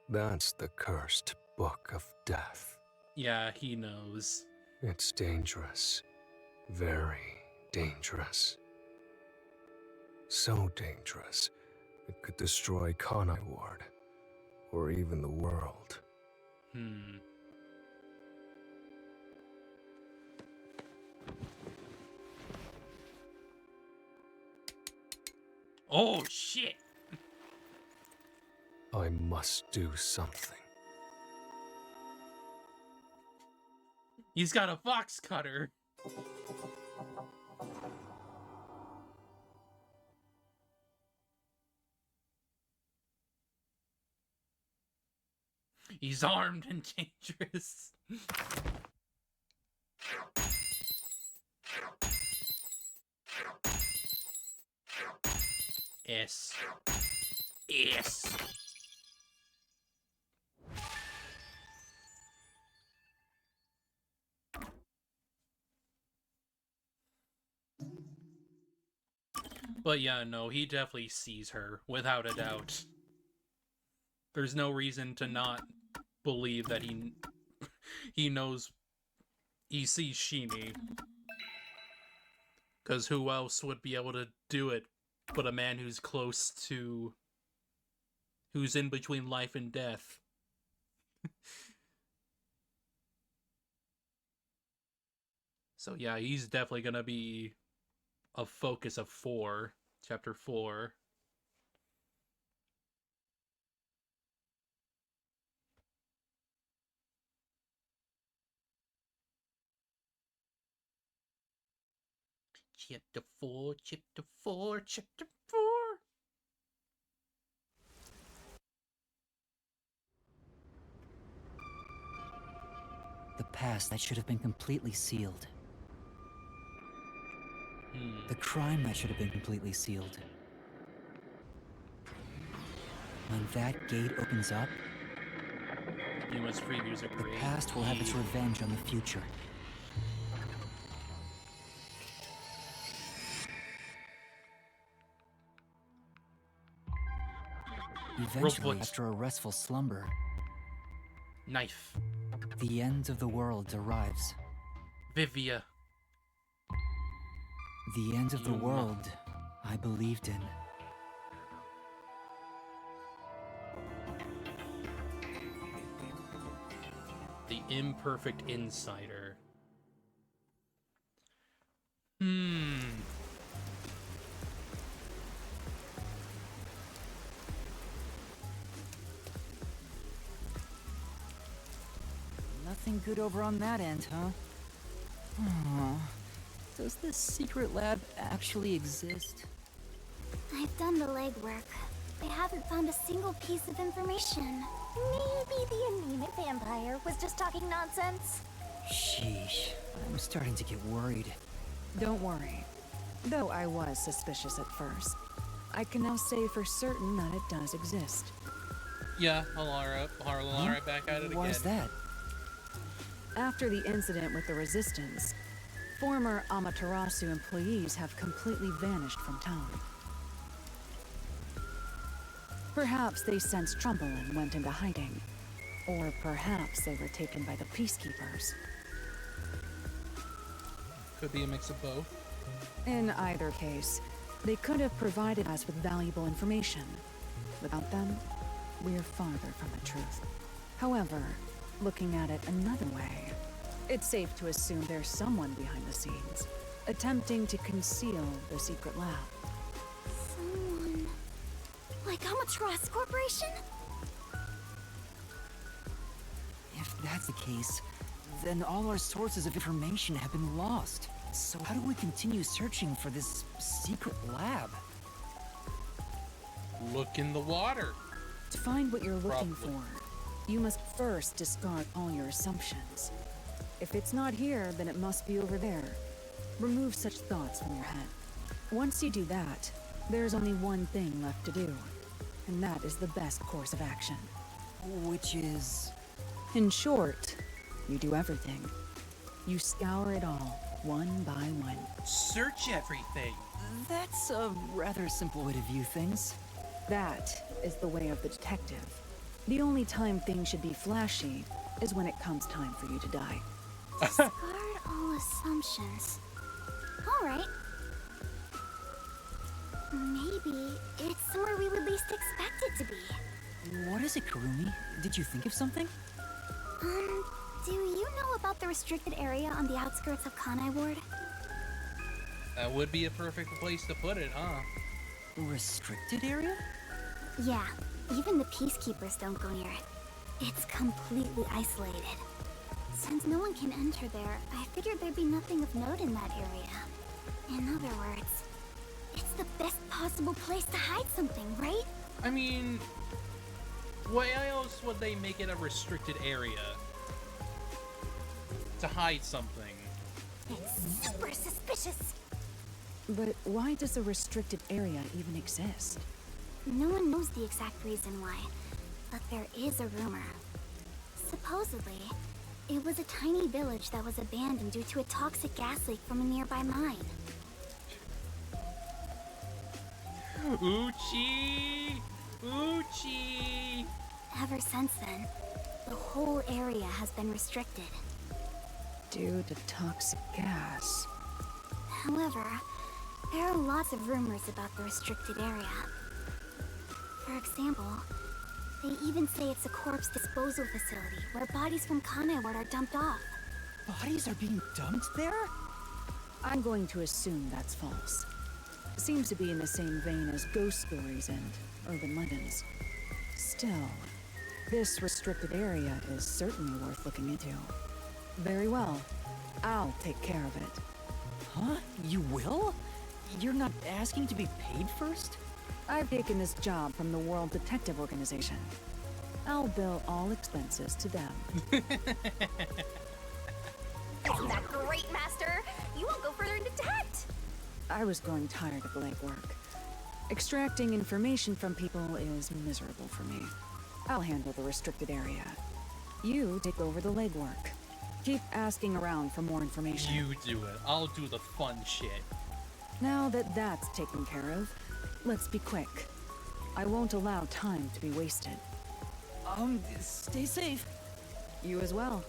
that's the cursed Book of Death. Yeah, he knows. It's dangerous. Very dangerous. So dangerous, it could destroy Kanai Ward. Or even the world. Oh, shit! I must do something. He's got a box cutter. He's armed and dangerous. Yes. Yes. But yeah, no, he definitely sees her, without a doubt. There's no reason to not believe that he knows, he sees Shimi. Because who else would be able to do it but a man who's close to, who's in between life and death? So yeah, he's definitely gonna be a focus of chapter 4. Chapter 4, chapter 4, chapter 4. The past that should have been completely sealed. The crime that should have been completely sealed. When that gate opens up, Yuma's previews are the great. past will have its revenge on the future. Eventually, after a restful slumber, Knife. the end of the world arrives. Vivia. The end of the world I believed in. The imperfect insider. Nothing good over on that end, huh? Aw. Does this secret lab actually exist? I've done the legwork. I haven't found a single piece of information. Maybe the anemic vampire was just talking nonsense. Sheesh. I'm starting to get worried. Don't worry. Though I was suspicious at first, I can now say for certain that it does exist. Yeah, Alara back at it again. Why's that? After the incident with the Resistance, former Amaterasu employees have completely vanished from town. Perhaps they sensed trouble and went into hiding. Or perhaps they were taken by the Peacekeepers. Could be a mix of both. In either case, they could have provided us with valuable information. Without them, we're farther from the truth. However, looking at it another way, it's safe to assume there's someone behind the scenes, attempting to conceal the secret lab. Someone... like Amaterasu Corporation? If that's the case, then all our sources of information have been lost. So how do we continue searching for this secret lab? Look in the water. To find what you're looking Probably. for, you must first discard all your assumptions. If it's not here, then it must be over there. Remove such thoughts from your head. Once you do that, there's only one thing left to do, and that is the best course of action. Which is... In short, you do everything. You scour it all, one by one. Search everything. That's a rather simple way to view things. That is the way of the detective. The only time things should be flashy is when it comes time for you to die. Discard all assumptions. Alright. Maybe it's somewhere we would least expect it to be. What is it, Karumi? Did you think of something? Do you know about the restricted area on the outskirts of Kanai Ward? That would be a perfect place to put it, huh? Restricted area? Yeah, even the Peacekeepers don't go near it. It's completely isolated. Since no one can enter there, I figured there'd be nothing of note in that area. In other words, it's the best possible place to hide something, right? I mean, why else would they make it a restricted area? To hide something. It's super suspicious. But why does a restricted area even exist? No one knows the exact reason why, but there is a rumor. Supposedly, it was a tiny village that was abandoned due to a toxic gas leak from a nearby mine. Uchi! Uchi! Ever since then, the whole area has been restricted. Due to toxic gas. However, there are lots of rumors about the restricted area. For example, they even say it's a corpse disposal facility where bodies from Kanai Ward are dumped off. Bodies are being dumped there? I'm going to assume that's false. Seems to be in the same vein as ghost stories and urban legends. Still, this restricted area is certainly worth looking into. Very well. I'll take care of it. Huh? You will? You're not asking to be paid first? I've taken this job from the World Detective Organization. I'll bill all expenses to them. Isn't that great, Master? You won't go further into debt! I was growing tired of legwork. Extracting information from people is miserable for me. I'll handle the restricted area. You take over the legwork. Keep asking around for more information. You do it. I'll do the fun shit. Now that that's taken care of, let's be quick. I won't allow time to be wasted. Stay safe. You as well.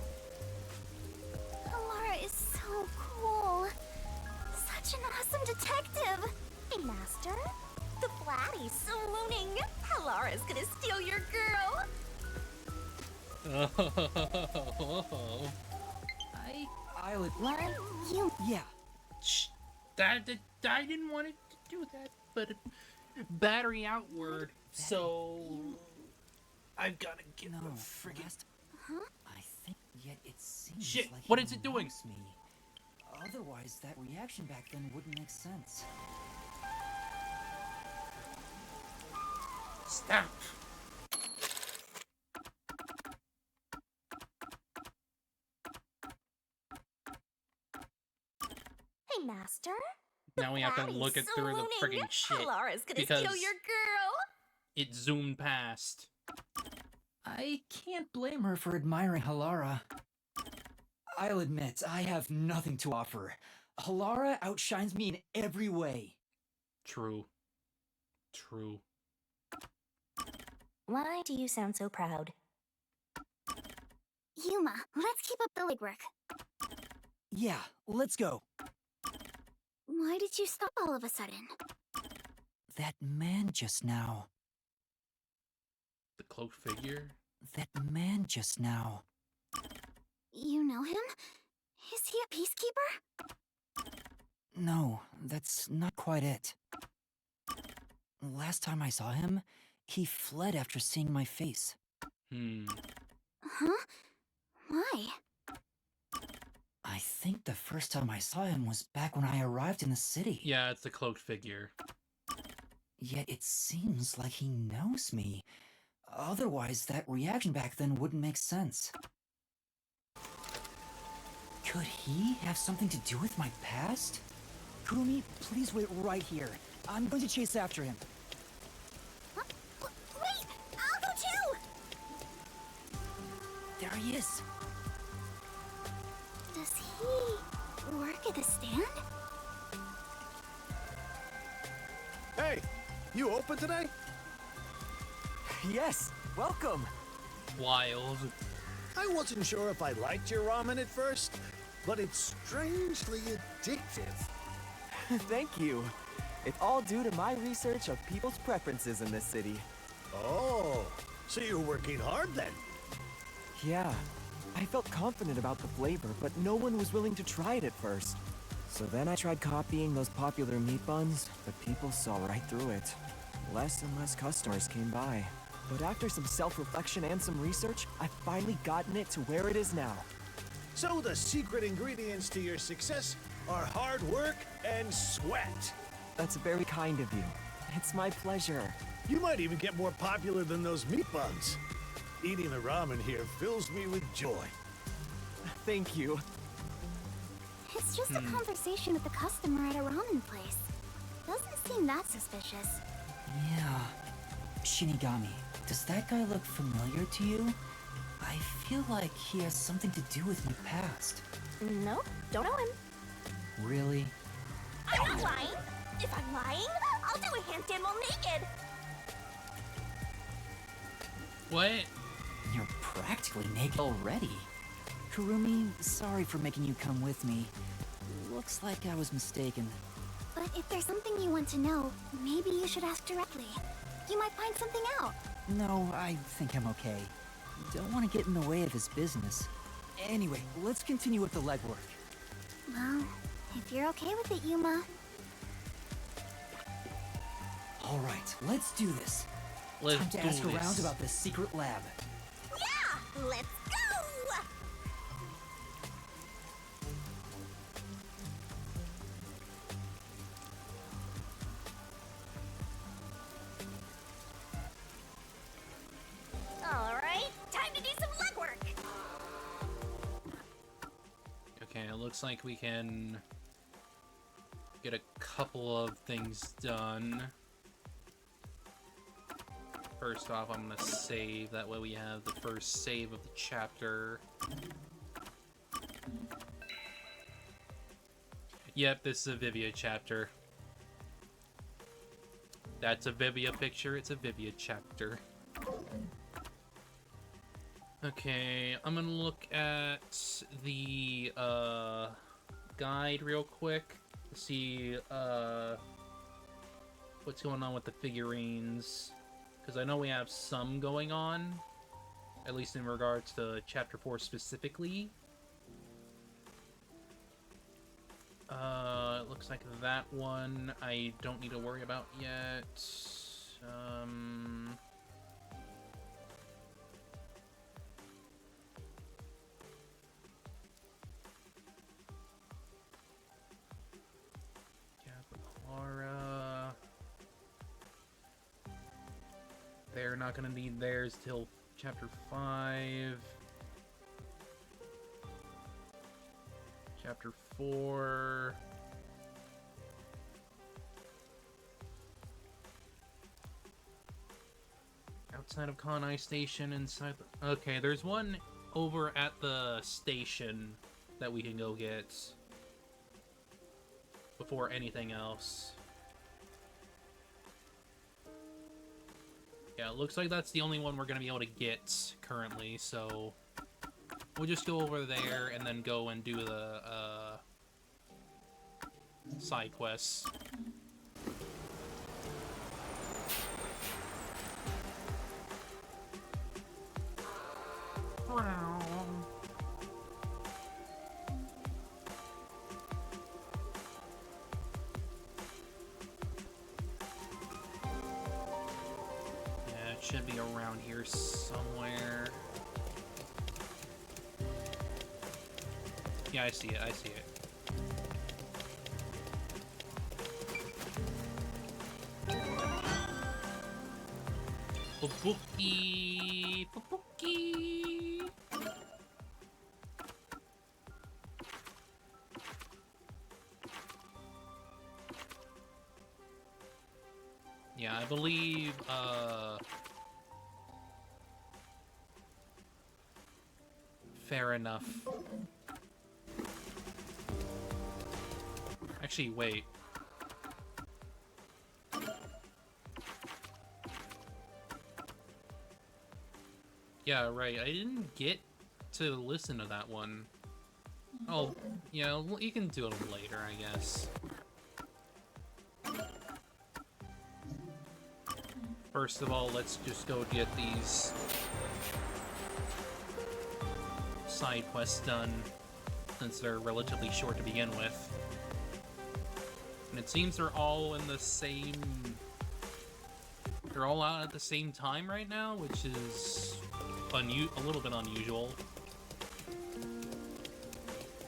Alara is so cool. Such an awesome detective. Hey, Master. The Flatty's so mooning. Alara's gonna steal your girl. I would... What? You... Yeah. Shh. I didn't want it to do that, but battery outward, so I've got to get the friggin'... Huh? I think yet it seems Shit, like what he is it doing? wants me. Otherwise, that reaction back then wouldn't make sense. Stop. Master. Now we have to Bratty look it through the swooning. friggin' shit. Halara's gonna because steal your girl. it zoomed past. I can't blame her for admiring Halara. I'll admit, I have nothing to offer. Halara outshines me in every way. True. True. Why do you sound so proud? Yuma, let's keep up the legwork. Yeah, let's go. Why did you stop all of a sudden? That man just now. The cloaked figure? That man just now. You know him? Is he a peacekeeper? No, that's not quite it. Last time I saw him, he fled after seeing my face. Huh? Why? I think the first time I saw him was back when I arrived in the city. Yeah, it's the cloaked figure. Yet it seems like he knows me. Otherwise, that reaction back then wouldn't make sense. Could he have something to do with my past? Kurumi, please wait right here. I'm going to chase after him. Huh? Wait! I'll go too! There he is. Does he work at the stand? Hey, you open today? Yes, welcome. Wild. I wasn't sure if I liked your ramen at first, but it's strangely addictive. Thank you. It's all due to my research of people's preferences in this city. Oh, so you're working hard then? Yeah, I felt confident about the flavor, but no one was willing to try it at first. So then I tried copying those popular meat buns, but people saw right through it. Less and less customers came by. But after some self-reflection and some research, I've finally gotten it to where it is now. So the secret ingredients to your success are hard work and sweat. That's very kind of you. It's my pleasure. You might even get more popular than those meat buns. Eating the ramen here fills me with joy. Thank you. It's just a conversation with the customer at a ramen place. Doesn't seem that suspicious. Yeah. Shinigami, does that guy look familiar to you? I feel like he has something to do with my past. Nope, don't know him. Really? I'm not lying. If I'm lying, I'll do a handstand while naked. What? You're practically naked already. Kurumi, sorry for making you come with me. Looks like I was mistaken. But if there's something you want to know, maybe you should ask directly. You might find something out. No, I think I'm okay. Don't want to get in the way of his business. Anyway, let's continue with the legwork. Well, if you're okay with it, Yuma. Alright, let's do this. Let's Time to do ask this. around about the secret lab. Yeah! Let's go! Alright, time to do some legwork! Okay, it looks like we can get a couple of things done. First off, I'm gonna save, that way we have the first save of the chapter. Yep, this is a Vivia chapter. That's a Vivia picture, it's a Vivia chapter. Okay, I'm gonna look at the guide real quick to see what's going on with the figurines, because I know we have some going on, at least in regards to chapter 4 specifically. It looks like that one I don't need to worry about yet. Capybara. They're not gonna need theirs till chapter 5. Chapter 4. Outside of Kanai Station, inside the... Okay, there's one over at the station that we can go get before anything else. Yeah, it looks like that's the only one we're gonna be able to get currently, so we'll just go over there and then go and do the side quests. Yeah, it should be around here somewhere. Yeah, I see it, I see it. Babuki! Babuki! Yeah, I believe, fair enough. Actually, wait. Yeah, right, I didn't get to listen to that one. Oh, yeah, well, you can do it later, I guess. First of all, let's just go get these side quests done, since they're relatively short to begin with. And it seems they're all in the same... They're all out at the same time right now, which is a little bit unusual.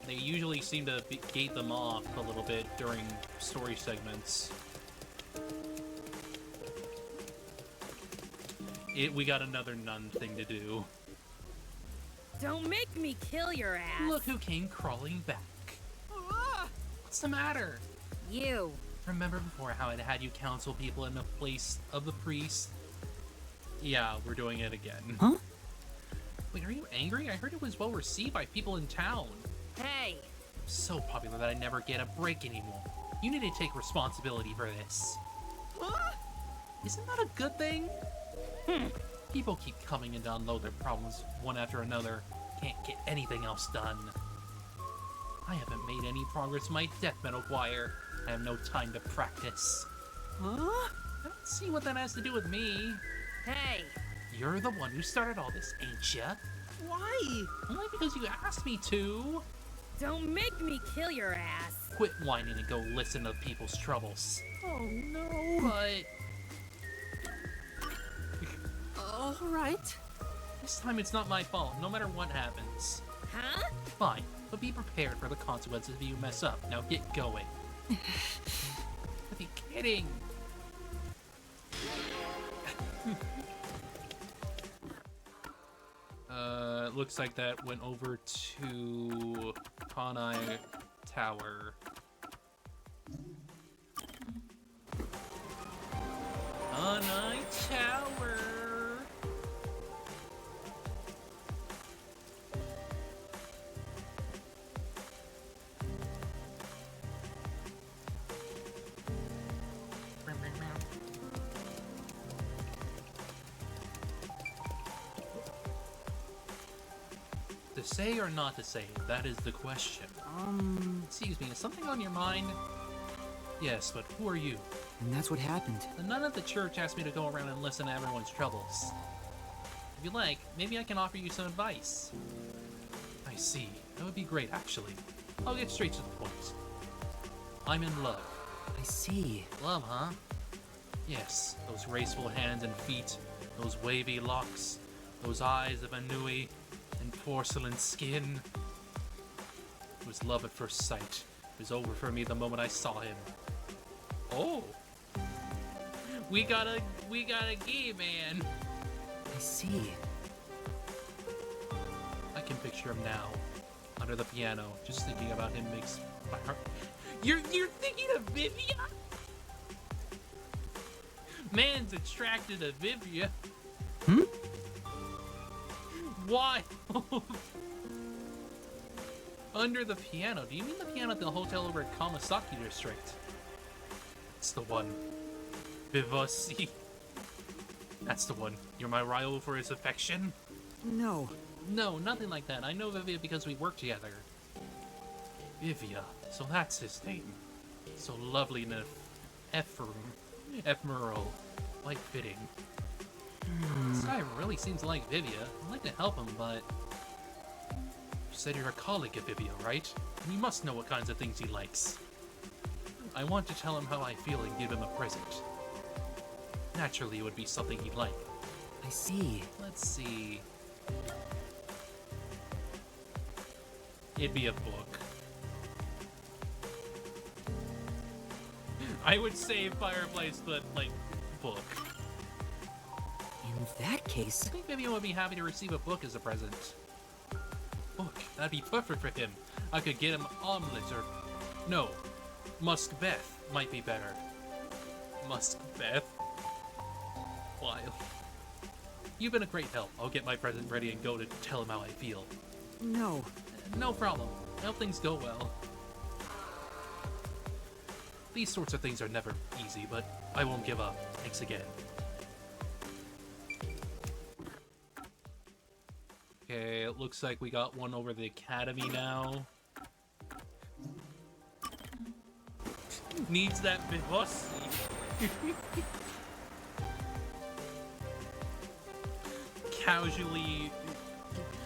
They usually seem to gate them off a little bit during story segments. We got another nun thing to do. Don't make me kill your ass. Look who came crawling back. What's the matter? You. Remember before how I had you counsel people in the place of the priest? Yeah, we're doing it again. Huh? Wait, are you angry? I heard it was well received by people in town. Hey. So popular that I never get a break anymore. You need to take responsibility for this. Isn't that a good thing? People keep coming in to unload their problems one after another. Can't get anything else done. I haven't made any progress in my death metal choir. I have no time to practice. Huh? I don't see what that has to do with me. Hey. You're the one who started all this, ain't ya? Why? Only because you asked me to. Don't make me kill your ass. Quit whining and go listen to people's troubles. Oh no. But... Alright. This time it's not my fault, no matter what happens. Huh? Fine, but be prepared for the consequences if you mess up. Now get going. I'd be kidding. Looks like that went over to Kanai Tower. Kanai Tower! To say or not to say, that is the question. Excuse me, is something on your mind? Yes, but who are you? And that's what happened. The nun at the church asked me to go around and listen to everyone's troubles. If you like, maybe I can offer you some advice. I see. That would be great, actually. I'll get straight to the point. I'm in love. I see. Love, huh? Yes, those graceful hands and feet, those wavy locks, those eyes of Anui, and porcelain skin. It was love at first sight. It was over for me the moment I saw him. Oh! We got a gay man! I see. I can picture him now, under the piano. Just thinking about him makes my heart... You're thinking of Vivia? Man's attracted to Vivia. Why? Under the piano? Do you mean the piano at the hotel over at Kamasaki District? It's the one. Vivasi. That's the one. You're my rival for his affection? No. No, nothing like that. I know Vivia because we work together. Vivia. So that's his name. So lovely and ephemeral. Quite fitting. This guy really seems like Vivia. I'd like to help him, but... You said you're a colleague of Vivia, right? And you must know what kinds of things he likes. I want to tell him how I feel and give him a present. Naturally, it would be something he'd like. I see. Let's see... It'd be a book. I would say Fireplace, but, like, book. In that case... I think Vivian would be happy to receive a book as a present. Book? That'd be perfect for him. I could get him omelette or... No. Muskbeth might be better. Muskbeth? Wild. You've been a great help. I'll get my present ready and go to tell him how I feel. No. No problem. I hope things go well. These sorts of things are never easy, but I won't give up. Thanks again. Okay, it looks like we got one over the academy now. Needs that Vivasi. Casually,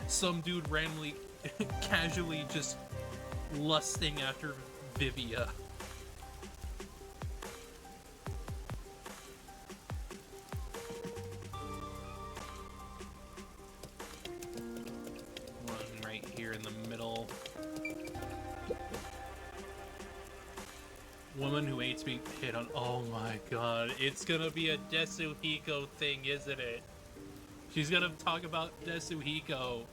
some dude randomly, casually just lusting after Vivia. One right here in the middle. Woman who hates being hit on. Oh my god, it's gonna be a Desuhiko thing, isn't it? She's gonna talk about Desuhiko.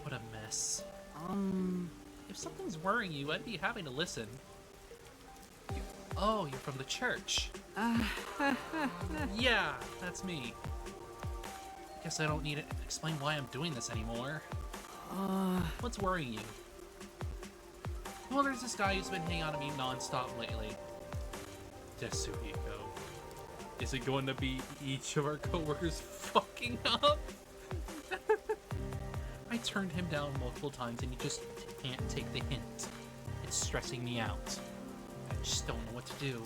What a mess. If something's worrying you, I'd be happy to listen. Oh, you're from the church. Yeah, that's me. Guess I don't need to explain why I'm doing this anymore. What's worrying you? Well, there's this guy who's been hitting on me non-stop lately. Desuhiko. Is it going to be each of our coworkers fucking up? I turned him down multiple times and he just can't take the hint. It's stressing me out. I just don't know what to do.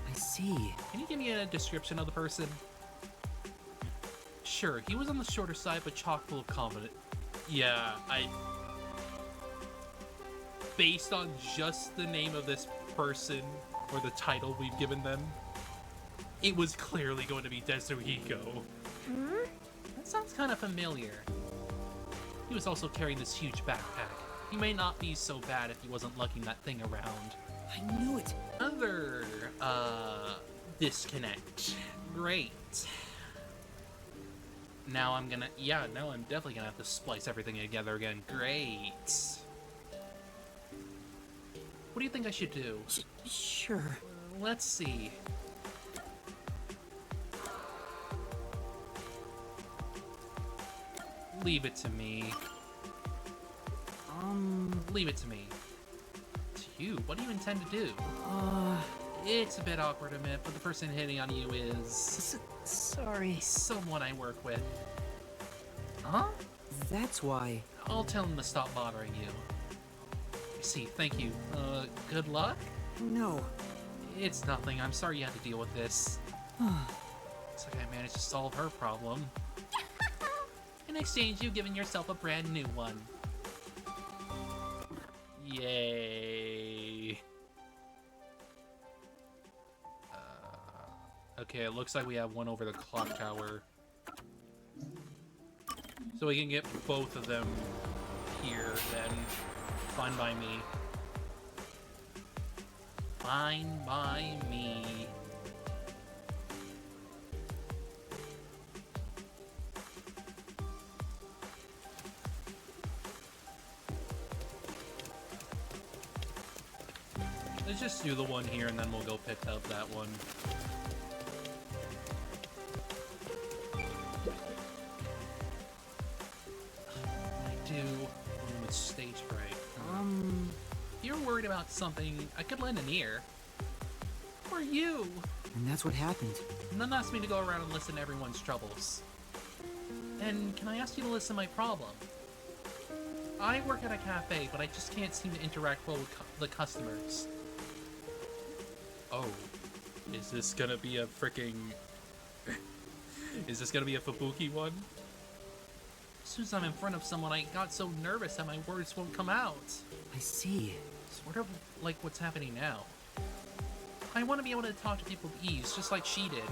I see. Can you give me a description of the person? Sure, he was on the shorter side, but chock full of confidence. Yeah, based on just the name of this person, or the title we've given them, it was clearly going to be Desuhiko. That sounds kind of familiar. He was also carrying this huge backpack. He may not be so bad if he wasn't lugging that thing around. I knew it. Another, disconnect. Great. Now I'm gonna, now I'm definitely gonna have to splice everything together again. Great. What do you think I should do? Sure. Let's see. Leave it to me. Leave it to me. To you? What do you intend to do? It's a bit awkward to admit, but the person hitting on you is... Sorry. Someone I work with. Huh? That's why. I'll tell him to stop bothering you. I see, thank you. Good luck? No. It's nothing. I'm sorry you had to deal with this. Looks like I managed to solve her problem. In exchange, you've given yourself a brand new one. Yay. Okay, it looks like we have one over the clock tower. So we can get both of them here, then. Fine by me. Fine by me. Let's just do the one here and then we'll go pick up that one. stage fright. If you're worried about something, I could lend an ear. Or you. And that's what happened. None asked me to go around and listen to everyone's troubles. And can I ask you to listen to my problem? I work at a cafe, but I just can't seem to interact well with the customers. Oh. Is this gonna be a freaking... Is this gonna be a Fubuki one? As soon as I'm in front of someone, I got so nervous that my words won't come out. I see. Sort of like what's happening now. I want to be able to talk to people with ease, just like she did.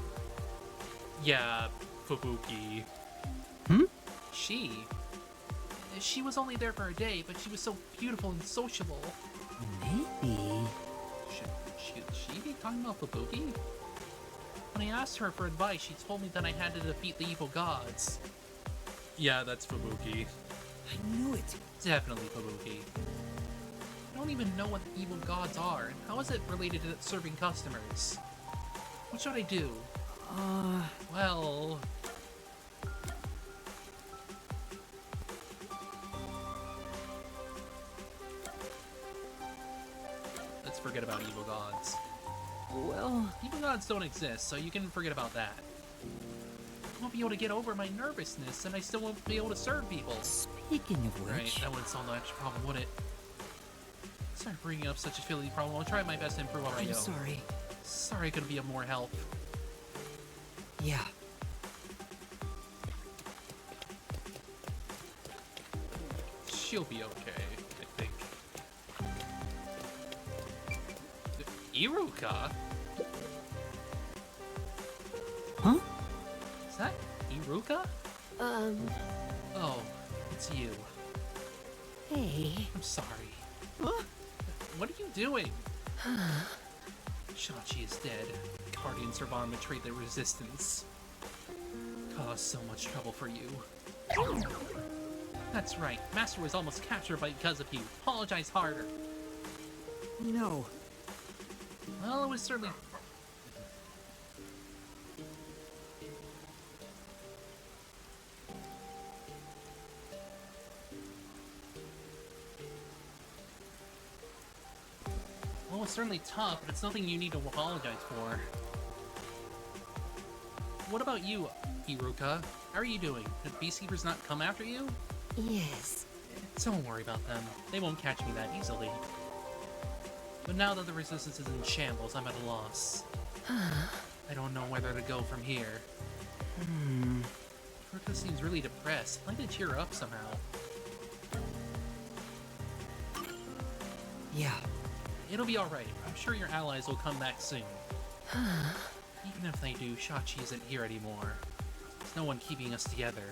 Yeah, Fubuki. She was only there for a day, but she was so beautiful and sociable. Maybe. Should she be talking about Fubuki? When I asked her for advice, she told me that I had to defeat the evil gods. Yeah, that's Fubuki. I knew it. Definitely Fubuki. I don't even know what the evil gods are, and how is it related to serving customers? What should I do? Well... let's forget about evil gods. Well... evil gods don't exist, so you can forget about that. I won't be able to get over my nervousness, and I still won't be able to serve people. Speaking of which... Right, that wouldn't solve the extra problem, would it? Sorry for bringing up such a silly problem. I'll try my best to improve already. I'm sorry. Sorry I couldn't be of more help. Yeah. She'll be okay, I think. Iruka? Huh? Is that Iruka? Oh, it's you. Hey. I'm sorry. What are you doing? Shachi is dead. Cardi and Servan betrayed the resistance. Caused so much trouble for you. That's right. Master was almost captured because of you. Apologize harder. No. Well, it was certainly... well, it's certainly tough, but it's nothing you need to apologize for. What about you, Iruka? How are you doing? Did Beastkeepers not come after you? Yes. Don't worry about them. They won't catch me that easily. But now that the resistance is in shambles, I'm at a loss. I don't know whether to go from here. Iruka seems really depressed. I'd like to cheer her up somehow. Yeah. It'll be alright. I'm sure your allies will come back soon. Even if they do, Shachi isn't here anymore. There's no one keeping us together.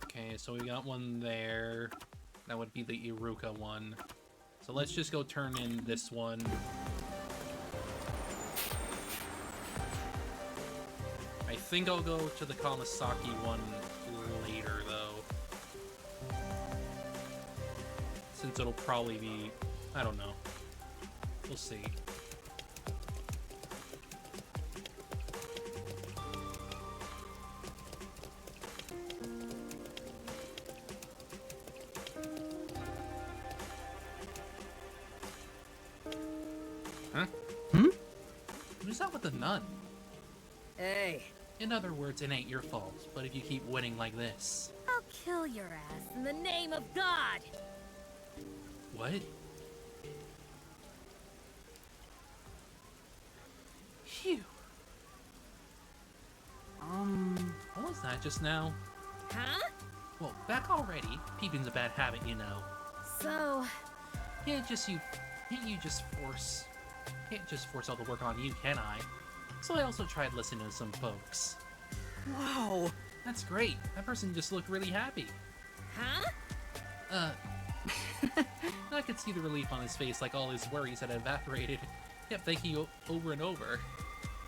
Okay, so we got one there. That would be the Iruka one. So let's just go turn in this one. I think I'll go to the Kamasaki one later, though. Since it'll probably be... I don't know. We'll see. Huh? Who's that with the nun? Hey. In other words, it ain't your fault, but if you keep winning like this... I'll kill your ass in the name of God! What? Phew. What was that just now? Huh? Well, back already. Peeping's a bad habit, you know. So... Can't you just force all the work on you, can I? So I also tried listening to some folks. Wow! That's great. That person just looked really happy. Huh? I could see the relief on his face, like all his worries had evaporated. Kept thanking you over and over.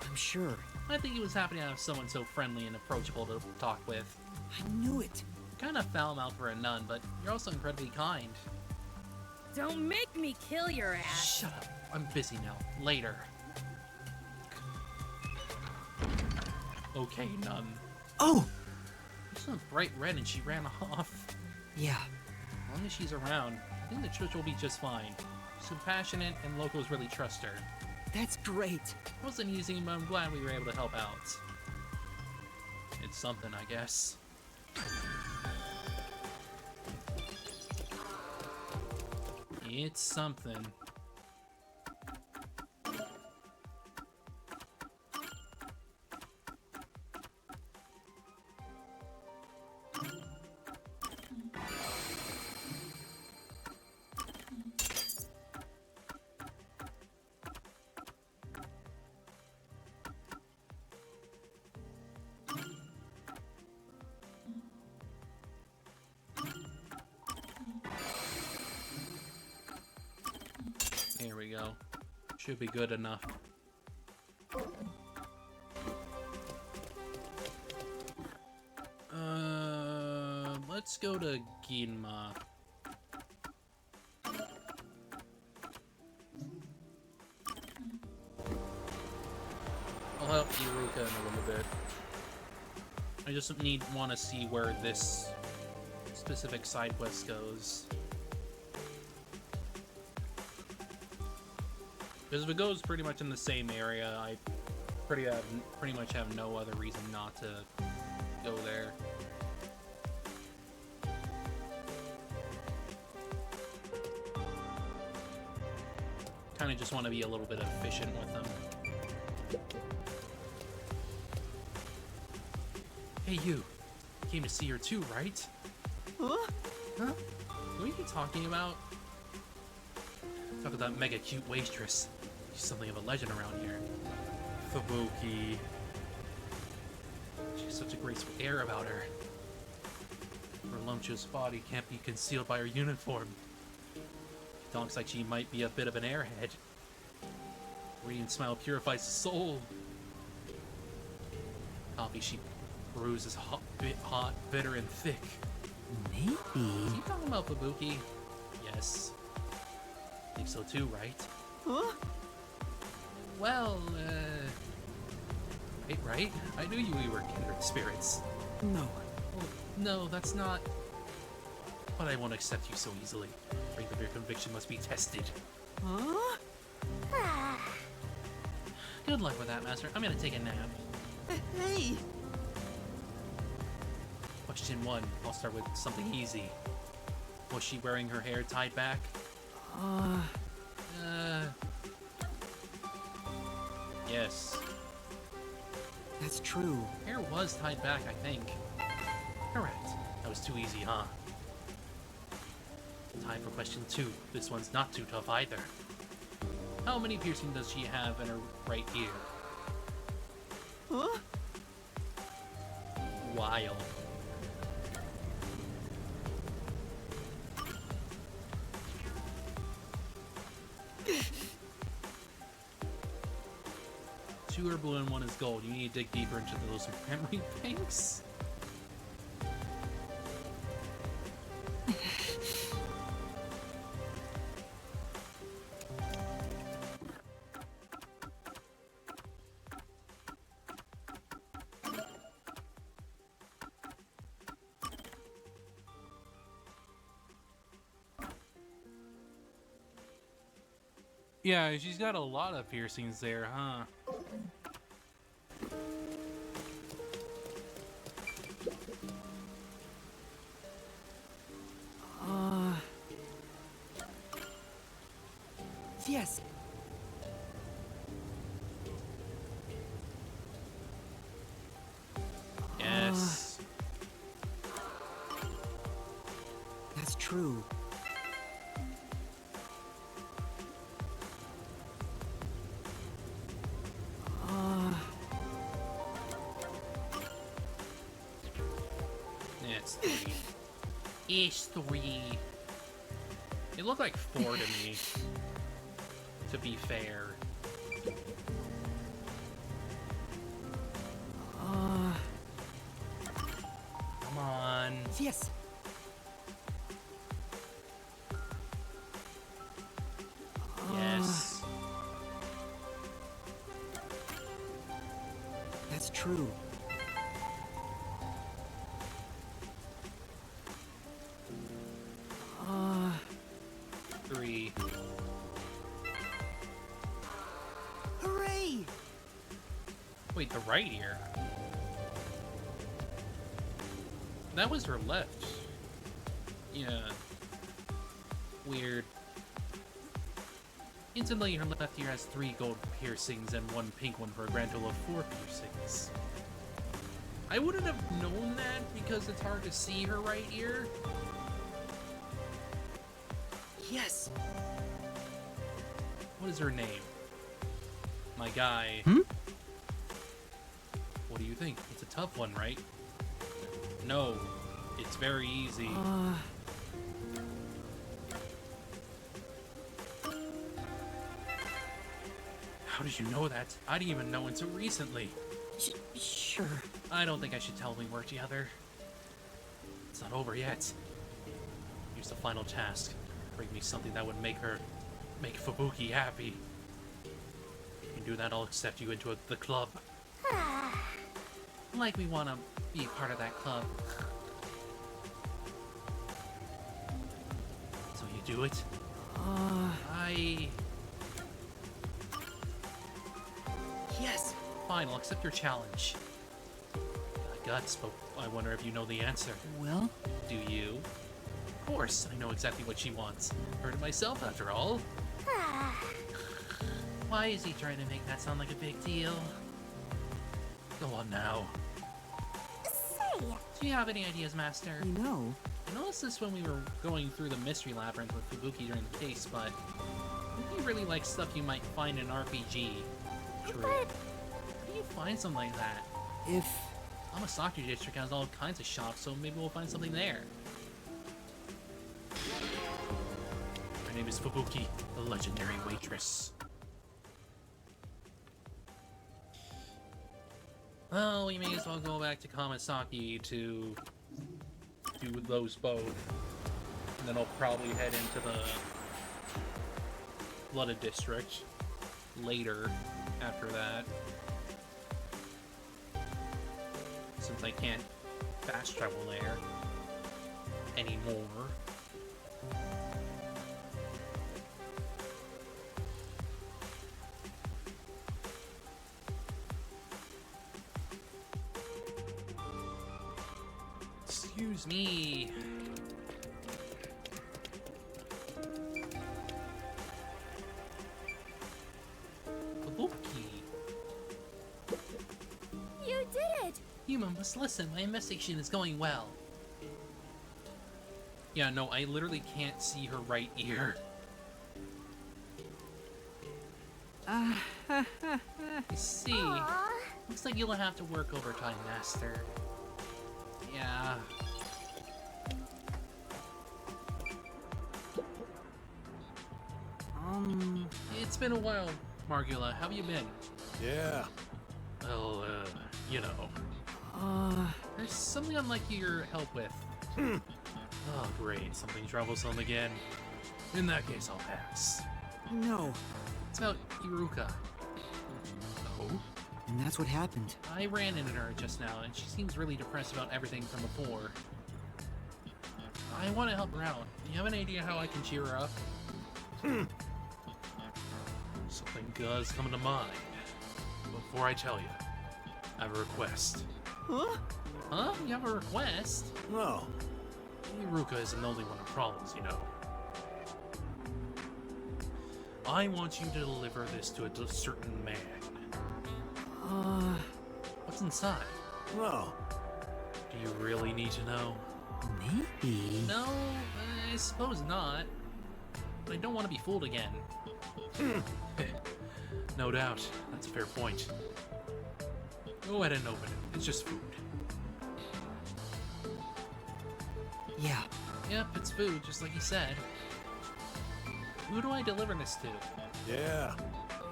I'm sure. I think he was happy to have someone so friendly and approachable to talk with. I knew it. Kind of foul-mouthed for a nun, but you're also incredibly kind. Don't make me kill your ass. Shut up. I'm busy now. Later. Okay, nun. Oh! She was bright red and she ran off. Yeah. As long as she's around, I think the church will be just fine. She's compassionate and locals really trust her. That's great. It wasn't easy, but I'm glad we were able to help out. It's something, I guess. It's something. There we go. Should be good enough. Let's go to Ginma. I'll help Iruka in a little bit. I just want to see where this specific side quest goes. Because if it goes pretty much in the same area, I pretty much have no other reason not to go there. Kind of just want to be a little bit efficient with them. Hey, you. Came to see her too, right? Huh? Huh? What are you talking about? Talk about that mega cute waitress. She's something of a legend around here. Fubuki. She has such a graceful air about her. Her voluptuous body can't be concealed by her uniform. She talks like she might be a bit of an airhead. Her radiant smile purifies the soul. Coffee she brews is hot, bitter, and thick. Maybe. Is he talking about Fubuki? Yes. I think so too, right? Huh? Well, right? I knew we were kindred spirits. No. Well, no, that's not... But I won't accept you so easily. Strength of your conviction must be tested. Huh? Good luck with that, Master. I'm gonna take a nap. Hey! Question 1. I'll start with something easy. Was she wearing her hair tied back? Yes. That's true. Hair was tied back, I think. Correct. That was too easy, huh? Time for question 2. This one's not too tough either. How many piercings does she have in her right ear? Huh? Wild. Two are blue and one is gold. You need to dig deeper into those memory banks. Yeah, she's got a lot of piercings there, huh? Yes. Yes. That's true. It's 3. It's 3. It looked like 4 to me, to be fair. Come on. Yes. Yes. That's true. Three. Hooray! Wait, the right ear? That was her left. Yeah. Weird. Instantly, her left ear has 3 gold piercings and 1 pink one for a grand total of 4 piercings. I wouldn't have known that because it's hard to see her right ear. Yes. What is her name? My guy. What do you think? It's a tough one, right? No, it's very easy. How did you know that? I didn't even know until recently. Sure. I don't think I should tell we work together. It's not over yet. Here's the final task. Bring me something that would make Fubuki happy. If you can do that, I'll accept you into the club. Like we want to be part of that club. So you do it? Yes. Fine, I'll accept your challenge. Got guts, but I wonder if you know the answer. Well? Do you? Of course, I know exactly what she wants. Heard it myself, after all. Why is he trying to make that sound like a big deal? Go on now. Say! Do you have any ideas, Master? No. I noticed this when we were going through the mystery labyrinth with Fubuki during the case, but Fubuki really likes stuff you might find in RPG. True. Where do you find something like that? If... Amasaki District has all kinds of shops, so maybe we'll find something there. Her name is Fubuki, the legendary waitress. Well, we may as well go back to Kamasaki to do those both. And then I'll probably head into the Flooded District later after that. Since I can't fast travel there anymore. Excuse me. Kabuki. You did it! Human must listen. My investigation is going well. Yeah, no, I literally can't see her right ear. I see. Aww. Looks like you'll have to work overtime, Master. Yeah. It's been a while, Margula. How have you been? Yeah. Well, you know. There's something I'd like your help with. Oh, great. Something troublesome again. In that case, I'll pass. No. It's about Iruka. Oh? And that's what happened. I ran into her just now, and she seems really depressed about everything from before. I want to help her out. Do you have an idea how I can cheer her up? Something does come to mind. Before I tell you, I have a request. Huh? Huh? You have a request? No. Iruka isn't the only one with problems, you know. I want you to deliver this to a certain man. What's inside? No. Do you really need to know? Maybe. No, I suppose not. But I don't want to be fooled again. No doubt. That's a fair point. Go ahead and open it. It's just food. Yeah. Yep, it's food, just like you said. Who do I deliver this to? Yeah.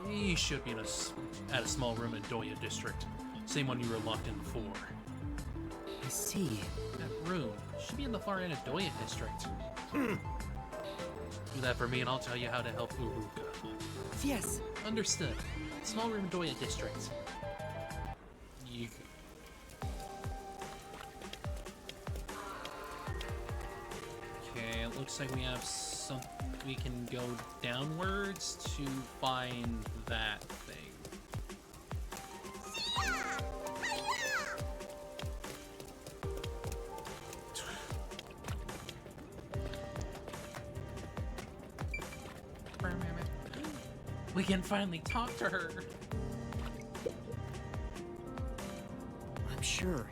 He should be at a small room in Doya District. Same one you were locked in before. I see. That room should be in the far end of Doya District. Do that for me and I'll tell you how to help Uruka. Yes. Understood. Small room in Doya District. You... Okay, it looks like we have some... We can go downwards to find that thing. We can finally talk to her. I'm sure.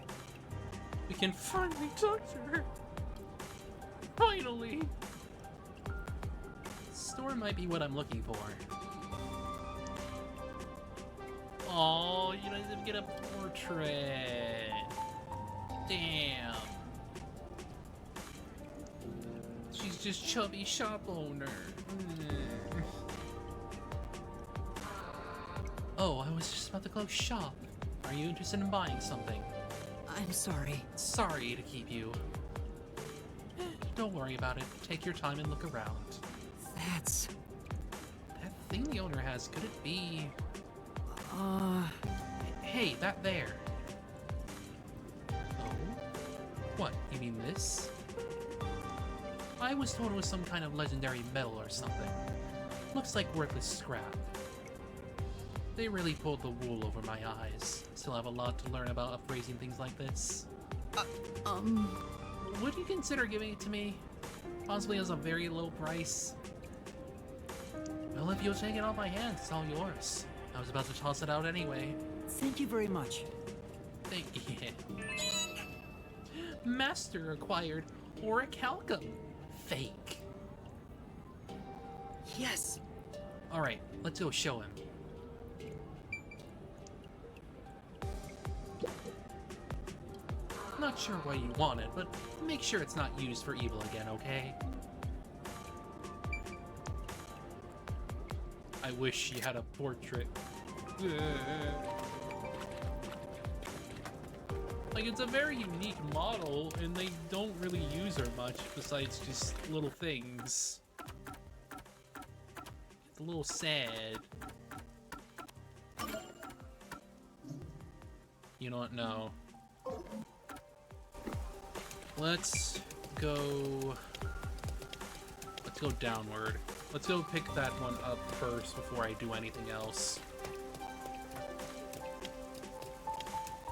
We can finally talk to her. Finally. Store might be what I'm looking for. Oh, you don't even get a portrait. Damn. She's just chubby shop owner. Oh, I was just about to close shop. Are you interested in buying something? I'm sorry. Sorry to keep you. Don't worry about it. Take your time and look around. That's... That thing the owner has, could it be... Hey, that there. Oh? What, you mean this? I was told it was some kind of legendary metal or something. Looks like worthless scrap. They really pulled the wool over my eyes. Still have a lot to learn about appraising things like this. Would you consider giving it to me? Possibly as a very low price? Well, if you'll take it off my hands, it's all yours. I was about to toss it out anyway. Thank you very much. Thank you. Master acquired Orichalcum. Fake. Yes. Alright, let's go show him. Not sure why you want it, but make sure it's not used for evil again, okay? I wish she had a portrait. Like, it's a very unique model, and they don't really use her much besides just little things. It's a little sad. You know what? No. Let's go downward. Let's go pick that one up first before I do anything else.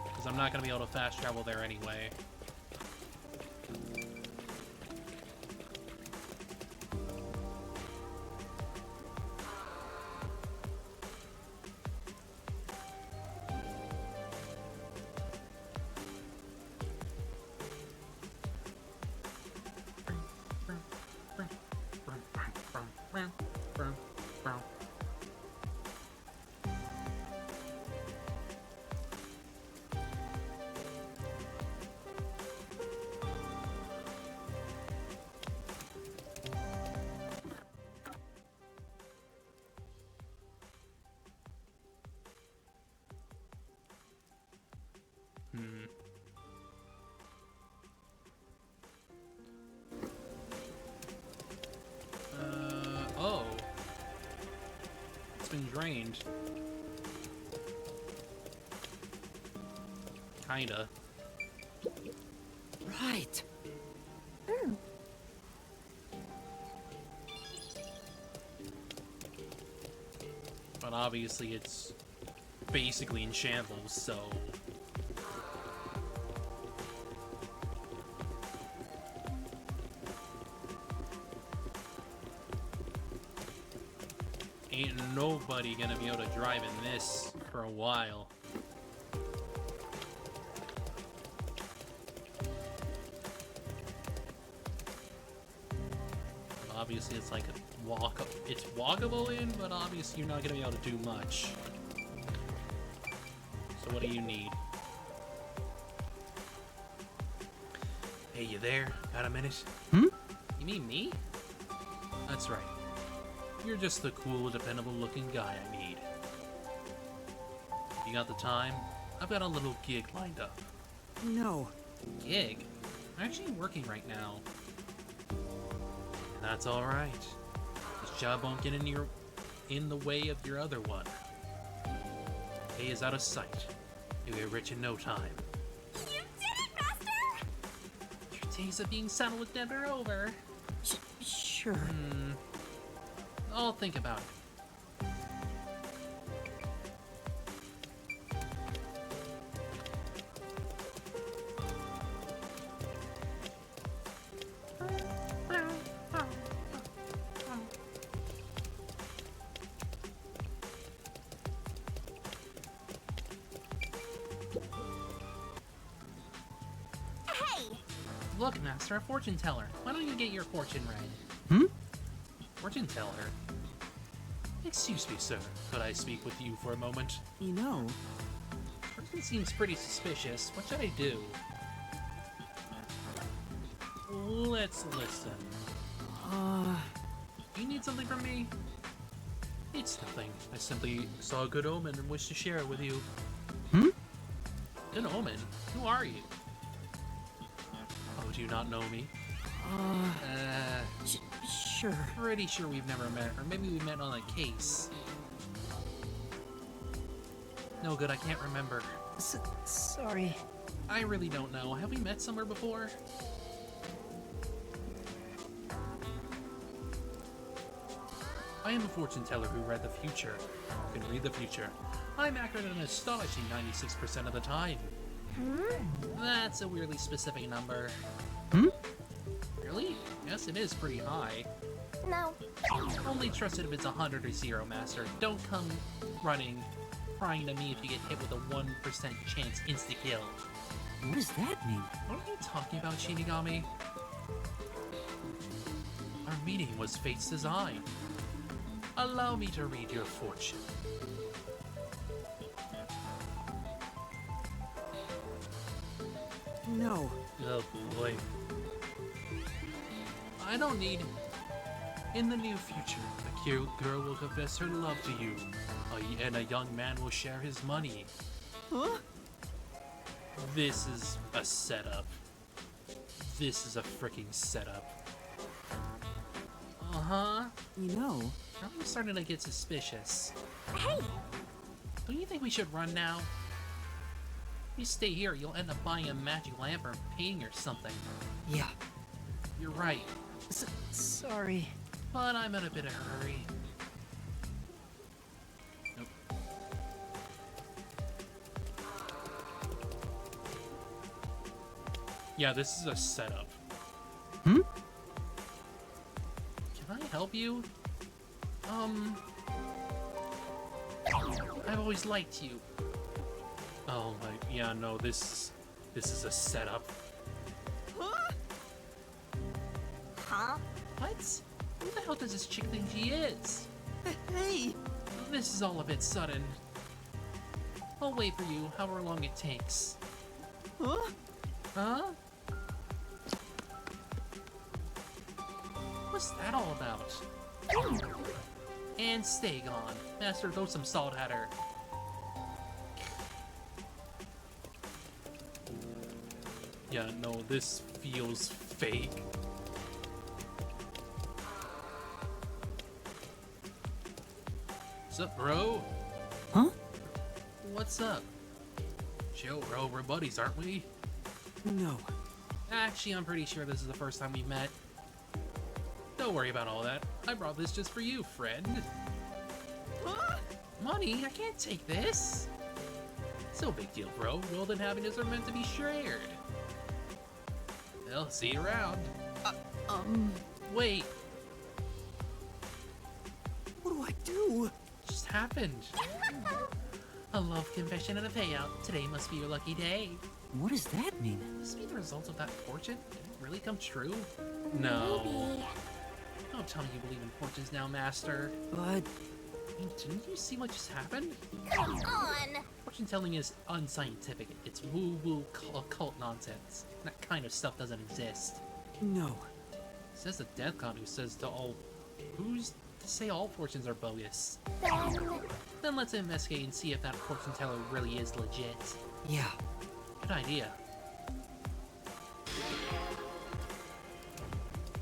Because I'm not going to be able to fast travel there anyway. Oh. It's been drained. Kinda. Right. But obviously it's basically in shambles, so... Ain't nobody gonna be able to drive in this for a while. Obviously it's like a it's walkable in, but obviously you're not gonna be able to do much. So what do you need? Hey, you there? Got a minute? Hmm? You mean me? That's right. You're just the cool, dependable-looking guy I need. If you got the time, I've got a little gig lined up. No. Gig? I'm actually working right now. And that's alright. This job won't get in the way of your other one. Pay is out of sight. You'll get rich in no time. You did it, Master! Your days of being saddled with debt are over. Sure. I'll think about it. Hey! Look, Master, a fortune teller. Why don't you get your fortune read? Fortune teller? Excuse me, sir. Could I speak with you for a moment? You know, Person seems pretty suspicious. What should I do? Let's listen. You need something from me? It's nothing. I simply saw a good omen and wish to share it with you. Good omen? Who are you? Oh, do you not know me? sure. Pretty sure we've never met, or maybe we met on a case. No good, I can't remember. Sorry. I really don't know. Have we met somewhere before? I am a fortune teller who read the future. Who can read the future. I'm accurate an astonishing 96% of the time. That's a weirdly specific number. Really? Yes, it is pretty high. No. Only trust it if it's 100 or 0, Master. Don't come running, crying to me if you get hit with a 1% chance insta-kill. What does that mean? What are you talking about, Shinigami? Our meeting was fate's design. Allow me to read your fortune. No. Oh boy. I don't need... In the near future, a cute girl will confess her love to you, and a young man will share his money. Huh? This is a setup. This is a freaking setup. Uh-huh. You know, I'm starting to get suspicious. Hey! Don't you think we should run now? If you stay here, you'll end up buying a magic lamp or painting or something. yeah. You're right, Sorry. but I'm in a bit of a hurry. Nope. Yeah, this is a setup. Can I help you? I've always liked you. Oh my, yeah, no, this is a setup. Huh? What? Who the hell does this chick think she is? Hey! This is all a bit sudden. I'll wait for you, however long it takes. Huh? Huh? What's that all about? And stay gone. Master, throw some salt at her. Yeah, no, this feels fake. What's up, bro? Huh? What's up? Chill, bro. We're buddies, aren't we? No. Actually, I'm pretty sure this is the first time we've met. Don't worry about all that. I brought this just for you, friend. Money? I can't take this. It's no big deal, bro. Wealth and happiness are meant to be shared. Well, see you around. Wait. What do I do? Just happened. A love confession and a payout. Today must be your lucky day. What does that mean? Must be the result of that fortune? Did it really come true? No. Maybe. Don't tell me you believe in fortunes now, Master. But I mean, didn't you see what just happened? Come on! Fortune telling is unscientific. It's woo-woo occult nonsense. That kind of stuff doesn't exist. no. Says the death god who says to all... Who's to say all fortunes are bogus. Then... Then let's investigate and see if that fortune teller really is legit. Yeah. Good idea.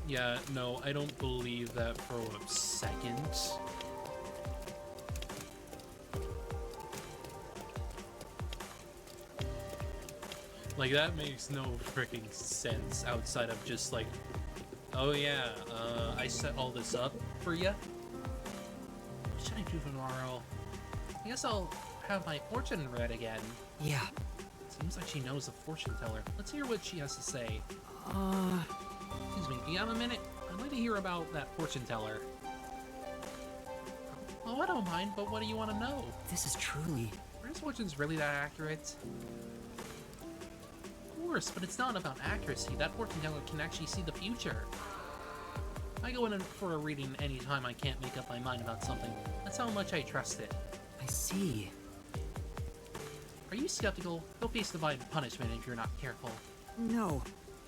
Yeah, no, I don't believe that for a second. Like, that makes no freaking sense outside of just like, oh yeah, I set all this up for you. What should I do tomorrow? I guess I'll have my fortune read again. Yeah. Seems like she knows the fortune teller. Let's hear what she has to say. Excuse me, do you have a minute? I'd like to hear about that fortune teller. Oh, I don't mind, but what do you want to know? This is truly... Are his fortunes really that accurate? Of course, but it's not about accuracy. That fortune teller can actually see the future. I go in for a reading anytime I can't make up my mind about something. That's how much I trust it. I see. Are you skeptical? You'll face divine punishment if you're not careful. No.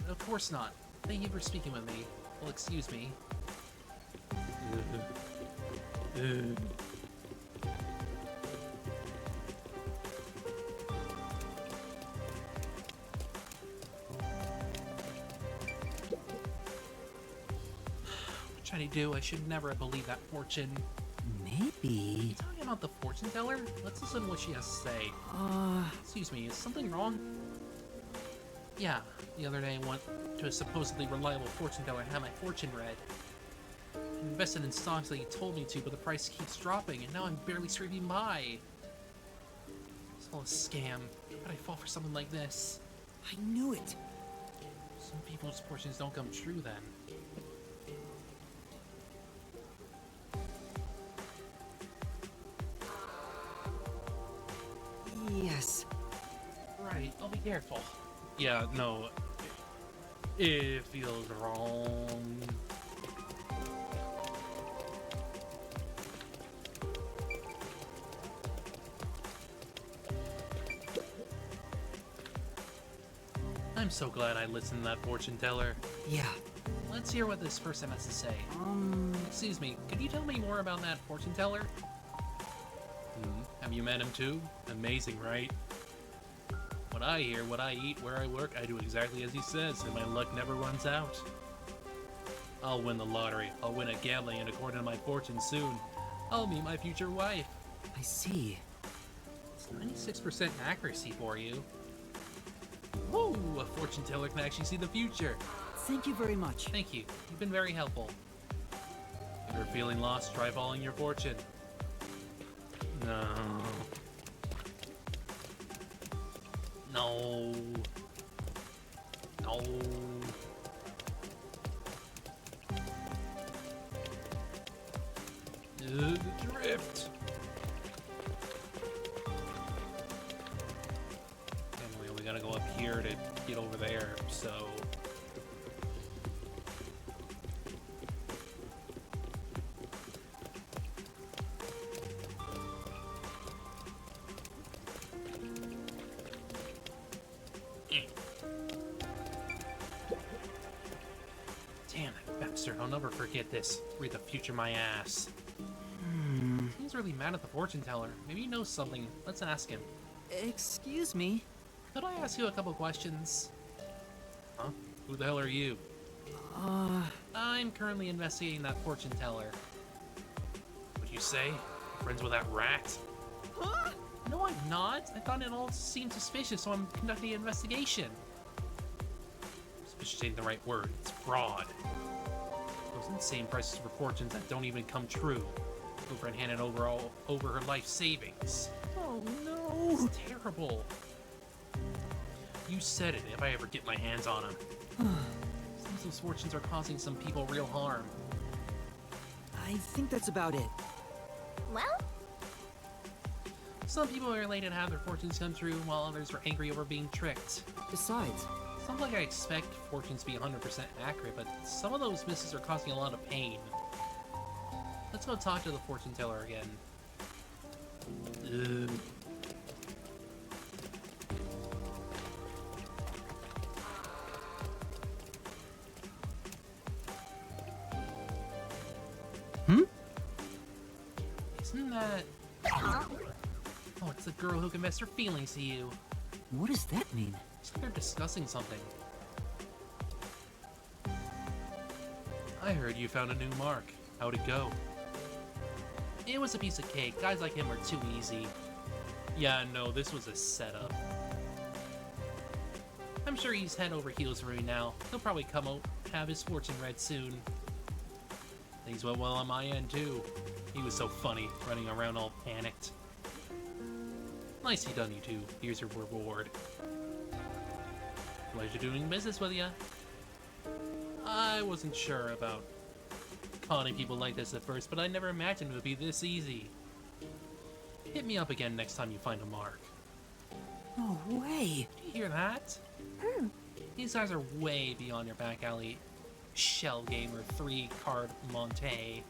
Of course not. Thank you for speaking with me. Well, excuse me. What should I do? I should never have believed that fortune. Maybe... Talking about the fortune teller? Let's listen to what she has to say. Excuse me, is something wrong? Yeah, the other day I went to a supposedly reliable fortune teller and had my fortune read. I invested in stocks that he told me to, but the price keeps dropping, and now I'm barely scraping by. It's all a scam. How could I fall for something like this? I knew it. Some people's fortunes don't come true then. Yes. Right, I'll be careful. Yeah, no. It feels wrong. I'm so glad I listened to that fortune teller. Yeah. Let's hear what this person has to say. Excuse me, could you tell me more about that fortune teller? Have you met him too? Amazing, right? What I hear, what I eat, where I work, I do exactly as he says, and my luck never runs out. I'll win the lottery. I'll win at gambling, and according to my fortune soon, I'll meet my future wife. I see. It's 96% accuracy for you. Whoa, a fortune teller can actually see the future. Thank you very much. Thank you. You've been very helpful. If you're feeling lost, try following your fortune. No. No. No. The drift. Anyway, we gotta go up here to get over there, so... Damn it, bastard, I'll never forget this. Read the future my ass. He's really mad at the fortune teller. Maybe he knows something. Let's ask him. Excuse me? Could I ask you a couple questions? Huh? Who the hell are you? I'm currently investigating that fortune teller. What'd you say? Friends with that rat? Huh? No, I'm not. I thought it all seemed suspicious, so I'm conducting an investigation. Suspicious ain't the right word. It's fraud. Those insane prices for fortunes that don't even come true. Girlfriend handed over her life savings. Oh no! It's terrible. You said it. If I ever get my hands on them. Some of those fortunes are causing some people real harm. I think that's about it. Well? Some people are elated to have their fortunes come true, while others are angry over being tricked. Besides, It's not like I expect fortunes to be 100% accurate, but some of those misses are causing a lot of pain. Let's go talk to the fortune teller again. Oh, it's the girl who confessed her feelings to you. What does that mean? It's like they're discussing something. I heard you found a new mark. How'd it go? It was a piece of cake. Guys like him are too easy. Yeah, no, this was a setup. I'm sure he's head over heels for me now. He'll probably come out, have his fortune read soon. Things went well on my end, too. He was so funny, running around all panicked. Nicely done, you two. Here's your reward. Pleasure doing business with ya. I wasn't sure about conning people like this at first, but I never imagined it would be this easy. Hit me up again next time you find a mark. No way! Did you hear that? These guys are way beyond your back alley shell game or 3-card Monte.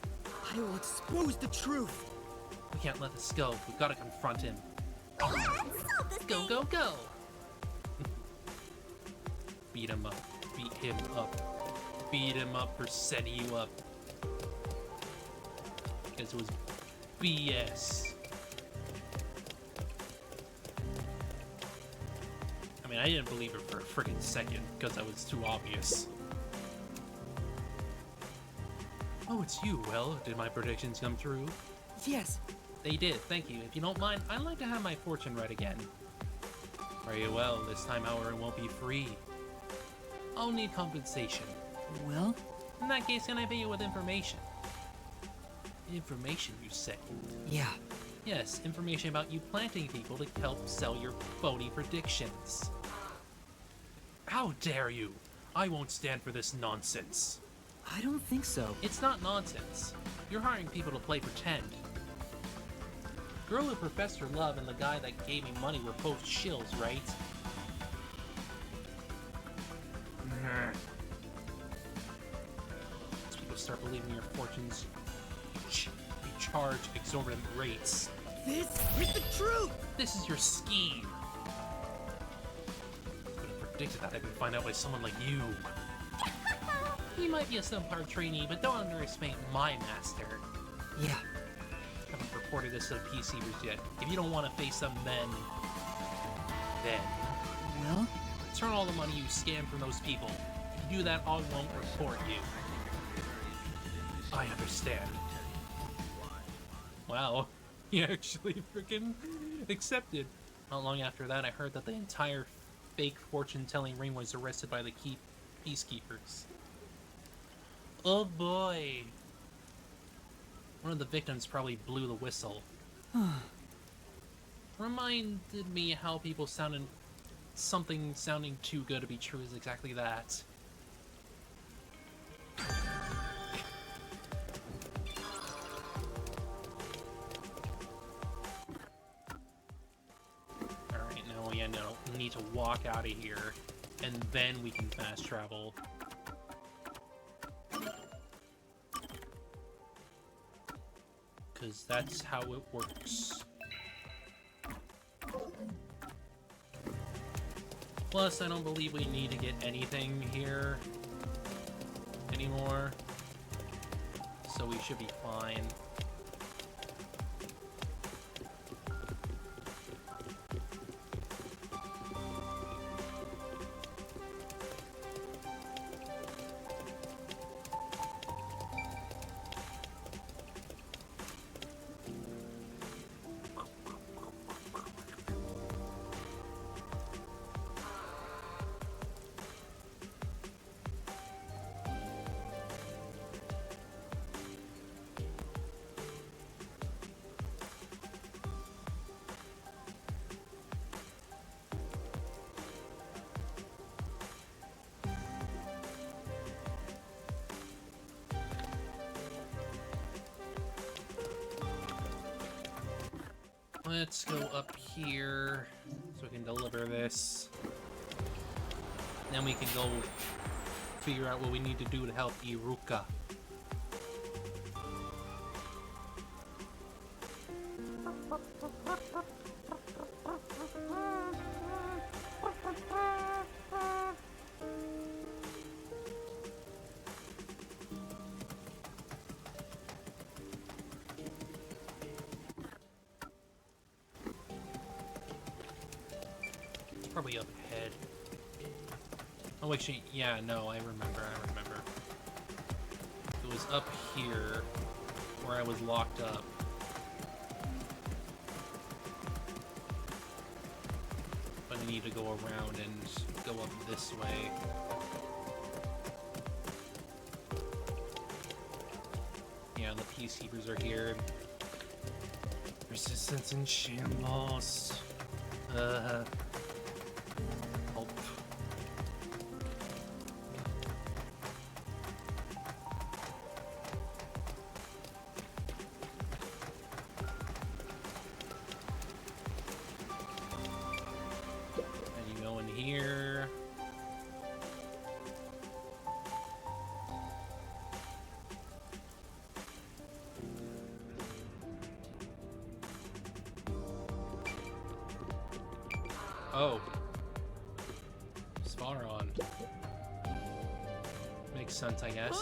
I will expose the truth! We can't let this go. We've got to confront him. Go, go, go! Beat him up. Beat him up. Beat him up for setting you up. Because it was BS. I mean, I didn't believe it for a freaking second, because that was too obvious. Oh, it's you. Well, did my predictions come true? Yes. They did, thank you. If you don't mind, I'd like to have my fortune read again. Very well, this time, however, it won't be free. I'll need compensation. Well? In that case, can I pay you with information? Information, you say? Yeah. Yes, information about you planting people to help sell your phony predictions. How dare you! I won't stand for this nonsense. I don't think so. It's not nonsense. You're hiring people to play pretend. Girl who professed her love and the guy that gave me money were both shills, right? As people start believing your fortunes, you charge exorbitant rates. This is the truth! This is your scheme. I could have predicted that I would find out by someone like you. You might be a subpar trainee, but don't underestimate my master. Yeah. I haven't reported this to the PCers yet. If you don't want to face them, then... Well? Return all the money you scammed from those people. If you do that, I won't report you. I understand. Wow. He actually freaking accepted. Not long after that, I heard that the entire fake fortune-telling ring was arrested by the peacekeepers. Oh boy. One of the victims probably blew the whistle. Reminded me how people sounded... Something sounding too good to be true is exactly that. Alright, no, yeah, no. We need to walk out of here, and then we can fast travel. Because that's how it works. Plus, I don't believe we need to get anything here anymore. So we should be fine. Let's go up here so we can deliver this. Then we can go figure out what we need to do to help Iruka. Probably up ahead. Oh, actually, yeah, no, I remember. It was up here where I was locked up. But I need to go around and go up this way. Yeah, the peacekeepers are here. Resistance in shambles. Help. And you go in here. Oh. Svaron. Makes sense, I guess.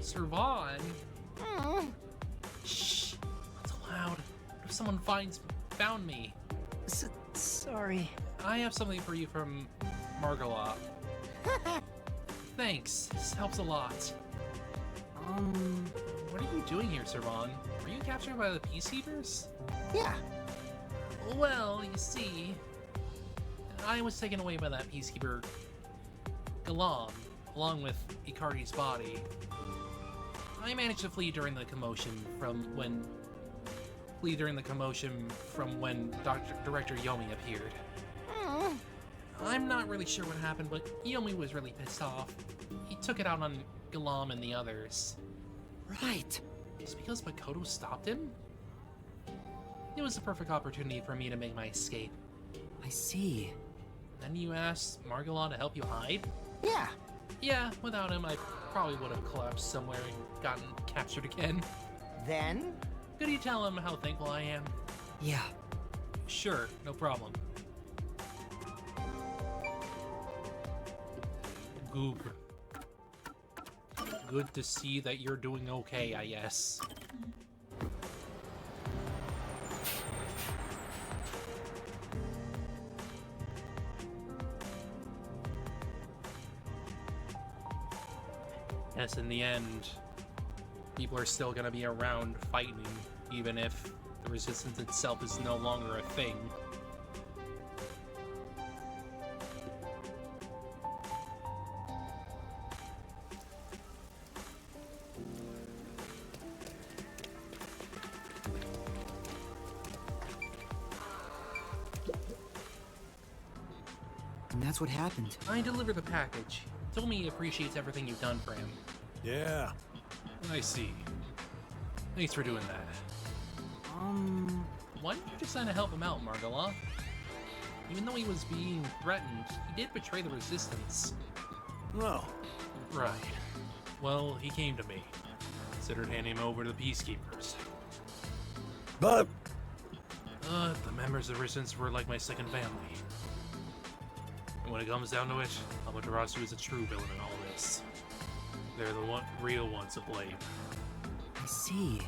Servan? Shh. That's loud. What if someone found me? Sorry. I have something for you from Margala. Thanks. This helps a lot. What are you doing here, Servan? Were you captured by the Peacekeepers? Yeah. Well, you see, I was taken away by that Peacekeeper Galam, along with Icardi's body. I managed to flee during the commotion from when Director Yomi appeared. I'm not really sure what happened, but Yomi was really pissed off. He took it out on Galam and the others. Right. It's because Makoto stopped him? It was the perfect opportunity for me to make my escape. I see. Then you asked Margala to help you hide? Yeah. Yeah, without him, I probably would have collapsed somewhere and gotten captured again. Then? Could you tell him how thankful I am? Yeah. Sure, no problem. Goob. Good to see that you're doing okay, I guess. Yes, in the end, people are still gonna be around fighting, even if the resistance itself is no longer a thing. And that's what happened. I delivered the package. He told me he appreciates everything you've done for him. Yeah. I see. Thanks for doing that. Why didn't you decide to help him out, Margala? Even though he was being threatened, he did betray the resistance. No. Right. Well, he came to me. Considered handing him over to the Peacekeepers. But... the members of the resistance were like my second family. And when it comes down to it, Amaterasu is a true villain in all this. They're the real ones to blame. I see.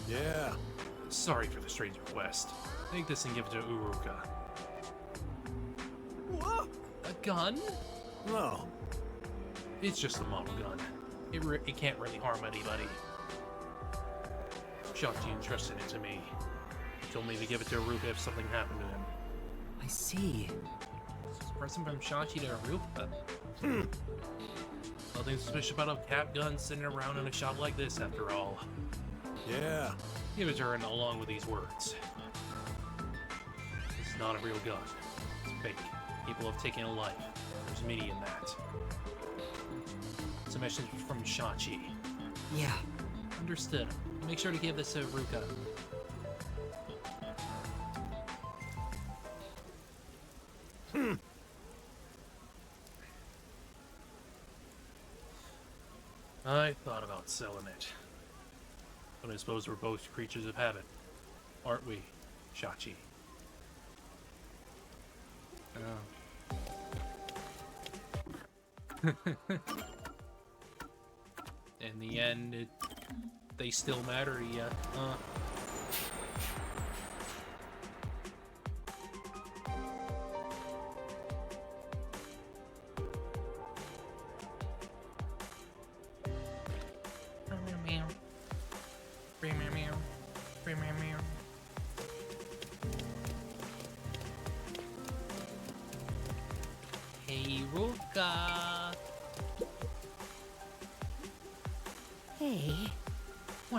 Yeah. Sorry for the strange request. Take this and give it to Uruka. What? A gun? No. It's just a model gun. It can't really harm anybody. Shachi entrusted it to me. He told me to give it to Uruka if something happened to him. I see. It's a present from Shachi to Uruka. Nothing suspicious about a cap gun sitting around in a shop like this, after all. Yeah. Give it to her along with these words. This is not a real gun. It's fake. People have taken a life. There's meaning in that. It's a message from Shachi. Yeah. Understood. Make sure to give this to Ruka. I thought about selling it. But I suppose we're both creatures of habit. Aren't we, Shachi? In the end, they still matter to you, huh?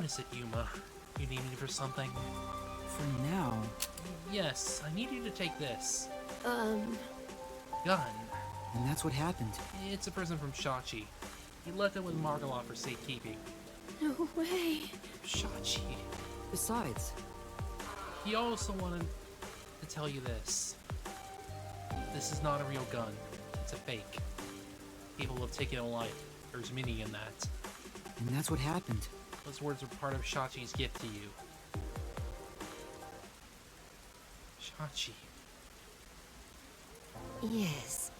What is it, Yuma? You need me for something? For now. Yes, I need you to take this. Gun. And that's what happened. It's a present from Shachi. He left it with Margaloth for safekeeping. No way. Shachi. Besides, He also wanted to tell you this. This is not a real gun. It's a fake. People have taken a life. There's meaning in that. and that's what happened. Those words were part of Shachi's gift to you. Shachi. Yes.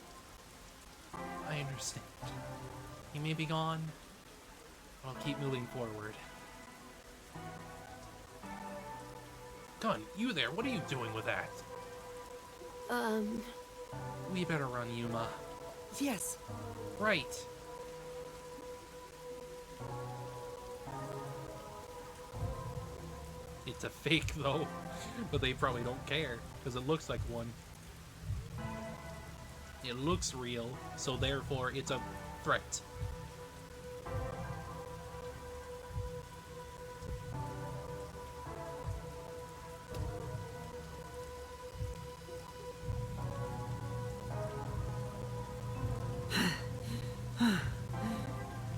I understand. He may be gone, but I'll keep moving forward. Gun, you there, what are you doing with that? We better run, Yuma. Yes. Right. It's a fake, though, but they probably don't care, because it looks like one. It looks real, so therefore it's a threat.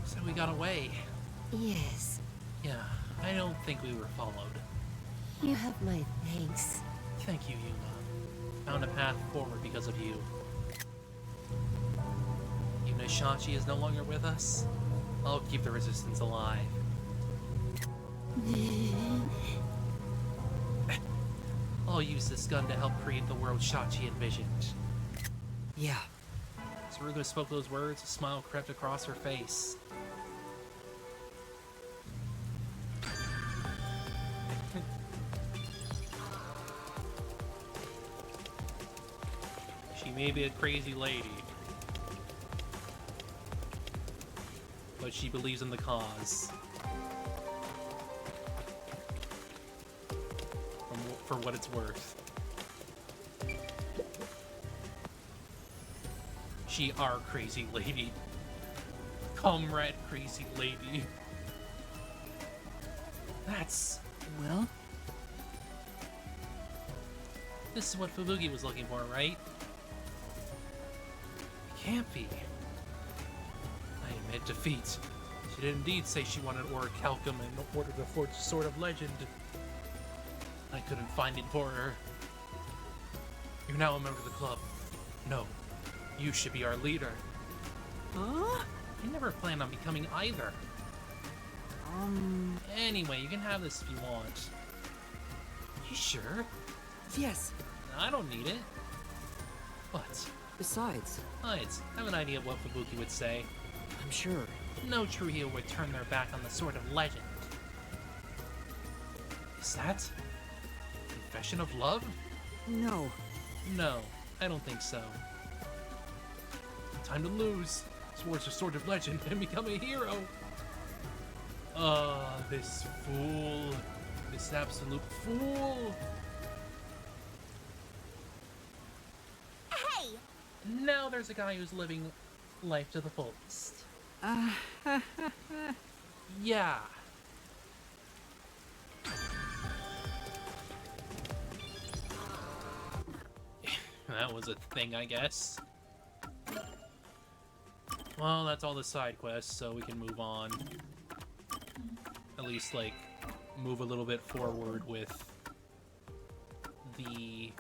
So we got away. Yes. Yeah, I don't think we were followed. You have my thanks. Thank you, Yuma. Found a path forward because of you. Even if Shachi is no longer with us, I'll keep the resistance alive. I'll use this gun to help create the world Shachi envisioned. Yeah. As Ruga spoke those words, a smile crept across her face. She may be a crazy lady, but she believes in the cause. For what it's worth. She are crazy lady. Comrade crazy lady. That's... Well? This is what Fubuki was looking for, right? It can't be. I admit defeat. She did indeed say she wanted Orichalcum in order to forge the Sword of Legend. I couldn't find it for her. You're now a member of the club. No, you should be our leader. Huh? I never planned on becoming either. Anyway, you can have this if you want. You sure? Yes. I don't need it. What? Besides, I have an idea of what Fubuki would say. I'm sure. No true hero would turn their back on the Sword of Legend. Is that confession of love? No. No, I don't think so. Time to lose. Towards the Sword of Legend and become a hero. This fool. This absolute fool. Hey! Now there's a guy who's living life to the fullest. Yeah. That was a thing, I guess. Well, that's all the side quests, so we can move on. At least, like, move a little bit forward with the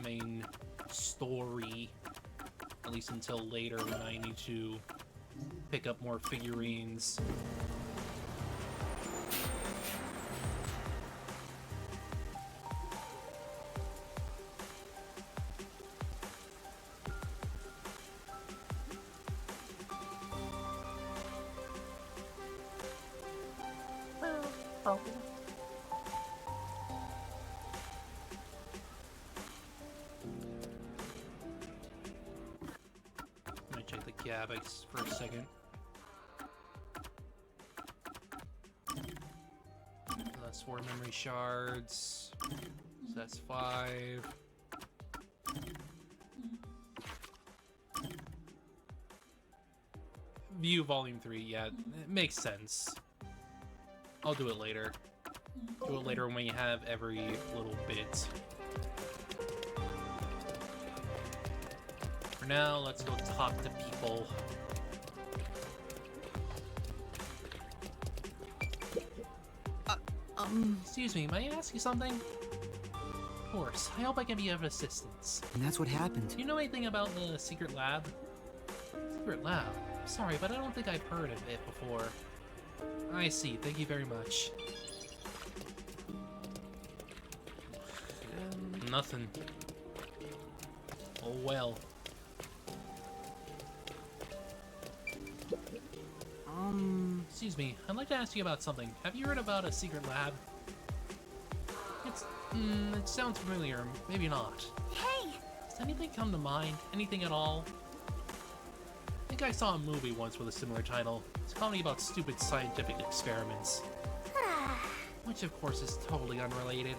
main story. At least until later when I need to pick up more figurines. Let me check the Gabbix for a second. That's 4 memory shards. So that's 5. View Volume 3, yeah, it makes sense. I'll do it later. Do it later when we have every little bit. For now, let's go talk to people. Excuse me, may I ask you something? Of course, I hope I can be of assistance. And that's what happened. Do you know anything about the secret lab? Secret lab? Sorry, but I don't think I've heard of it before. I see, thank you very much. Nothing. Oh well. Excuse me, I'd like to ask you about something. Have you heard about a secret lab? It sounds familiar, maybe not. Hey! Does anything come to mind? Anything at all? I think I saw a movie once with a similar title. It's a comedy about stupid scientific experiments. Which of course is totally unrelated.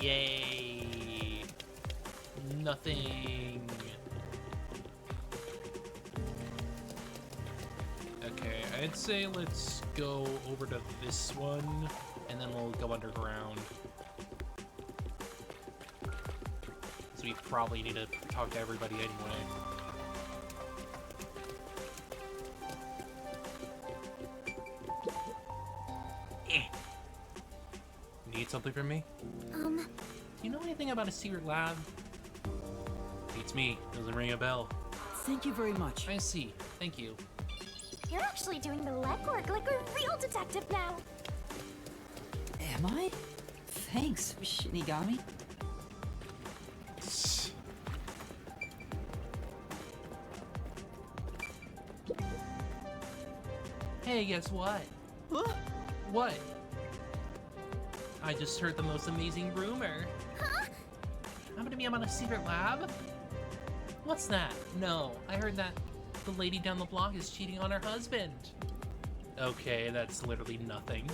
Yay! Nothing. Okay, I'd say let's go over to this one, and then we'll go underground. So we probably need to talk to everybody anyway. Need something from me? Do you know anything about a secret lab? Beats me. Doesn't ring a bell. Thank you very much. I see. Thank you. You're actually doing the legwork like a real detective now. Am I? Thanks, Shinigami. Hey, guess what? What? What? I just heard the most amazing rumor. Huh? Happened to be about a secret lab? What's that? No, I heard that the lady down the block is cheating on her husband. Okay, that's literally nothing.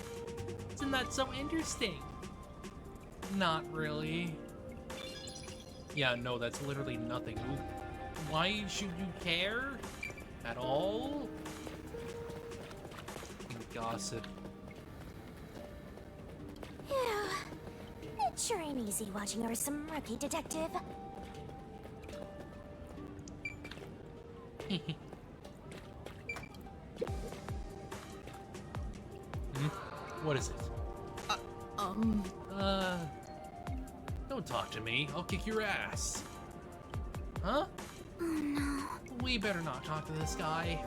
Isn't that so interesting? Not really. Yeah, no, that's literally nothing. Why should you care? At all? Gossip. Yeah. It sure ain't easy watching over some rookie detective. What is it? Don't talk to me. I'll kick your ass. Huh? Oh no. We better not talk to this guy.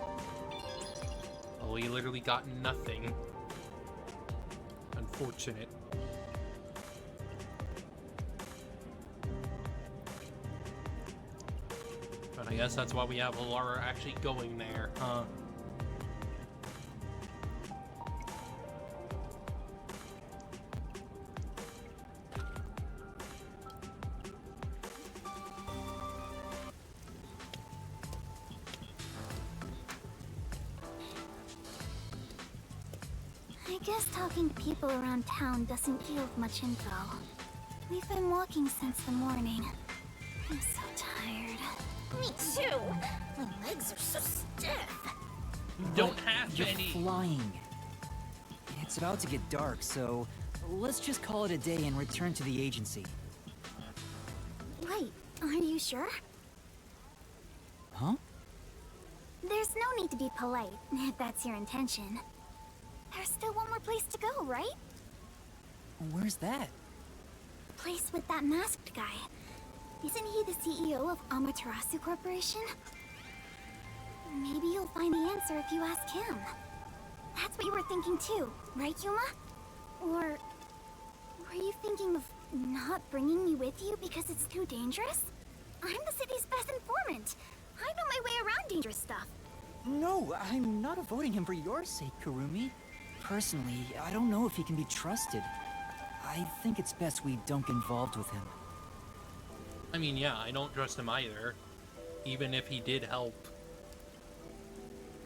Oh, he literally got nothing. Unfortunate. But I guess that's why we have Alara actually going there, huh? I guess talking to people around town doesn't yield much info. We've been walking since the morning. I'm so tired. Me too! My legs are so stiff. You don't have You're any. flying. It's about to get dark, so let's just call it a day and return to the agency. Wait, are you sure? Huh? There's no need to be polite, if that's your intention. There's still one more place to go, right? Where's that? Place with that masked guy. Isn't he the CEO of Amaterasu Corporation? Maybe you'll find the answer if you ask him. That's what you were thinking too, right, Yuma? Or were you thinking of not bringing me with you because it's too dangerous? I'm the city's best informant. I know my way around dangerous stuff. No, I'm not avoiding him for your sake, Kurumi. Personally, I don't know if he can be trusted. I think it's best we don't get involved with him. I mean, yeah, I don't trust him either. Even if he did help.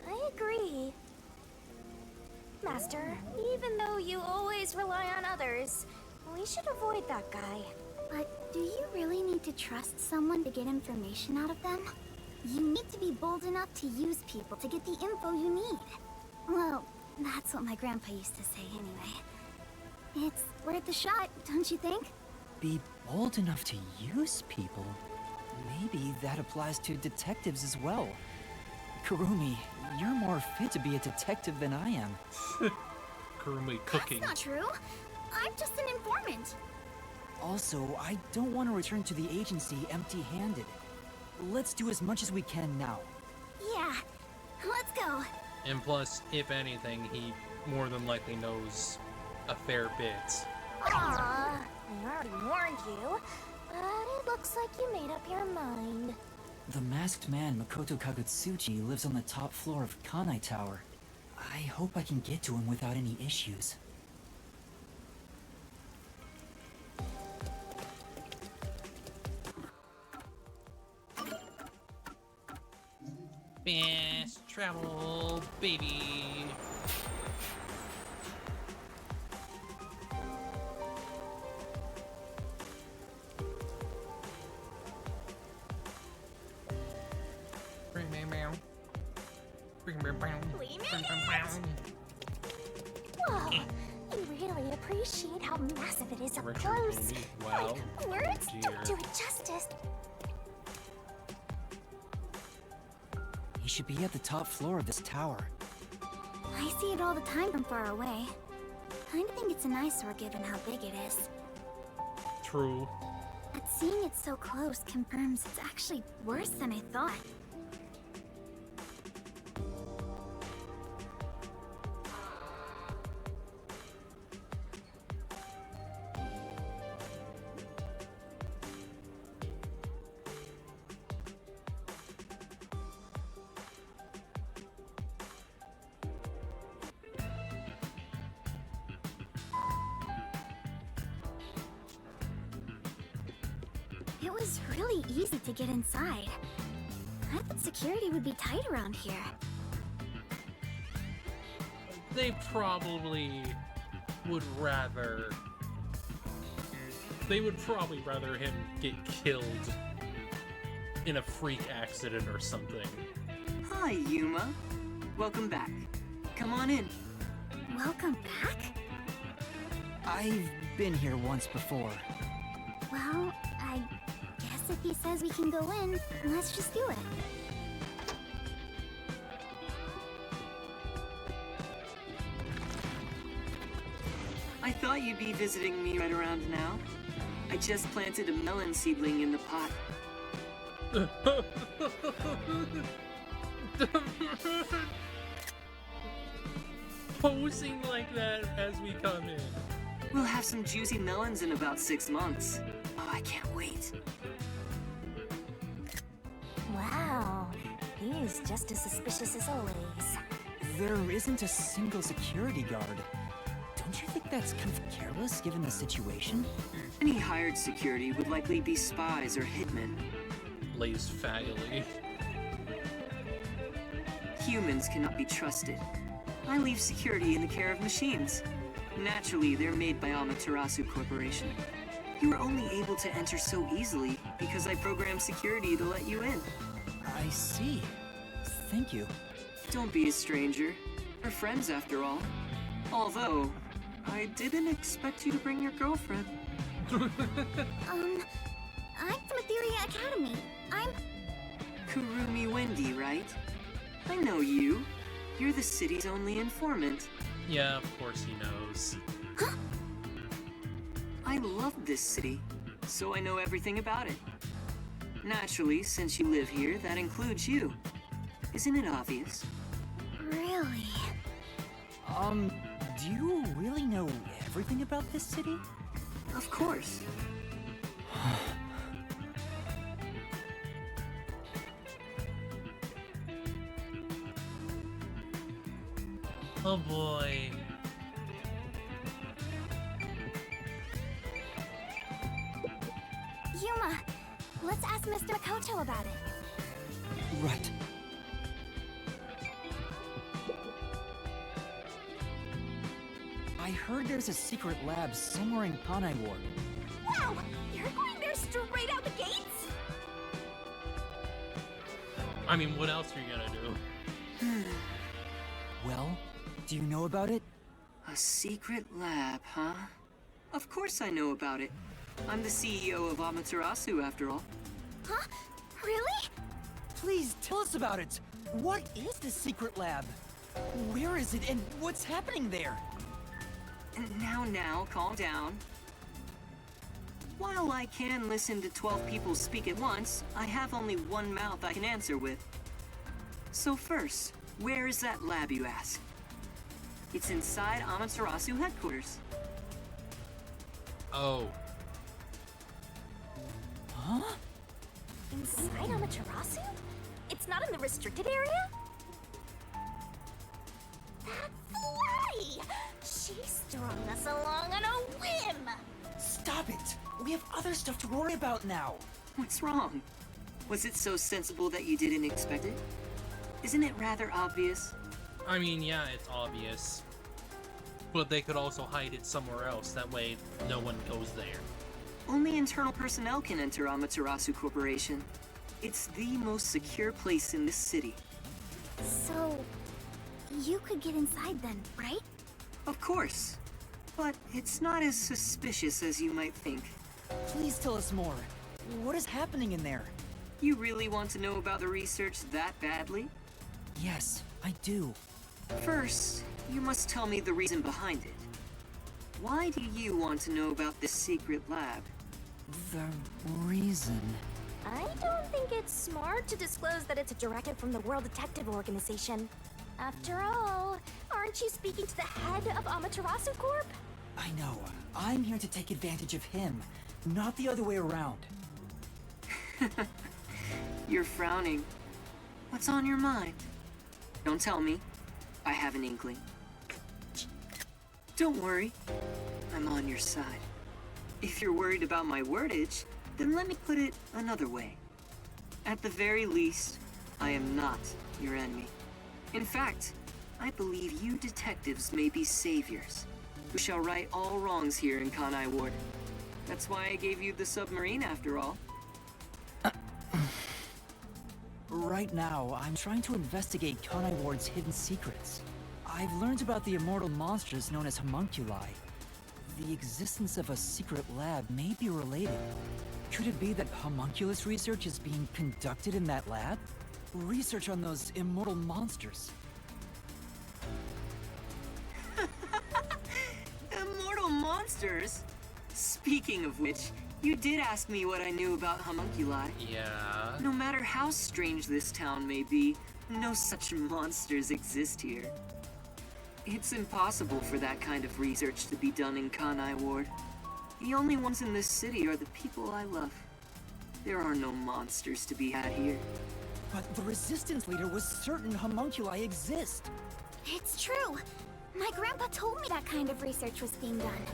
I agree. Master, even though you always rely on others, we should avoid that guy. But do you really need to trust someone to get information out of them? You need to be bold enough to use people to get the info you need. Well, That's what my grandpa used to say anyway. It's worth a shot, don't you think? Be bold enough to use people? Maybe that applies to detectives as well. Kurumi, you're more fit to be a detective than I am. Kurumi cooking. That's not true. I'm just an informant. Also, I don't want to return to the agency empty-handed. Let's do as much as we can now. Yeah, let's go. And plus, if anything, he more than likely knows a fair bit. Aw, I already warned you, but it looks like you made up your mind. The masked man Makoto Kagutsuchi lives on the top floor of Kanai Tower. I hope I can get to him without any issues. Fast travel, baby. Whoa, you really appreciate how massive it is up close. Wow. Like, words Dear. don't do it justice. He should be at the top floor of this tower. I see it all the time from far away. Kinda think it's an eyesore given how big it is. True. But seeing it so close confirms it's actually worse than I thought. It was really easy to get inside. I thought security would be tight around here. They probably would rather... They would probably rather him get killed in a freak accident or something. Hi, Yuma. Welcome back. Come on in. Welcome back? I've been here once before. Well, I guess if he says we can go in, let's just do it. I thought you'd be visiting me right around now. I just planted a melon seedling in the pot. Posing like that as we come in. We'll have some juicy melons in about 6 months. Oh, I can't wait. Wow, he's just as suspicious as always. There isn't a single security guard. Don't you think that's kind of careless given the situation? Any hired security would likely be spies or hitmen. Lays faggily. Humans cannot be trusted. I leave security in the care of machines. Naturally, they're made by Amaterasu Corporation. You were only able to enter so easily because I programmed security to let you in. I see. Thank you. Don't be a stranger. We're friends after all. Although, I didn't expect you to bring your girlfriend. I'm from Etheria Academy. I'm... Kurumi Wendy, right? I know you. You're the city's only informant. Yeah, of course he knows. I love this city, so I know everything about it. Naturally, since you live here, that includes you. Isn't it obvious? Really? Do you really know everything about this city? Of course. Oh boy. Yuma, let's ask Mr. Makoto about it. Right. I heard there's a secret lab somewhere in Kanai Ward. Wow! You're going there straight out the gates? I mean, what else are you gonna do? Well, Do you know about it? A secret lab, huh? Of course I know about it. I'm the CEO of Amaterasu, after all. Huh? Really? Please tell us about it. What is the secret lab? Where is it and what's happening there? Now, calm down. While I can listen to 12 people speak at once, I have only one mouth I can answer with. So first, where is that lab, you ask? It's inside Amaterasu headquarters. Oh. Huh? Inside Amaterasu? It's not in the restricted area? That's Lottie! She strung us along on a whim! Stop it! We have other stuff to worry about now! What's wrong? Was it so sensible that you didn't expect it? Isn't it rather obvious? I mean, yeah, it's obvious. But they could also hide it somewhere else, that way no one goes there. Only internal personnel can enter Amaterasu Corporation. It's the most secure place in this city. So, you could get inside then, right? Of course. But it's not as suspicious as you might think. Please tell us more. What is happening in there? You really want to know about the research that badly? Yes, I do. First, you must tell me the reason behind it. Why do you want to know about this secret lab? The reason... I don't think it's smart to disclose that it's a directive from the World Detective Organization. After all, aren't you speaking to the head of Amaterasu Corp? I know. I'm here to take advantage of him, not the other way around. You're frowning. What's on your mind? Don't tell me. I have an inkling. Don't worry. I'm on your side. If you're worried about my wordage, then let me put it another way. At the very least, I am not your enemy. In fact, I believe you detectives may be saviors, who shall right all wrongs here in Kanai Ward. That's why I gave you the submarine, after all. Right now, I'm trying to investigate Kanai Ward's hidden secrets. I've learned about the immortal monsters known as homunculi. The existence of a secret lab may be related. Could it be that homunculus research is being conducted in that lab? Research on those immortal monsters. Immortal monsters? Speaking of which, you did ask me what I knew about homunculi. Yeah. No matter how strange this town may be, no such monsters exist here. It's impossible for that kind of research to be done in Kanai Ward. The only ones in this city are the people I love. There are no monsters to be had here. But the Resistance leader was certain homunculi exist. It's true. My grandpa told me that kind of research was being done.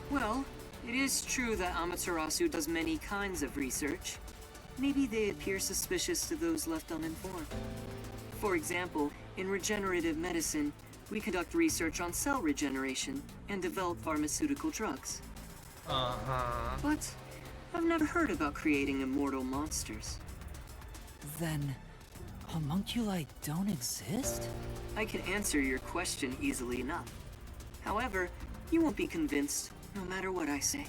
Well, it is true that Amaterasu does many kinds of research. Maybe they appear suspicious to those left uninformed. For example, in regenerative medicine, we conduct research on cell regeneration and develop pharmaceutical drugs. But I've never heard about creating immortal monsters. Then, homunculi don't exist? I can answer your question easily enough. However, you won't be convinced, no matter what I say.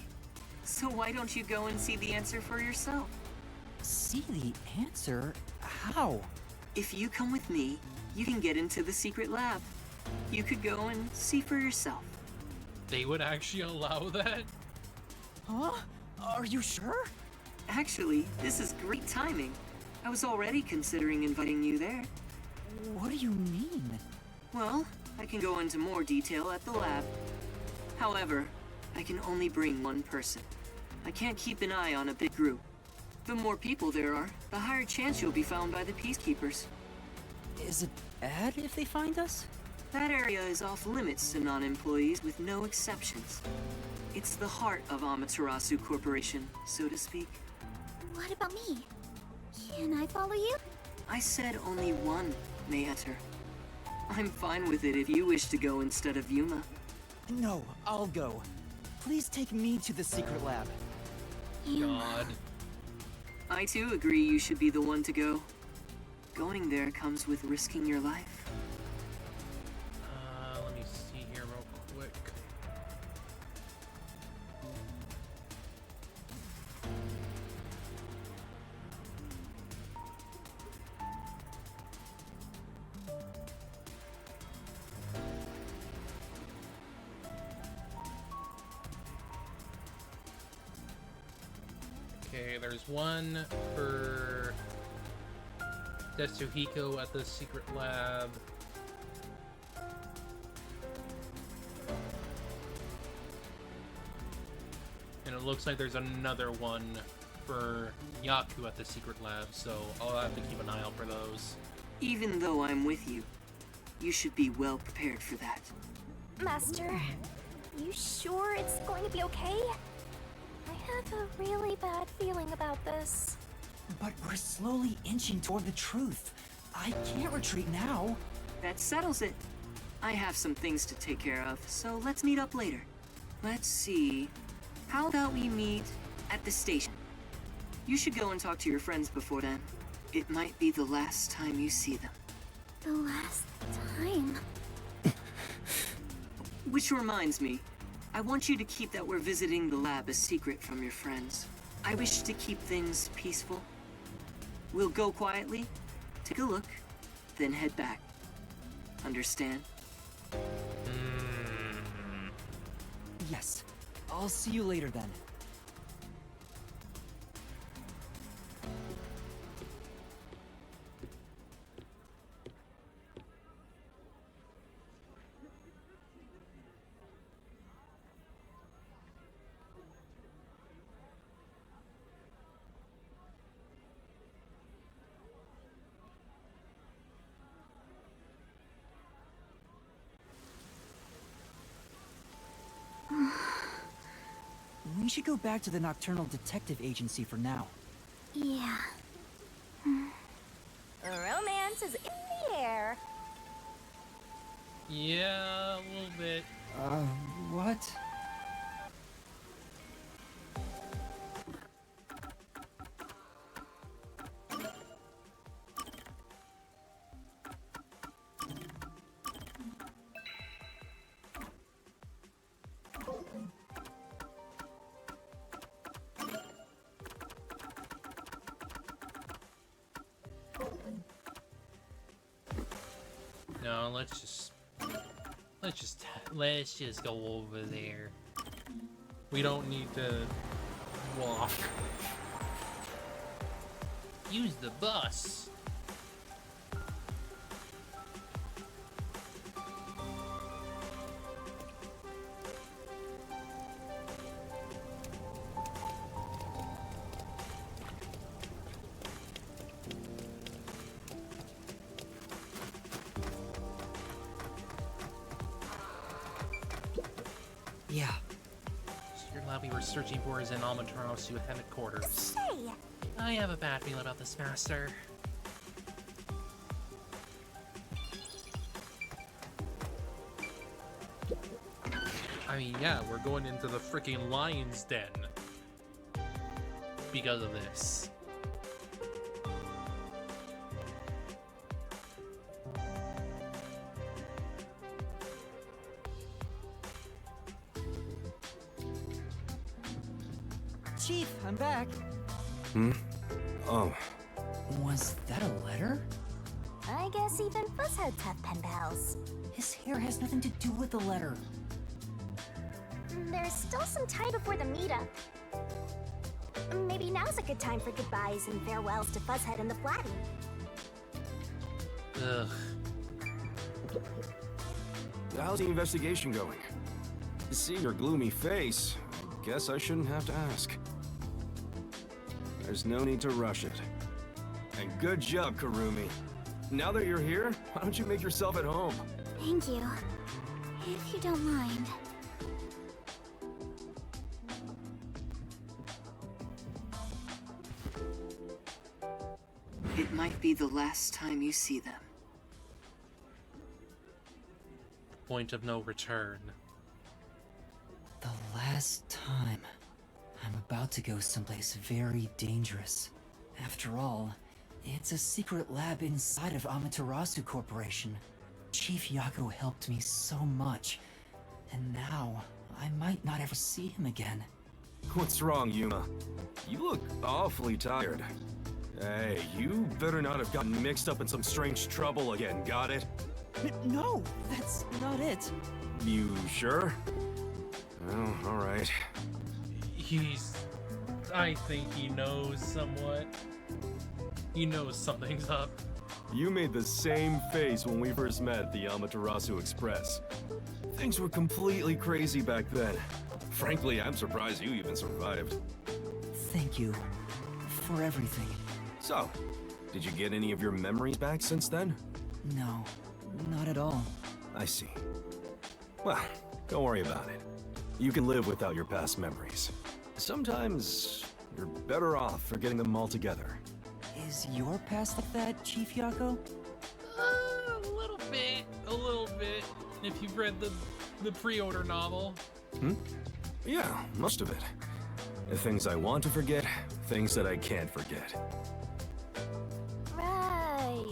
So why don't you go and see the answer for yourself? See the answer? How? If you come with me, you can get into the secret lab. You could go and see for yourself. They would actually allow that? Huh? Are you sure? Actually, this is great timing. I was already considering inviting you there. What do you mean? Well, I can go into more detail at the lab. However, I can only bring one person. I can't keep an eye on a big group. The more people there are, the higher chance you'll be found by the Peacekeepers. Is it bad if they find us? That area is off limits to non-employees with no exceptions. It's the heart of Amaterasu Corporation, so to speak. What about me? Can I follow you? I said only one may enter. I'm fine with it if you wish to go instead of Yuma. No, I'll go. Please take me to the secret lab. God. I too agree you should be the one to go. Going there comes with risking your life. Let me Okay, there's one for Tetsuhiko at the secret lab. And it looks like there's another one for Yaku at the secret lab, so I'll have to keep an eye out for those. Even though I'm with you, you should be well prepared for that. Master, you sure it's going to be okay? I have a really bad feeling about this. But we're slowly inching toward the truth. I can't retreat now. That settles it. I have some things to take care of, so let's meet up later. Let's see. How about we meet at the station? You should go and talk to your friends before then. It might be the last time you see them. The last time? Which reminds me, I want you to keep that we're visiting the lab a secret from your friends. I wish to keep things peaceful. We'll go quietly, take a look, then head back. Understand? Yes. I'll see you later then. We should go back to the Nocturnal Detective Agency for now. Yeah. Romance is in the air. Yeah, a little bit. What? No, let's just go over there. We don't need to walk. Use the bus. Yeah. Secret lab we were searching for is in Amaterasu headquarters. Say! I have a bad feeling about this, Master. I mean, yeah, we're going into the freaking lion's den because of this. Chief, I'm back. Oh. Was that a letter? I guess even Fuzzheads have pen pals. His hair has nothing to do with the letter. There's still some time before the meetup. Maybe now's a good time for goodbyes and farewells to Fuzzhead and the Flatty. Ugh. How's the investigation going? To see your gloomy face, I guess I shouldn't have to ask. There's no need to rush it. And good job, Karumi. Now that you're here, why don't you make yourself at home? Thank you. If you don't mind. It might be the last time you see them. Point of no return. The last time. I'm about to go someplace very dangerous. After all, it's a secret lab inside of Amaterasu Corporation. Chief Yaku helped me so much, and now I might not ever see him again. What's wrong, Yuma? You look awfully tired. Hey, you better not have gotten mixed up in some strange trouble again, got it? No, that's not it. You sure? Oh, alright. He's I think he knows somewhat. He knows something's up. You made the same face when we first met at the Amaterasu Express. Things were completely crazy back then. Frankly, I'm surprised you even survived. Thank you for everything. So, did you get any of your memories back since then? No, not at all. I see. Well, don't worry about it. You can live without your past memories. Sometimes you're better off forgetting them altogether. Is your past like that, Chief Yako? A little bit. A little bit. If you've read the pre-order novel. Yeah, most of it. The things I want to forget, things that I can't forget. Right.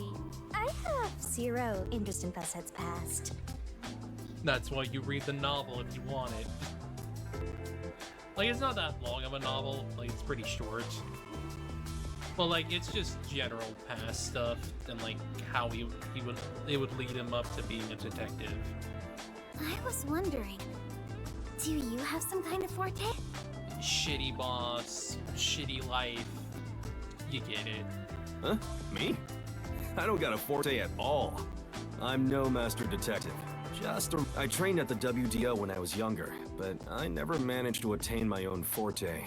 I have zero interest in Fuzzhead's past. That's why you read the novel if you want it. Like, it's not that long of a novel. Like, it's pretty short. But like, it's just general past stuff and like how it would lead him up to being a detective. I was wondering, do you have some kind of forte? Shitty boss, shitty life. You get it. Huh? Me? I don't got a forte at all. I'm no master detective. I trained at the WDO when I was younger, but I never managed to attain my own forte.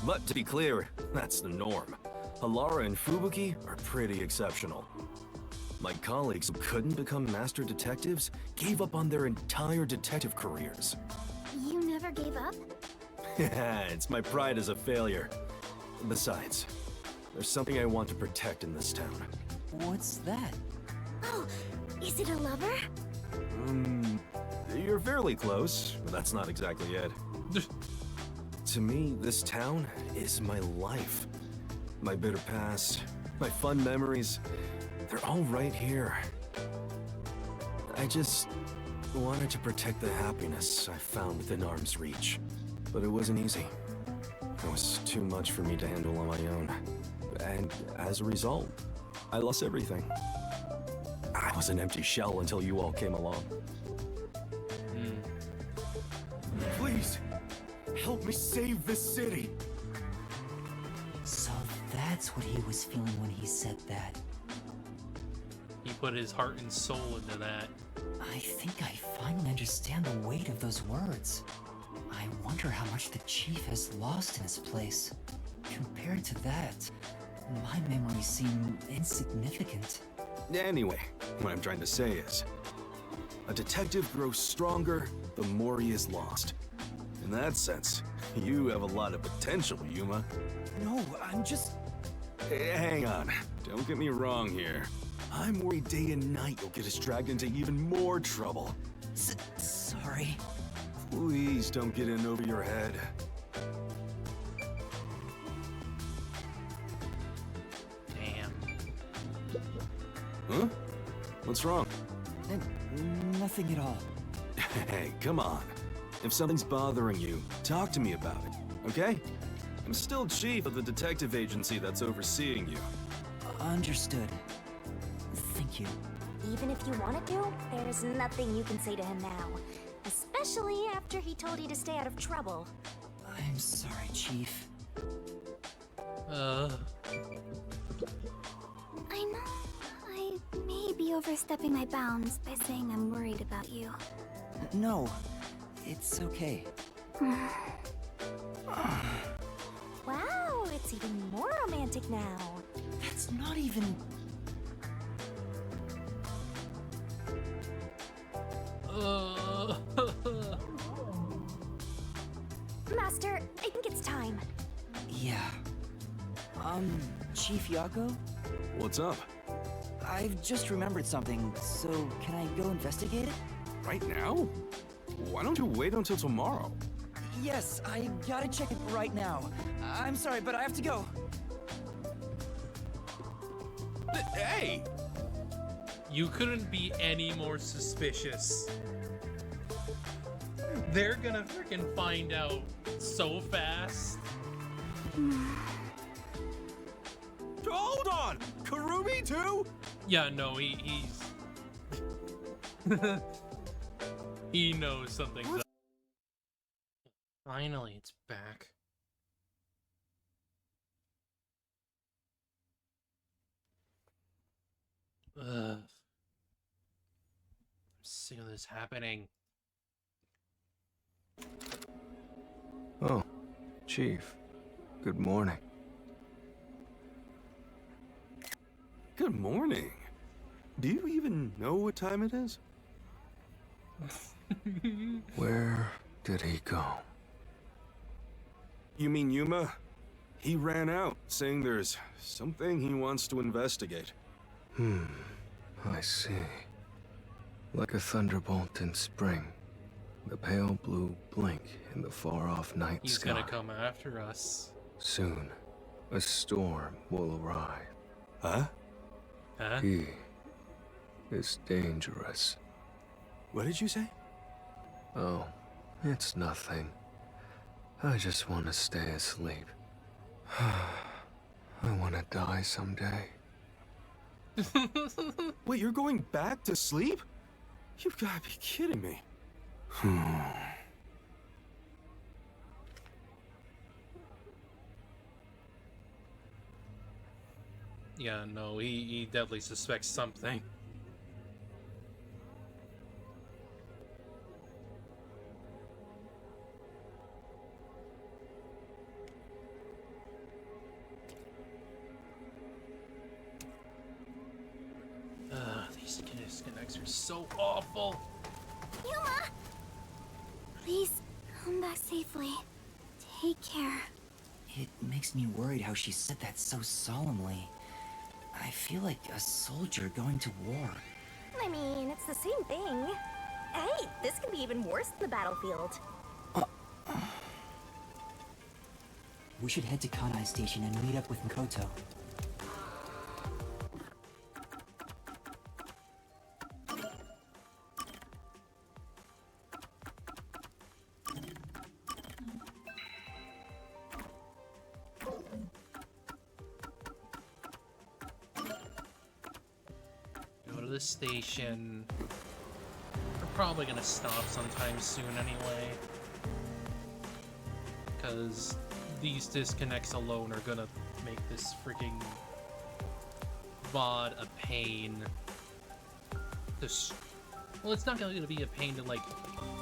But to be clear, that's the norm. Halara and Fubuki are pretty exceptional. My colleagues who couldn't become master detectives gave up on their entire detective careers. You never gave up? It's my pride as a failure. Besides, there's something I want to protect in this town. What's that? Oh, is it a lover? You're fairly close, but that's not exactly it. To me, this town is my life. My bitter past, my fun memories, they're all right here. I just wanted to protect the happiness I found within arm's reach. But it wasn't easy. It was too much for me to handle on my own. And as a result, I lost everything. I was an empty shell until you all came along. Please, help me save this city. So that's what he was feeling when he said that. He put his heart and soul into that. I think I finally understand the weight of those words. I wonder how much the chief has lost in his place. Compared to that, my memories seem insignificant. Anyway, what I'm trying to say is, a detective grows stronger the more he is lost. In that sense, you have a lot of potential, Yuma. No, I'm just... Hang on, don't get me wrong here. I'm worried day and night you'll get us dragged into even more trouble. Sorry. Please don't get in over your head. Damn. Huh? What's wrong? Nothing at all. Hey, come on. If something's bothering you, talk to me about it, okay? I'm still chief of the detective agency that's overseeing you. Understood. Thank you. Even if you wanted to, there's nothing you can say to him now. Especially after he told you to stay out of trouble. I'm sorry, Chief. I know I may be overstepping my bounds by saying I'm worried about you. No, it's okay. Wow, it's even more romantic now. That's not even... Master, I think it's time. Yeah. Chief Yako? What's up? I've just remembered something, so can I go investigate it? Right now? Why don't you wait until tomorrow? Yes, I gotta check it right now. I'm sorry, but I have to go. Hey! You couldn't be any more suspicious. They're gonna freaking find out so fast. Hold on! Kurumi too? Yeah, no, he's... he knows something's up. Finally, it's back. sick of this happening. Oh, Chief. Good morning. Good morning. Do you even know what time it is? Where did he go? You mean Yuma? He ran out, saying there's something he wants to investigate. I see. Like a thunderbolt in spring, the pale blue blink in the far-off night He's sky. gonna come after us. Soon, a storm will arrive. Huh? Huh? He is dangerous. What did you say? Oh, it's nothing. I just want to stay asleep. I want to die someday. Wait, you're going back to sleep? You've got to be kidding me. Yeah, no, he definitely suspects something. These disconnects are so awful. Yuma! Please, come back safely. Take care. It makes me worried how she said that so solemnly. I feel like a soldier going to war. I mean, it's the same thing. Hey, this could be even worse than the battlefield. We should head to Kanai Station and meet up with Nkoto. Go to the station. We're probably gonna stop sometime soon anyway. Because these disconnects alone are gonna make this freaking VOD a pain. Well, it's not gonna be a pain to like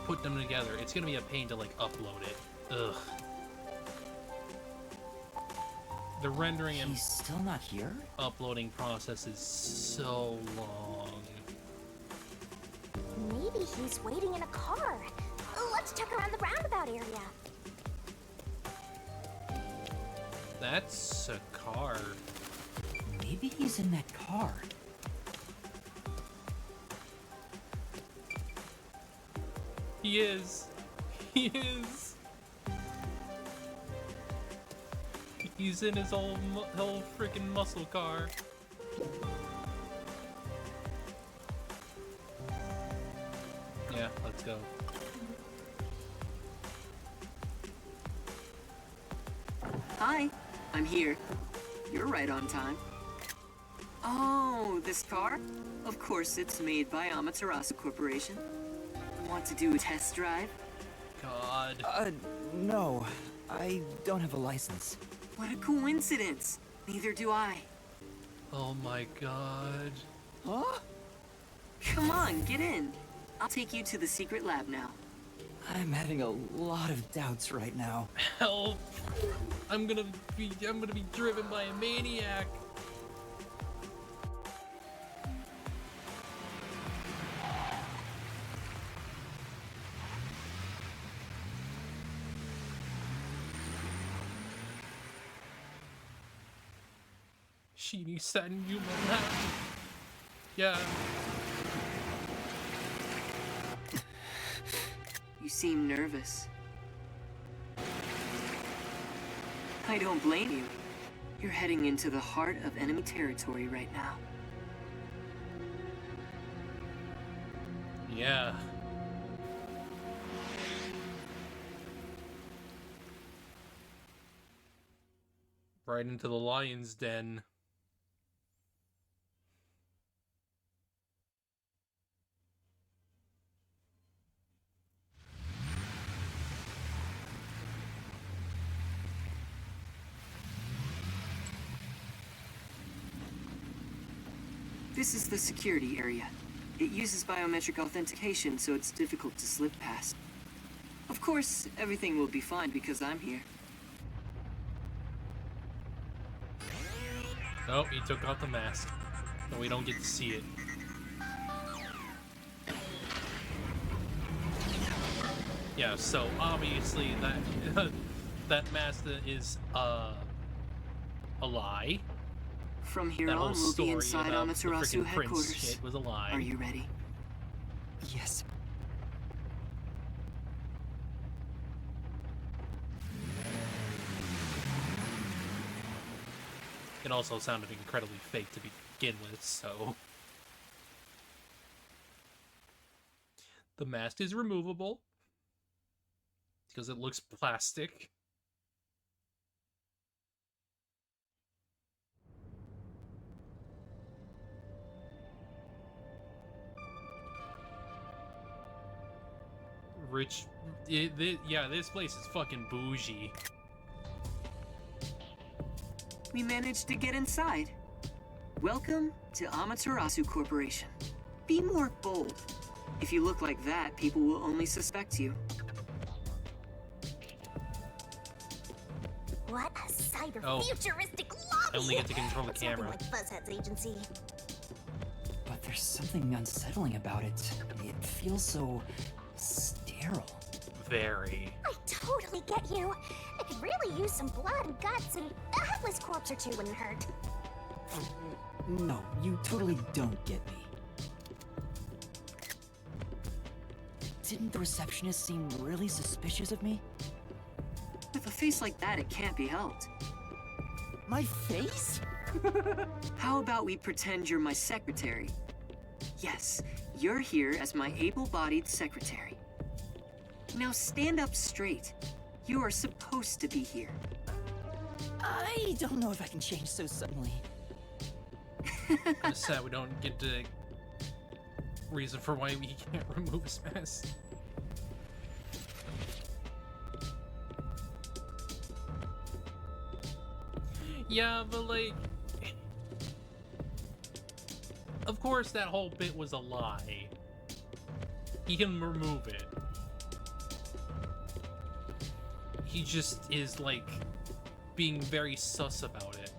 put them together. It's gonna be a pain to like upload it. Ugh. The rendering and He's still not here? uploading process is so long. Maybe he's waiting in a car. Let's check around the roundabout area. That's a car. Maybe he's in that car. He is. He is. He's in his whole freaking muscle car. Yeah, let's go. Hi, I'm here. You're right on time. Oh, this car? Of course, it's made by Amaterasu Corporation. Want to do a test drive? God. No. I don't have a license. What a coincidence. Neither do I. Oh my god. Huh? Come on, get in. I'll take you to the secret lab now. I'm having a lot of doubts right now. Help! I'm gonna be driven by a maniac. Shinii-san, you man. Yeah. You seem nervous. I don't blame you. You're heading into the heart of enemy territory right now. Yeah. Right into the lion's den. This is the security area. It uses biometric authentication, so it's difficult to slip past. Of course, everything will be fine because I'm here. Oh, he took off the mask. And we don't get to see it. Yeah, so obviously that that mask is a lie. From here that on, whole we'll story be inside about the Amaterasu freaking prince headquarters. shit was a lie. Are you ready? Yes. It also sounded incredibly fake to begin with, so... The mask is removable. Because it looks plastic. Rich... yeah, this place is fucking bougie. We managed to get inside. Welcome to Amaterasu Corporation. Be more bold. If you look like that, people will only suspect you. What a cyber Oh. futuristic lobby! I only get to control the It's nothing camera. like Buzzhead's agency. But there's something unsettling about it. It feels so sterile. Very. I totally get you. I could really use some blood and guts, and a headless corpse or two wouldn't hurt. No, you totally don't get me. Didn't the receptionist seem really suspicious of me? With a face like that, it can't be helped. My face? How about we pretend you're my secretary? Yes, you're here as my able-bodied secretary. Now stand up straight. You are supposed to be here. I don't know if I can change so suddenly. I'm sad we don't get the reason for why we can't remove his mask. Yeah, but like... Of course that whole bit was a lie. He can remove it. He just is, like, being very sus about it.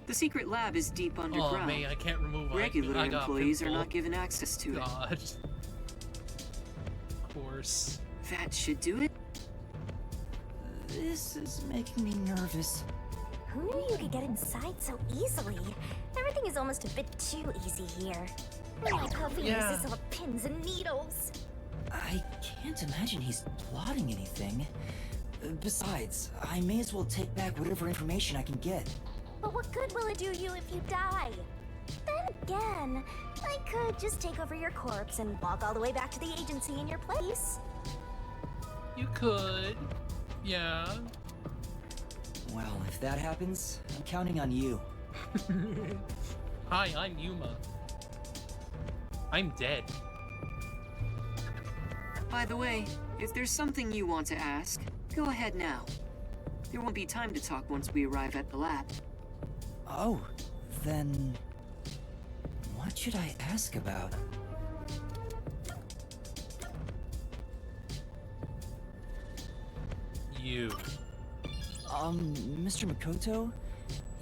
The secret lab is deep underground. Oh man, I can't remove Regular I got employees are pimple. not given access to it. God. Of course. That should do it. This is making me nervous. Who knew you could get inside so easily? Everything is almost a bit too easy here. My Puffiness Yeah. is all pins and needles. I can't imagine he's plotting anything. Besides, I may as well take back whatever information I can get. But what good will it do you if you die? Then again, I could just take over your corpse and walk all the way back to the agency in your place. You could. Yeah. Well, if that happens, I'm counting on you. Hi, I'm Yuma. I'm dead. By the way, if there's something you want to ask, go ahead now. There won't be time to talk once we arrive at the lab. Oh, then... what should I ask about? You. Mr. Makoto?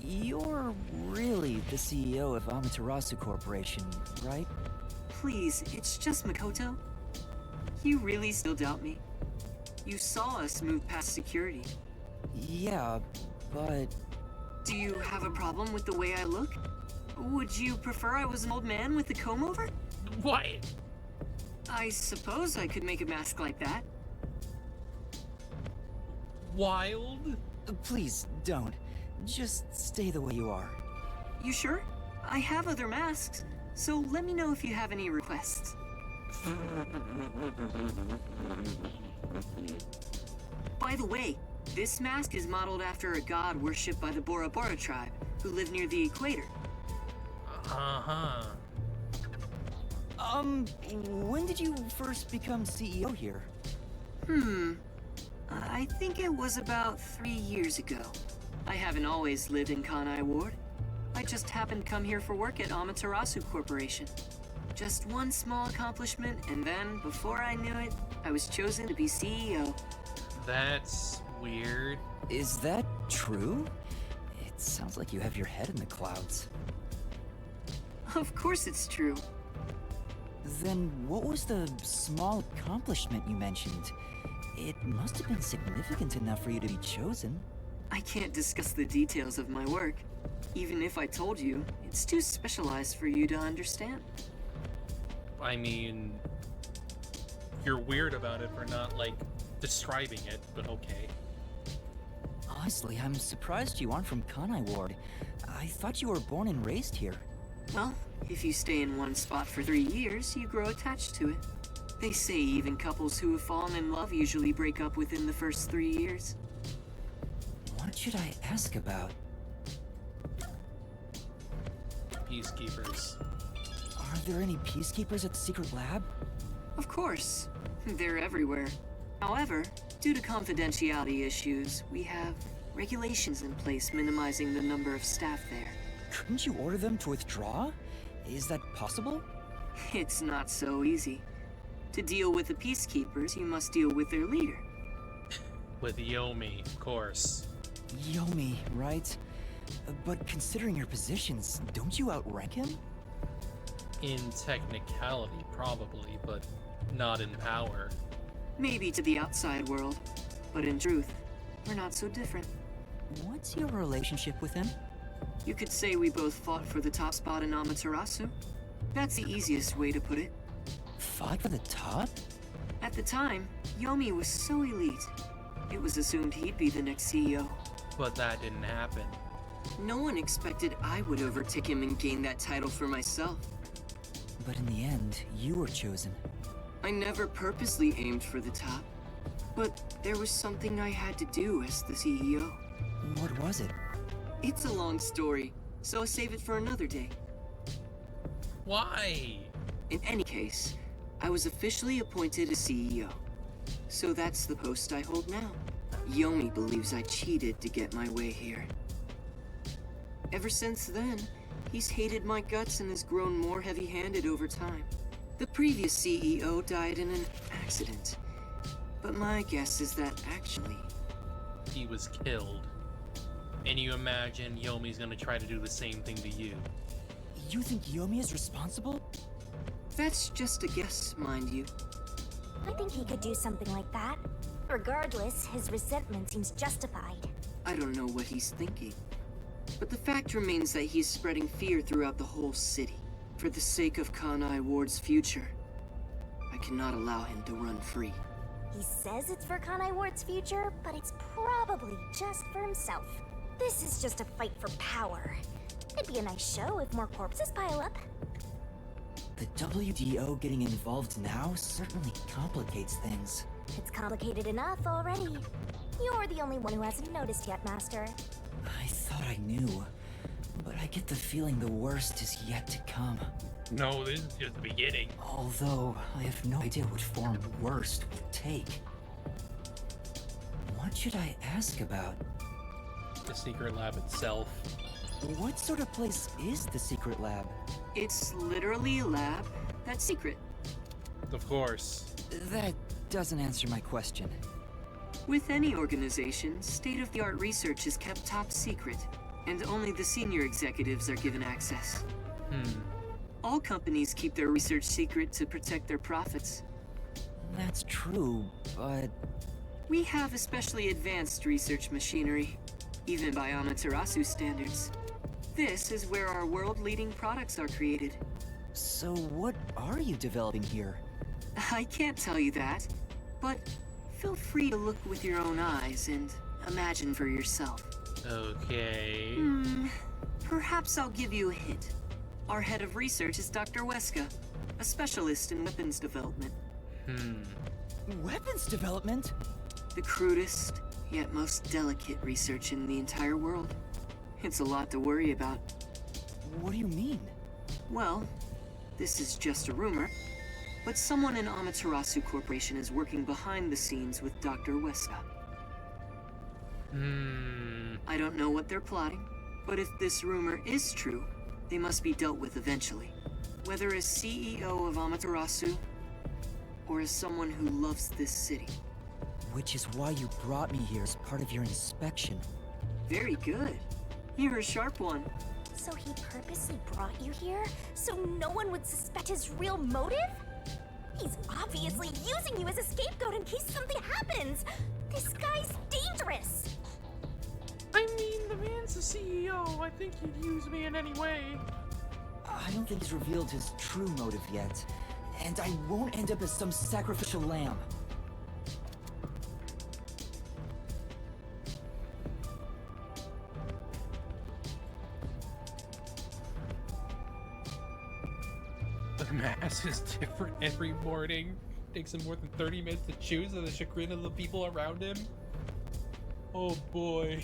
You're really the CEO of Amaterasu Corporation, right? Please, it's just Makoto. You really still doubt me? You saw us move past security. Yeah, but... Do you have a problem with the way I look? Would you prefer I was an old man with a comb over? What? I suppose I could make a mask like that. Wild? Please, don't. Just stay the way you are. You sure? I have other masks, so let me know if you have any requests. By the way, this mask is modeled after a god worshipped by the Bora Bora tribe, who live near the equator. Uh-huh. When did you first become CEO here? I think it was about 3 years ago. I haven't always lived in Kanai Ward. I just happened to come here for work at Amaterasu Corporation. Just one small accomplishment, and then, before I knew it, I was chosen to be CEO. That's weird. Is that true? It sounds like you have your head in the clouds. Of course it's true. Then what was the small accomplishment you mentioned? It must have been significant enough for you to be chosen. I can't discuss the details of my work. Even if I told you, it's too specialized for you to understand. I mean, you're weird about it for not, like, describing it, but okay. Honestly, I'm surprised you aren't from Kanai Ward. I thought you were born and raised here. Well, if you stay in one spot for 3 years, you grow attached to it. They say even couples who have fallen in love usually break up within the first 3 years. What should I ask about? Peacekeepers. Are there any peacekeepers at the secret lab? Of course. They're everywhere. However, due to confidentiality issues, we have regulations in place minimizing the number of staff there. Couldn't you order them to withdraw? Is that possible? It's not so easy. To deal with the peacekeepers, you must deal with their leader. With Yomi, of course. Yomi, right? But considering your positions, don't you outrank him? In technicality, probably, but not in power. Maybe to the outside world, but in truth, we're not so different. What's your relationship with him? You could say we both fought for the top spot in Amaterasu. That's the easiest way to put it. Fought for the top? At the time, Yomi was so elite. It was assumed he'd be the next CEO. But that didn't happen. No one expected I would overtake him and gain that title for myself. But in the end, you were chosen. I never purposely aimed for the top. But there was something I had to do as the CEO. What was it? It's a long story, so I'll save it for another day. Why? In any case, I was officially appointed as CEO. So that's the post I hold now. Yomi believes I cheated to get my way here. Ever since then, he's hated my guts and has grown more heavy-handed over time. The previous CEO died in an accident. But my guess is that actually... he was killed. And you imagine Yomi's gonna try to do the same thing to you. You think Yomi is responsible? That's just a guess, mind you. I think he could do something like that. Regardless, his resentment seems justified. I don't know what he's thinking. But the fact remains that he's spreading fear throughout the whole city. For the sake of Kanai Ward's future, I cannot allow him to run free. He says it's for Kanai Ward's future, but it's probably just for himself. This is just a fight for power. It'd be a nice show if more corpses pile up. The WDO getting involved now certainly complicates things. It's complicated enough already. You're the only one who hasn't noticed yet, Master. I thought I knew, but I get the feeling the worst is yet to come. No, this is just the beginning. Although, I have no idea what form worst would take. What should I ask about? The secret lab itself. What sort of place is the secret lab? It's literally a lab that's secret. Of course. That doesn't answer my question. With any organization, state-of-the-art research is kept top secret, and only the senior executives are given access. All companies keep their research secret to protect their profits. That's true, but... We have especially advanced research machinery, even by Amaterasu standards. This is where our world-leading products are created. So what are you developing here? I can't tell you that, but feel free to look with your own eyes and imagine for yourself. Okay. Perhaps I'll give you a hint. Our head of research is Dr. Weska, a specialist in weapons development. Weapons development? The crudest, yet most delicate research in the entire world. It's a lot to worry about. What do you mean? Well, this is just a rumor, but someone in Amaterasu Corporation is working behind the scenes with Dr. Uesca. I don't know what they're plotting, but if this rumor is true, they must be dealt with eventually. Whether as CEO of Amaterasu, or as someone who loves this city. Which is why you brought me here as part of your inspection. Very good. You're a sharp one. So he purposely brought you here so no one would suspect his real motive? He's obviously using you as a scapegoat in case something happens. This guy's dangerous. I mean, the man's the CEO. I think he'd use me in any way. I don't think he's revealed his true motive yet. And I won't end up as some sacrificial lamb. The mask is different every morning. Takes him more than 30 minutes to choose to the chagrin of the people around him. Oh boy.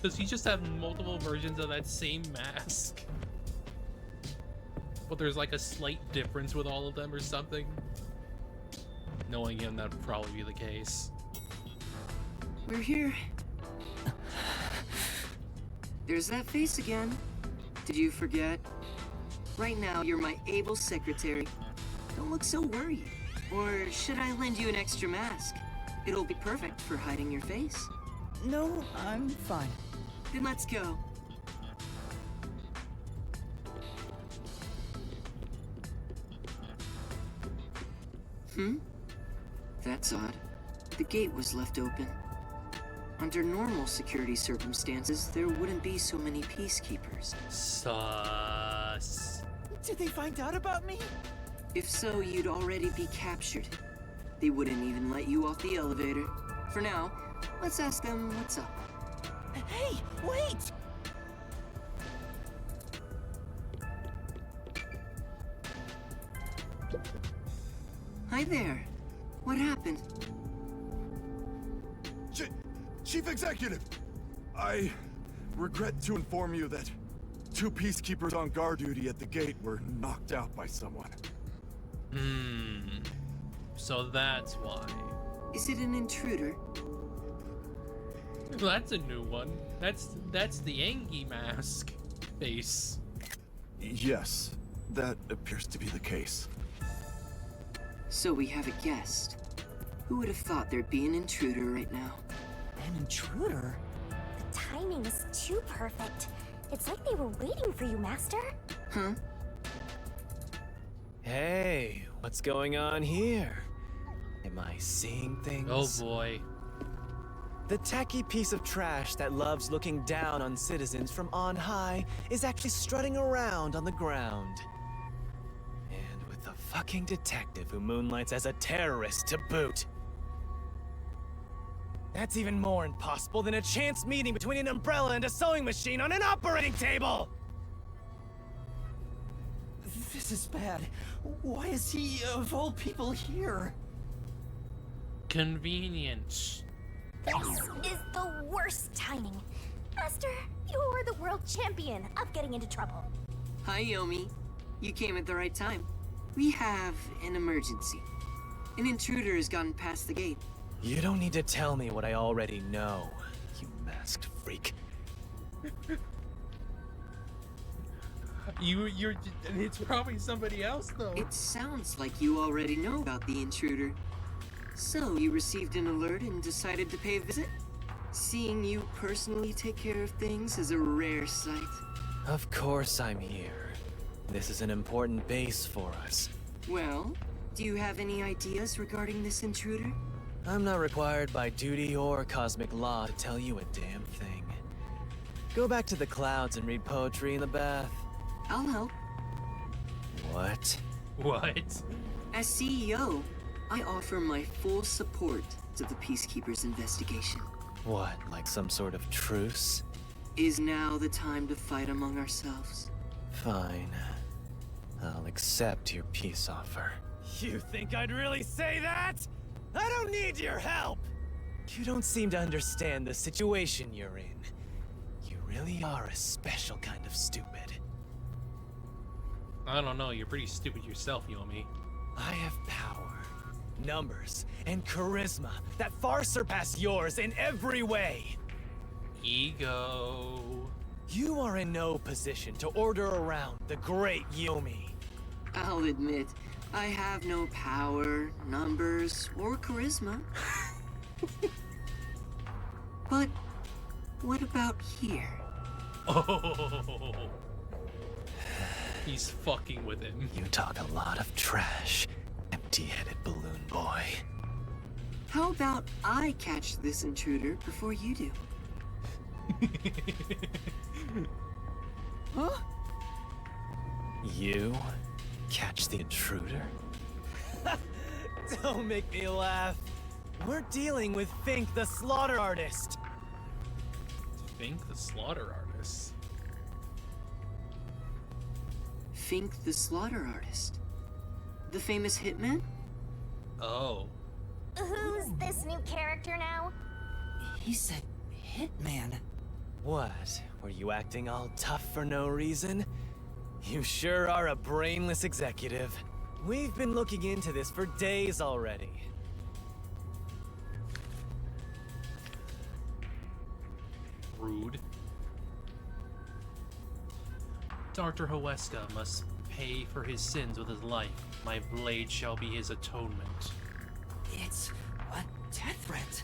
Does he just have multiple versions of that same mask? But there's like a slight difference with all of them or something? Knowing him, that'd probably be the case. We're here. There's that face again. Did you forget? Right now, you're my able secretary. Don't look so worried. Or should I lend you an extra mask? It'll be perfect for hiding your face. No, I'm fine. Then let's go. That's odd. The gate was left open. Under normal security circumstances, there wouldn't be so many peacekeepers. Sus. Did they find out about me? If so, you'd already be captured. They wouldn't even let you off the elevator. For now, let's ask them what's up. Hey, wait! Hi there. What happened? Chief Executive! I regret to inform you that 2 peacekeepers on guard duty at the gate were knocked out by someone. So that's why. Is it an intruder? That's a new one. That's the Angie mask face. Yes, that appears to be the case. So we have a guest. Who would have thought there'd be an intruder right now? An intruder? The timing is too perfect. It's like they were waiting for you, Master. Huh? Hey, what's going on here? Am I seeing things? Oh boy. The tacky piece of trash that loves looking down on citizens from on high is actually strutting around on the ground. And with a fucking detective who moonlights as a terrorist to boot. That's even more impossible than a chance meeting between an umbrella and a sewing machine on an operating table! This is bad. Why is he, of all people, here? Convenience. This is the worst timing. Master, you are the world champion of getting into trouble. Hi, Yomi. You came at the right time. We have an emergency. An intruder has gotten past the gate. You don't need to tell me what I already know, you masked freak. It's probably somebody else, though. It sounds like you already know about the intruder. So, you received an alert and decided to pay a visit? Seeing you personally take care of things is a rare sight. Of course I'm here. This is an important base for us. Well, do you have any ideas regarding this intruder? I'm not required by duty or cosmic law to tell you a damn thing. Go back to the clouds and read poetry in the bath. I'll help. What? What? As CEO, I offer my full support to the Peacekeepers' investigation. What, like some sort of truce? Is now the time to fight among ourselves? Fine. I'll accept your peace offer. You think I'd really say that? I don't need your help! You don't seem to understand the situation you're in. You really are a special kind of stupid. I don't know, you're pretty stupid yourself, Yomi. I have power, numbers, and charisma that far surpass yours in every way. Ego. You are in no position to order around the great Yomi. I'll admit, I have no power, numbers, or charisma. But what about here? Oh. He's fucking with him. You talk a lot of trash, empty-headed balloon boy. How about I catch this intruder before you do? Huh? You catch the intruder? Don't make me laugh. We're dealing with Fink the Slaughter Artist. Fink the Slaughter Artist? Fink the Slaughter Artist? The famous hitman? Oh. Who's this new character now? He said hitman. What? Were you acting all tough for no reason? You sure are a brainless executive. We've been looking into this for days already. Rude. Dr. Huesca must pay for his sins with his life. My blade shall be his atonement. It's a death threat.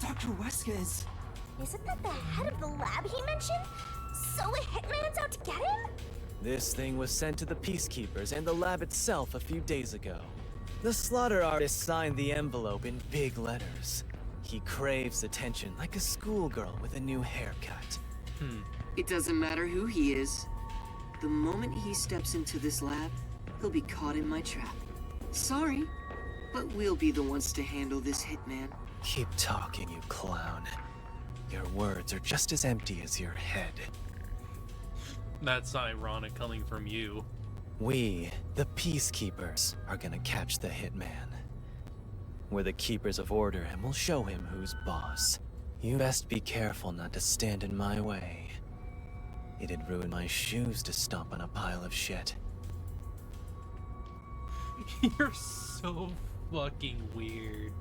Dr. Weska is... Isn't that the head of the lab he mentioned? So a hitman's out to get him? This thing was sent to the Peacekeepers and the lab itself a few days ago. The Slaughter Artist signed the envelope in big letters. He craves attention like a schoolgirl with a new haircut. It doesn't matter who he is. The moment he steps into this lab, he'll be caught in my trap. Sorry, but we'll be the ones to handle this hitman. Keep talking, you clown. Your words are just as empty as your head. That's ironic coming from you. We, the Peacekeepers, are gonna catch the hitman. We're the keepers of order and we'll show him who's boss. You best be careful not to stand in my way. It'd ruin my shoes to stomp on a pile of shit. You're so fucking weird.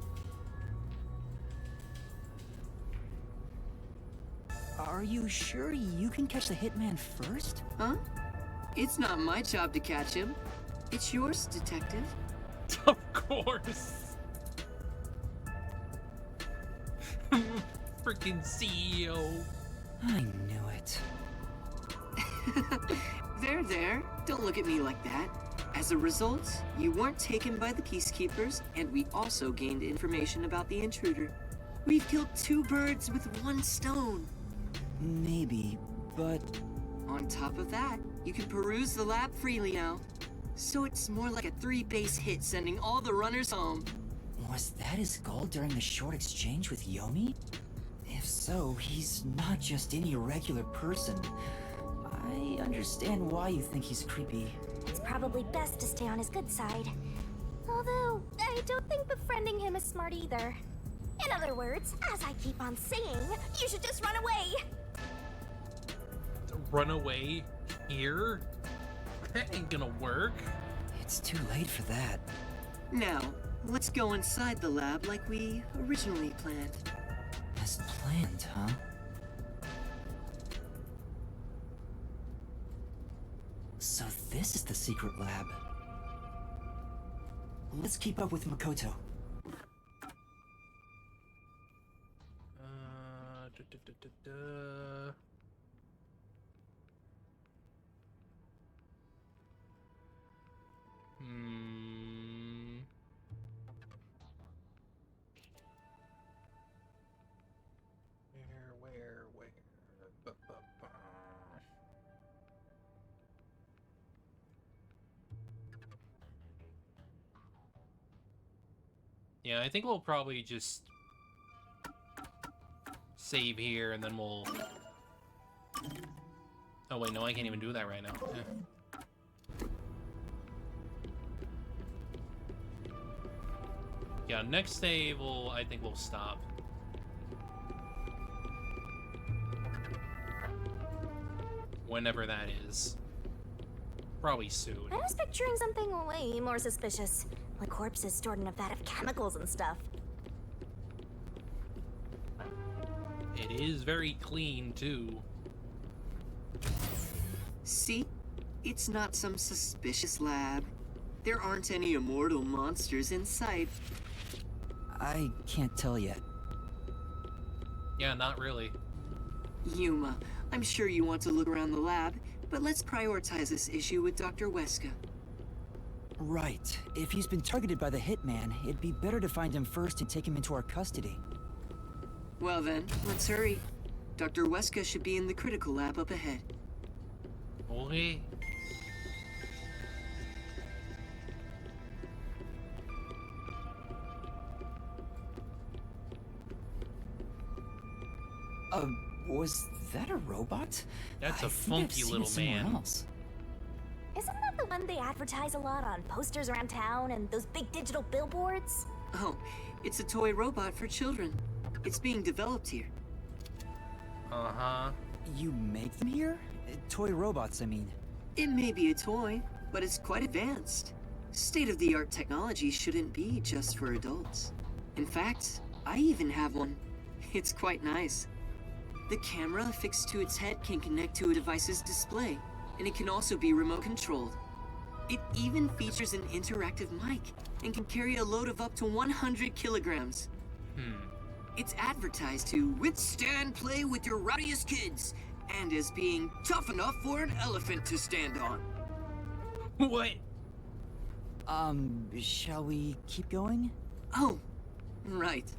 Are you sure you can catch the hitman first? Huh? It's not my job to catch him. It's yours, detective. Of course. Freaking CEO. I knew it. There. Don't look at me like that. As a result, you weren't taken by the Peacekeepers, and we also gained information about the intruder. We've killed 2 birds with 1 stone. Maybe, but... On top of that, you can peruse the lab freely now. So it's more like a 3-base hit, sending all the runners home. Was that his goal during the short exchange with Yomi? If so, he's not just any regular person. I understand why you think he's creepy. It's probably best to stay on his good side. Although, I don't think befriending him is smart either. In other words, as I keep on saying, you should just run away! Run away? Here? That ain't gonna work. It's too late for that. Now, let's go inside the lab like we originally planned. As planned, huh? So this is the secret lab. Let's keep up with Makoto. Where? Yeah, I think we'll probably just save here and then we'll... Oh wait, no, I can't even do that right now. Yeah, next save I think we'll stop. Whenever that is. Probably soon. I was picturing something way more suspicious, like corpses stored in a vat of chemicals and stuff. It is very clean, too. See? It's not some suspicious lab. There aren't any immortal monsters in sight. I can't tell yet. Yeah, not really. Yuma, I'm sure you want to look around the lab, but let's prioritize this issue with Dr. Weska. Right. If he's been targeted by the hitman, it'd be better to find him first and take him into our custody. Well then, let's hurry. Dr. Weska should be in the critical lab up ahead. Okay. Was that a robot? That's a I think I've funky seen it little somewhere man. else. Isn't that the one they advertise a lot on posters around town and those big digital billboards? Oh, it's a toy robot for children. It's being developed here. Uh-huh. You make them here? Toy robots, I mean. It may be a toy, but it's quite advanced. State-of-the-art technology shouldn't be just for adults. In fact, I even have one. It's quite nice. The camera affixed to its head can connect to a device's display, and it can also be remote controlled. It even features an interactive mic and can carry a load of up to 100 kilograms. It's advertised to withstand play with your rowdiest kids, and as being tough enough for an elephant to stand on. What? Shall we keep going? Oh, right.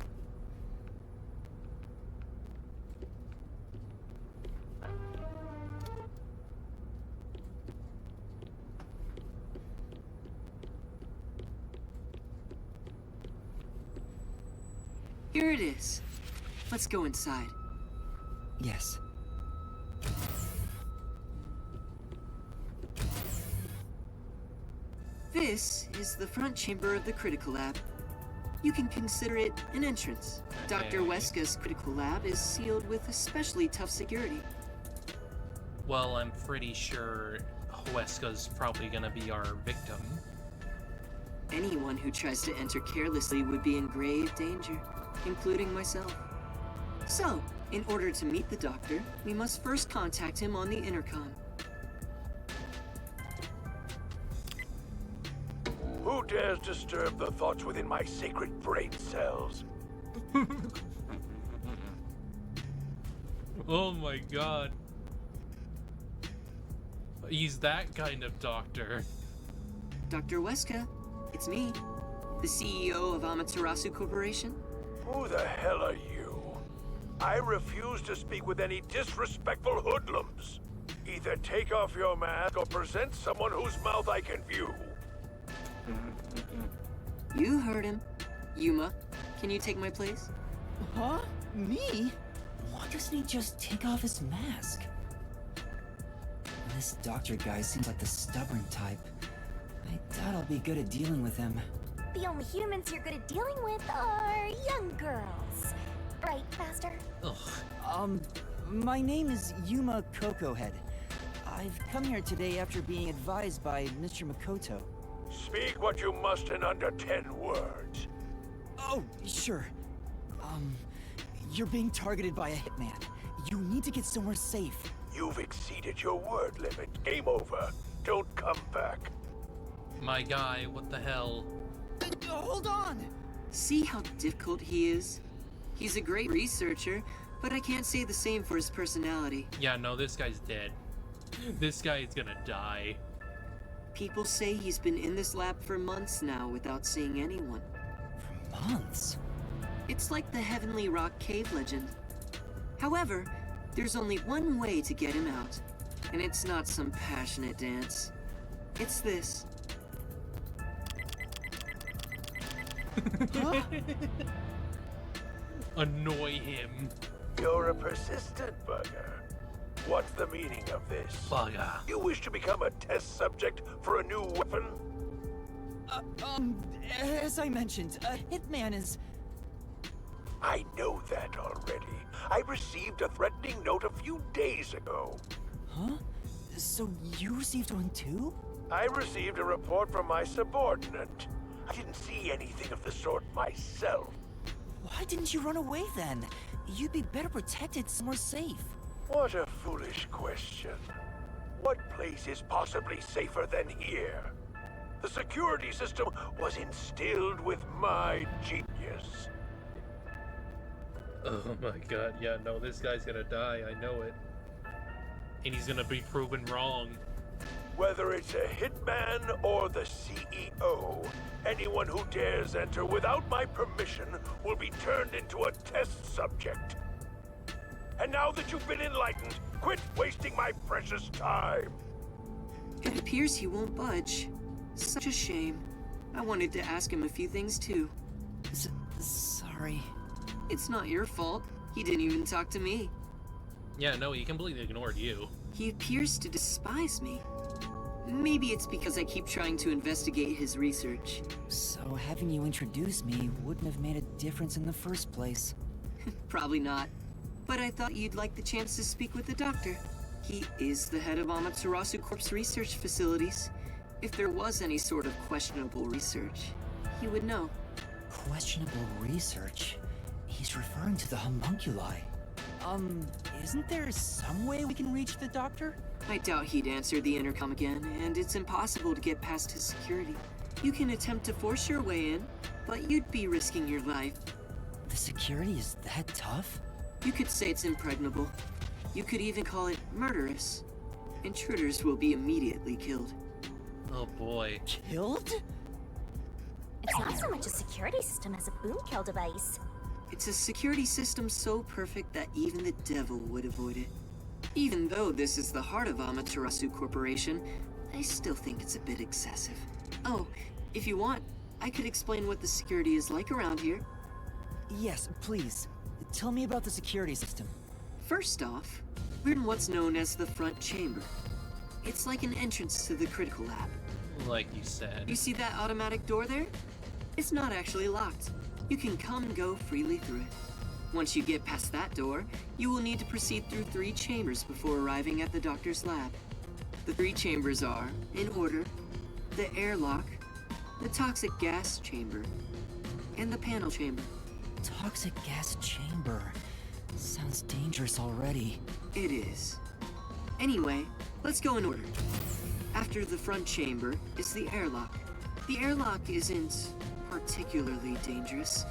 Here it is. Let's go inside. Yes. This is the front chamber of the critical lab. You can consider it an entrance. Dr. Weska's critical lab is sealed with especially tough security. Well, I'm pretty sure Weska's probably gonna be our victim. Anyone who tries to enter carelessly would be in grave danger, including myself. So, in order to meet the doctor, we must first contact him on the intercom. Who dares disturb the thoughts within my sacred brain cells? Oh my god. He's that kind of doctor. Dr. Weska, it's me, the CEO of Amaterasu Corporation. Who the hell are you? I refuse to speak with any disrespectful hoodlums. Either take off your mask or present someone whose mouth I can view. You heard him. Yuma, can you take my place? Huh? Me? Why doesn't he just take off his mask? This doctor guy seems like the stubborn type. I doubt I'll be good at dealing with him. The only humans you're good at dealing with are young girls. Right, Master? Ugh. My name is Yuma Cocohead. I've come here today after being advised by Mr. Makoto. Speak what you must in under 10 words. Oh, sure. You're being targeted by a hitman. You need to get somewhere safe. You've exceeded your word limit. Game over. Don't come back. My guy, what the hell? Hold on! See how difficult he is? He's a great researcher, but I can't say the same for his personality. Yeah, no, this guy's dead. This guy is gonna die. People say he's been in this lab for months now without seeing anyone. For months? It's like the Heavenly Rock Cave legend. However, there's only one way to get him out, and it's not some passionate dance. It's this. Huh? Annoy him. You're a persistent bugger. What's the meaning of this? Bugger. You wish to become a test subject for a new weapon? As I mentioned, a hitman is... I know that already. I received a threatening note a few days ago. Huh? So you received one too? I received a report from my subordinate. I didn't see anything of the sort myself. Why didn't you run away then? You'd be better protected somewhere safe. What a foolish question. What place is possibly safer than here? The security system was instilled with my genius. Oh my god, yeah, no, this guy's gonna die, I know it. And he's gonna be proven wrong. Whether it's a hitman or the CEO, anyone who dares enter without my permission will be turned into a test subject. And now that you've been enlightened, quit wasting my precious time. It appears he won't budge. Such a shame. I wanted to ask him a few things too. Sorry. It's not your fault. He didn't even talk to me. Yeah, no, he completely ignored you. He appears to despise me. Maybe it's because I keep trying to investigate his research. So having you introduce me wouldn't have made a difference in the first place. Probably not. But I thought you'd like the chance to speak with the doctor. He is the head of Amaterasu Corp's research facilities. If there was any sort of questionable research, he would know. Questionable research? He's referring to the homunculi. Isn't there some way we can reach the doctor? I doubt he'd answer the intercom again, and it's impossible to get past his security. You can attempt to force your way in, but you'd be risking your life. The security is that tough? You could say it's impregnable. You could even call it murderous. Intruders will be immediately killed. Oh boy. Killed? It's not so much a security system as a boom kill device. It's a security system so perfect that even the devil would avoid it. Even though this is the heart of Amaterasu Corporation, I still think it's a bit excessive. Oh, if you want, I could explain what the security is like around here. Yes, please. Tell me about the security system. First off, we're in what's known as the front chamber. It's like an entrance to the critical lab. Like you said. You see that automatic door there? It's not actually locked. You can come and go freely through it. Once you get past that door, you will need to proceed through 3 chambers before arriving at the doctor's lab. The 3 chambers are, in order, the airlock, the toxic gas chamber, and the panel chamber. Toxic gas chamber? Sounds dangerous already. It is. Anyway, let's go in order. After the front chamber is the airlock. The airlock isn't particularly dangerous.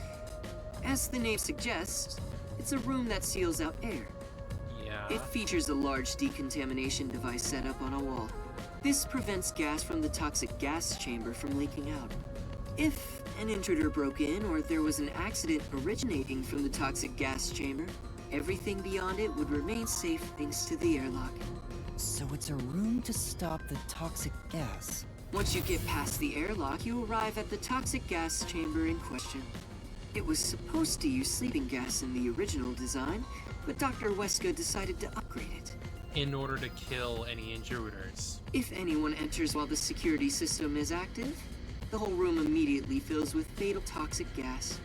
As the name suggests, it's a room that seals out air. Yeah. It features a large decontamination device set up on a wall. This prevents gas from the toxic gas chamber from leaking out. If an intruder broke in or there was an accident originating from the toxic gas chamber, everything beyond it would remain safe thanks to the airlock. So it's a room to stop the toxic gas. Once you get past the airlock, you arrive at the toxic gas chamber in question. It was supposed to use sleeping gas in the original design, but Dr. Weska decided to upgrade it. In order to kill any intruders. If anyone enters while the security system is active, the whole room immediately fills with fatal toxic gas.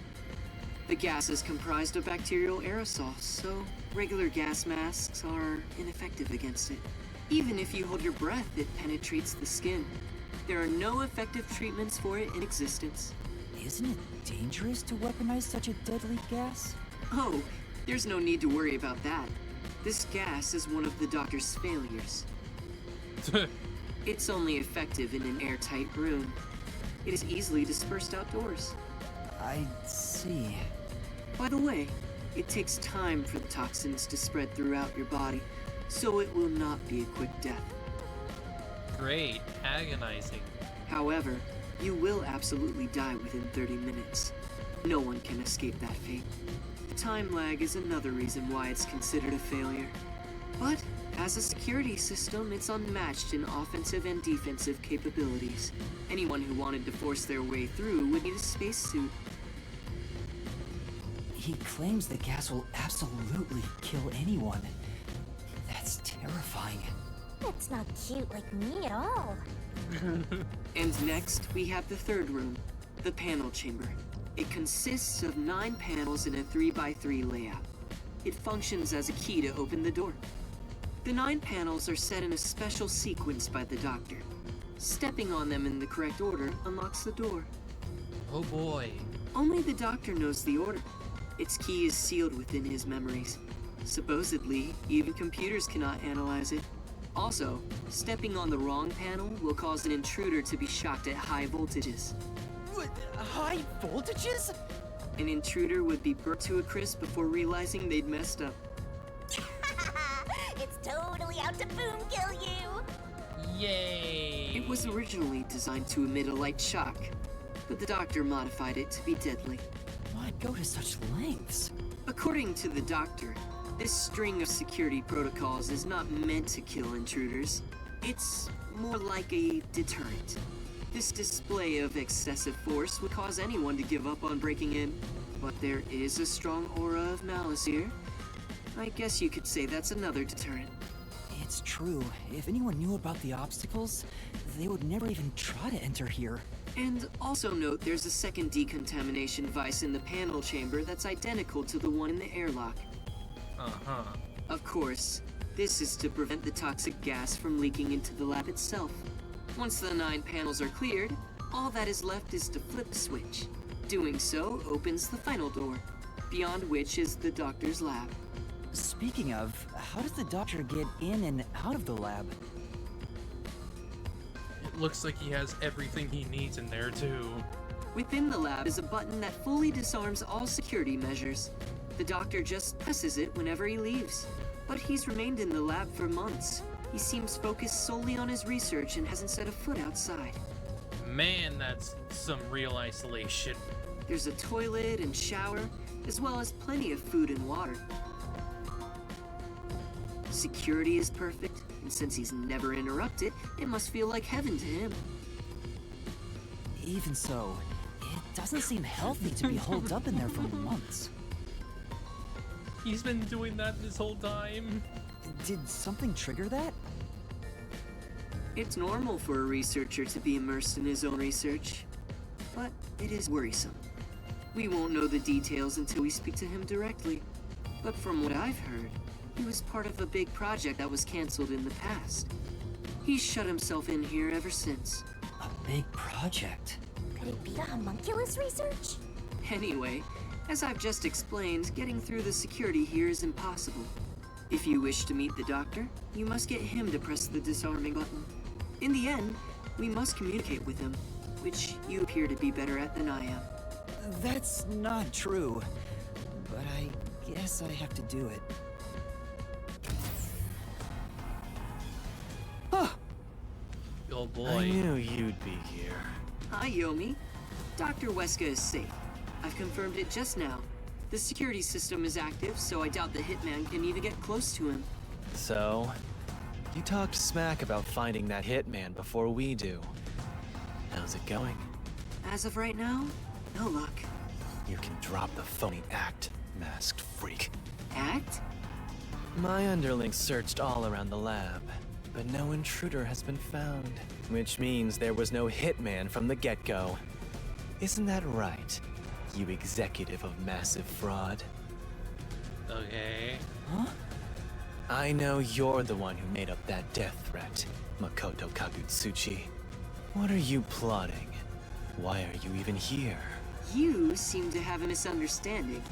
The gas is comprised of bacterial aerosols, so regular gas masks are ineffective against it. Even if you hold your breath, it penetrates the skin. There are no effective treatments for it in existence. Isn't it dangerous to weaponize such a deadly gas? Oh, there's no need to worry about that. This gas is one of the doctor's failures. It's only effective in an airtight room. It is easily dispersed outdoors. I see. By the way, it takes time for the toxins to spread throughout your body, so it will not be a quick death. Great, agonizing. However, you will absolutely die within 30 minutes. No one can escape that fate. The time lag is another reason why it's considered a failure. But, as a security system, it's unmatched in offensive and defensive capabilities. Anyone who wanted to force their way through would need a spacesuit. He claims the gas will absolutely kill anyone. That's terrifying. That's not cute like me at all. And next, we have the third room, the panel chamber. It consists of 9 panels in a 3x3 layout. It functions as a key to open the door. The 9 panels are set in a special sequence by the doctor. Stepping on them in the correct order unlocks the door. Oh boy. Only the doctor knows the order. Its key is sealed within his memories. Supposedly, even computers cannot analyze it. Also, stepping on the wrong panel will cause an intruder to be shocked at high voltages. What? High voltages? An intruder would be burnt to a crisp before realizing they'd messed up. It's totally out to boom kill you! Yay! It was originally designed to emit a light shock, but the doctor modified it to be deadly. Why go to such lengths? According to the doctor, this string of security protocols is not meant to kill intruders. It's more like a deterrent. This display of excessive force would cause anyone to give up on breaking in. But there is a strong aura of malice here. I guess you could say that's another deterrent. It's true. If anyone knew about the obstacles, they would never even try to enter here. And also note there's a second decontamination device in the panel chamber that's identical to the one in the airlock. Uh-huh. Of course, this is to prevent the toxic gas from leaking into the lab itself. Once the 9 panels are cleared, all that is left is to flip a switch. Doing so opens the final door, beyond which is the doctor's lab. Speaking of, how does the doctor get in and out of the lab? It looks like he has everything he needs in there, too. Within the lab is a button that fully disarms all security measures. The doctor just presses it whenever he leaves. But he's remained in the lab for months. He seems focused solely on his research and hasn't set a foot outside. Man, that's some real isolation. There's a toilet and shower, as well as plenty of food and water. Security is perfect, and since he's never interrupted, it must feel like heaven to him. Even so, it doesn't seem healthy to be holed up in there for months. He's been doing that this whole time. Did something trigger that? It's normal for a researcher to be immersed in his own research, but it is worrisome. We won't know the details until we speak to him directly, but from what I've heard, he was part of a big project that was cancelled in the past. He's shut himself in here ever since. A big project? Could it be the homunculus research? Anyway, as I've just explained, getting through the security here is impossible. If you wish to meet the doctor, you must get him to press the disarming button. In the end, we must communicate with him, which you appear to be better at than I am. That's not true, but I guess I have to do it. Oh boy. I knew you'd be here. Hi, Yomi. Dr. Weska is safe. I've confirmed it just now. The security system is active, so I doubt the hitman can even get close to him. So, you talked smack about finding that hitman before we do. How's it going? As of right now, no luck. You can drop the phony act, masked freak. Act? My underlings searched all around the lab, but no intruder has been found. Which means there was no hitman from the get-go. Isn't that right, you executive of massive fraud? Okay. Huh? I know you're the one who made up that death threat, Makoto Kagutsuchi. What are you plotting? Why are you even here? You seem to have a misunderstanding.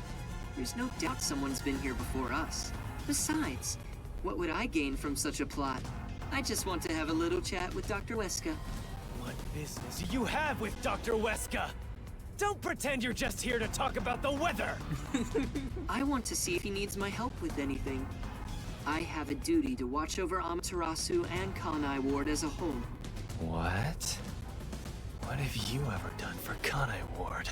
There's no doubt someone's been here before us. Besides, what would I gain from such a plot? I just want to have a little chat with Dr. Weska. What business do you have with Dr. Weska? Don't pretend you're just here to talk about the weather! I want to see if he needs my help with anything. I have a duty to watch over Amaterasu and Kanai Ward as a whole. What? What have you ever done for Kanai Ward?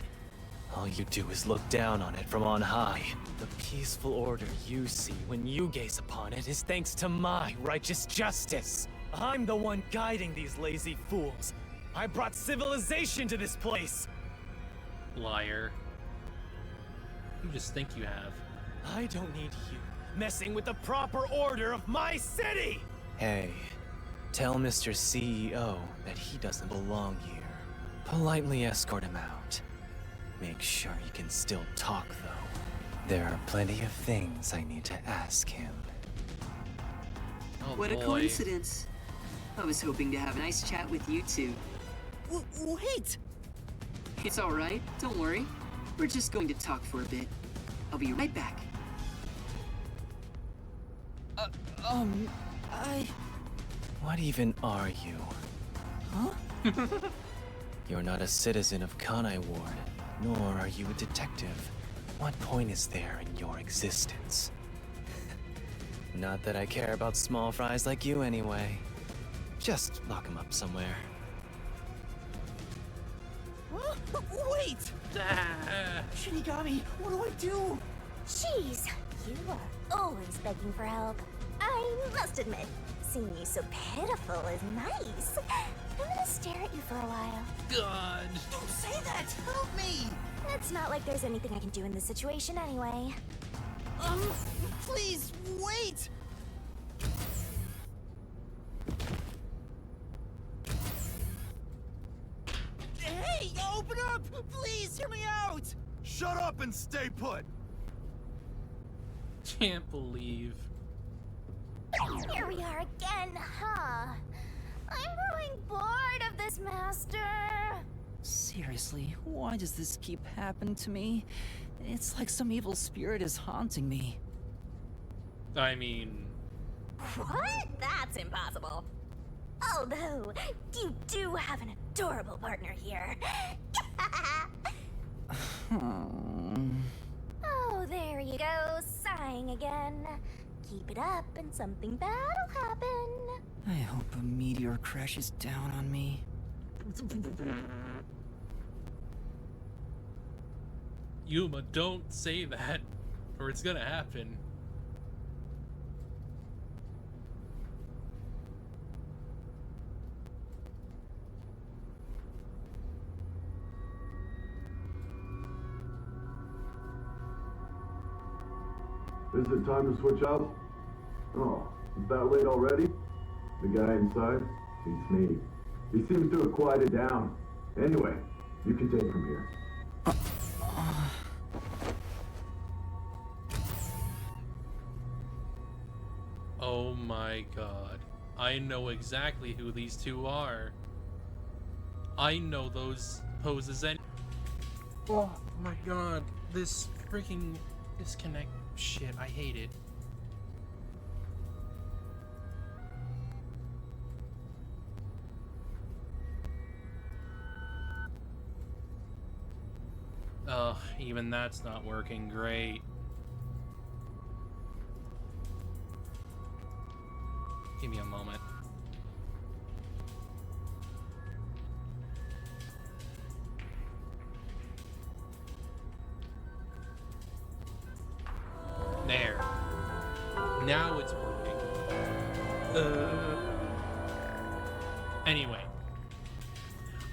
All you do is look down on it from on high. The peaceful order you see when you gaze upon it is thanks to my righteous justice. I'm the one guiding these lazy fools. I brought civilization to this place. Liar. You just think you have. I don't need you messing with the proper order of my city! Hey, tell Mr. CEO that he doesn't belong here. Politely escort him out. Make sure he can still talk, though. There are plenty of things I need to ask him. Oh, what boy. a coincidence. I was hoping to have a nice chat with you two. Wait! It's alright, don't worry. We're just going to talk for a bit. I'll be right back. What even are you? Huh? You're not a citizen of Kanai Ward, nor are you a detective. What point is there in your existence? Not that I care about small fries like you anyway. Just lock him up somewhere. Wait! Shinigami, what do I do? Jeez, you are always begging for help. I must admit, seeing you so pitiful is nice. I'm gonna stare at you for a while. God. Don't say that! Help me! It's not like there's anything I can do in this situation anyway. Please, wait! Hey, open up! Please, hear me out! Shut up and stay put! Can't believe. Here we are again, huh? I'm growing bored of this, Master. Seriously, why does this keep happening to me? It's like some evil spirit is haunting me. I mean... What? That's impossible. Although, you do have an adorable partner here. Oh, there you go, sighing again. Keep it up and something bad'll happen. I hope a meteor crashes down on me. Yuma, don't say that, or it's gonna happen. Is it time to switch out? Oh, is that late already? The guy inside? Beats me. He seems to have quieted down. Anyway, you can take from here. Oh my god. I know exactly who these two are. I know those poses and... Oh my god. This freaking disconnect shit. I hate it. Ugh, even that's not working great. Give me a moment. There. Now it's working. Anyway.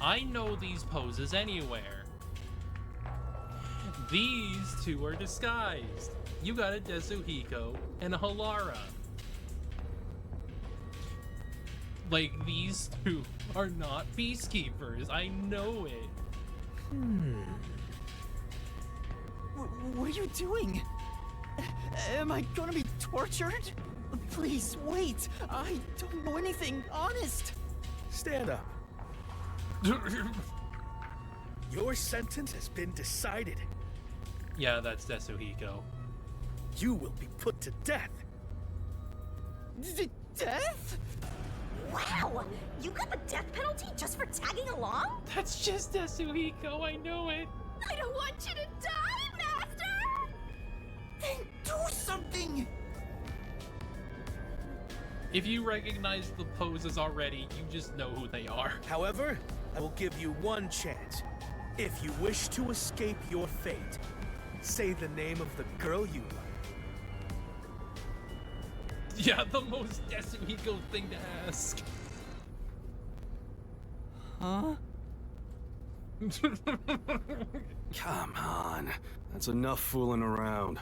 I know these poses anywhere. These two are disguised. You got a Desuhiko and a Halara. Like, these two are not peacekeepers. I know it. What are you doing? Am I gonna be tortured? Please, wait. I don't know anything, honest. Stand up. Your sentence has been decided. Yeah, that's Desuhiko. You will be put to death. Death? Wow! You got the death penalty just for tagging along? That's just Desuhiko, I know it. I don't want you to die, Master! Then do something! If you recognize the poses already, you just know who they are. However, I will give you one chance. If you wish to escape your fate, say the name of the girl you love. Yeah, the most Desuhiko thing to ask. Huh? Come on. That's enough fooling around.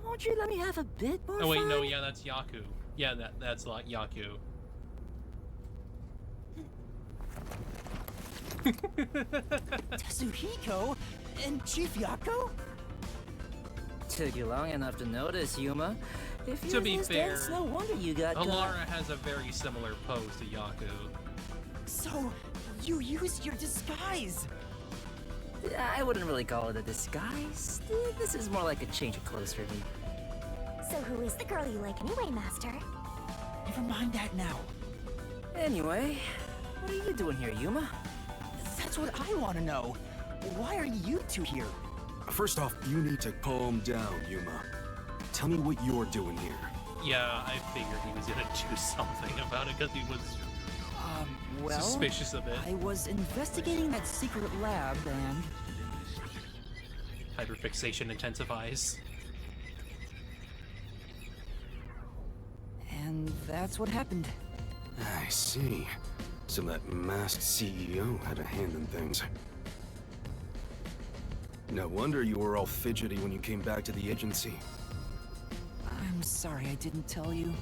Won't you let me have a bit more Oh wait, fun? no, yeah, that's Yaku. Yeah, that's like Yaku. Tetsuhiko and Chief Yako? Took you long enough to notice, Yuma. If To you're be this fair, dense, no wonder you got caught. Alara has a very similar pose to Yaku. So, you used your disguise! I wouldn't really call it a disguise. This is more like a change of clothes for me. So who is the girl you like anyway, Master? Never mind that now. Anyway, what are you doing here, Yuma? That's what I want to know. Why are you two here? First off, you need to calm down, Yuma. Tell me what you're doing here. Yeah, I figured he was gonna do something about it because he was Well, suspicious of it. I was investigating that secret lab and... Hyperfixation intensifies. And that's what happened. I see. So that masked CEO had a hand in things. No wonder you were all fidgety when you came back to the agency. I'm sorry I didn't tell you.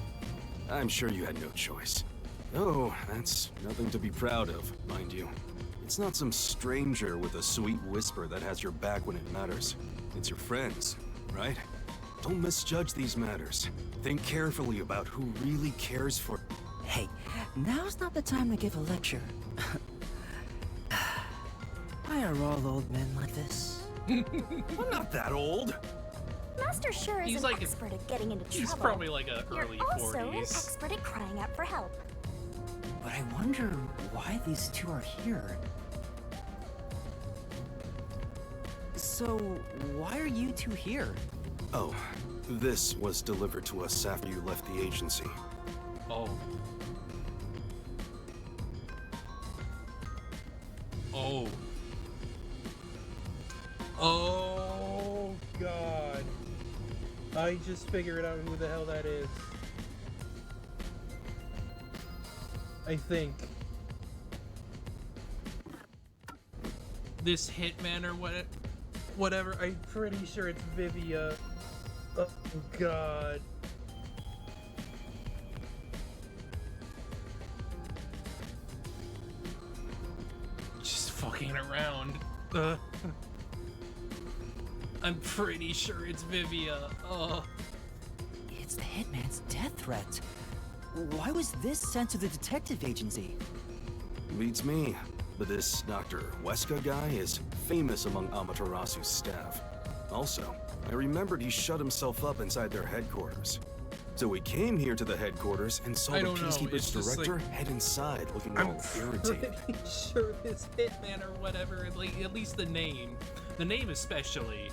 I'm sure you had no choice. Oh, that's nothing to be proud of, mind you. It's not some stranger with a sweet whisper that has your back when it matters. It's your friends, right? Don't misjudge these matters. Think carefully about who really cares for... Hey, now's not the time to give a lecture. Why are all old men like this? I'm not that old. Master sure is He's an like expert at getting into trouble. He's probably like a You're early also 40s. an expert at crying out for help. But I wonder why these two are here. So, why are you two here? Oh, this was delivered to us after you left the agency. Oh. Oh. Oh, God. I just figured out who the hell that is. I think. This hitman or whatever, I'm pretty sure it's Vivia. Oh, God. Just fucking around. I'm pretty sure it's Vivia. Oh. It's the Hitman's death threat. Why was this sent to the detective agency? Beats me. But this Dr. Weska guy is famous among Amaterasu's staff. Also, I remembered he shut himself up inside their headquarters. So we came here to the headquarters and saw I the don't know, Peacekeeper's it's just director like- head inside looking I'm all irritated. pretty sure this hitman or whatever, at least the name especially,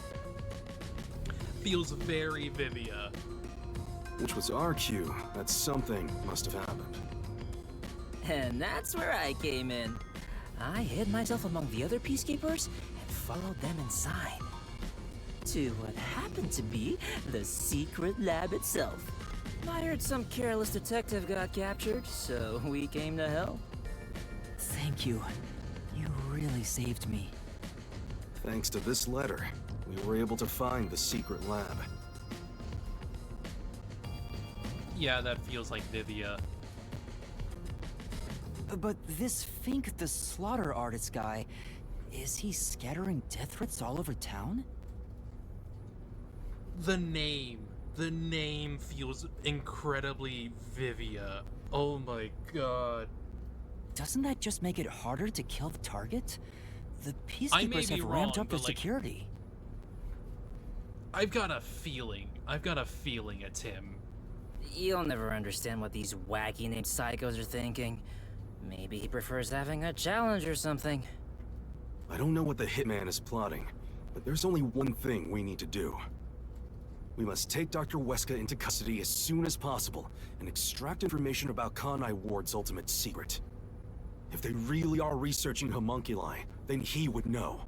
feels very Vivia. Which was our cue that something must have happened. And that's where I came in. I hid myself among the other Peacekeepers and followed them inside. To what happened to be the secret lab itself. I heard some careless detective got captured, so we came to help. Thank you. You really saved me. Thanks to this letter, we were able to find the secret lab. Yeah, that feels like Vivia. But this Fink the slaughter artist guy, is he scattering death threats all over town? The name feels incredibly Vivia. Oh my god. Doesn't that just make it harder to kill the target? The I may Peacekeepers be have ramped wrong, up their but, like, security. I've got a feeling it's him. You'll never understand what these wacky named psychos are thinking. Maybe he prefers having a challenge or something. I don't know what the hitman is plotting, but there's only one thing we need to do. We must take Dr. Weska into custody as soon as possible and extract information about Kanai Ward's ultimate secret. If they really are researching homunculi, then he would know.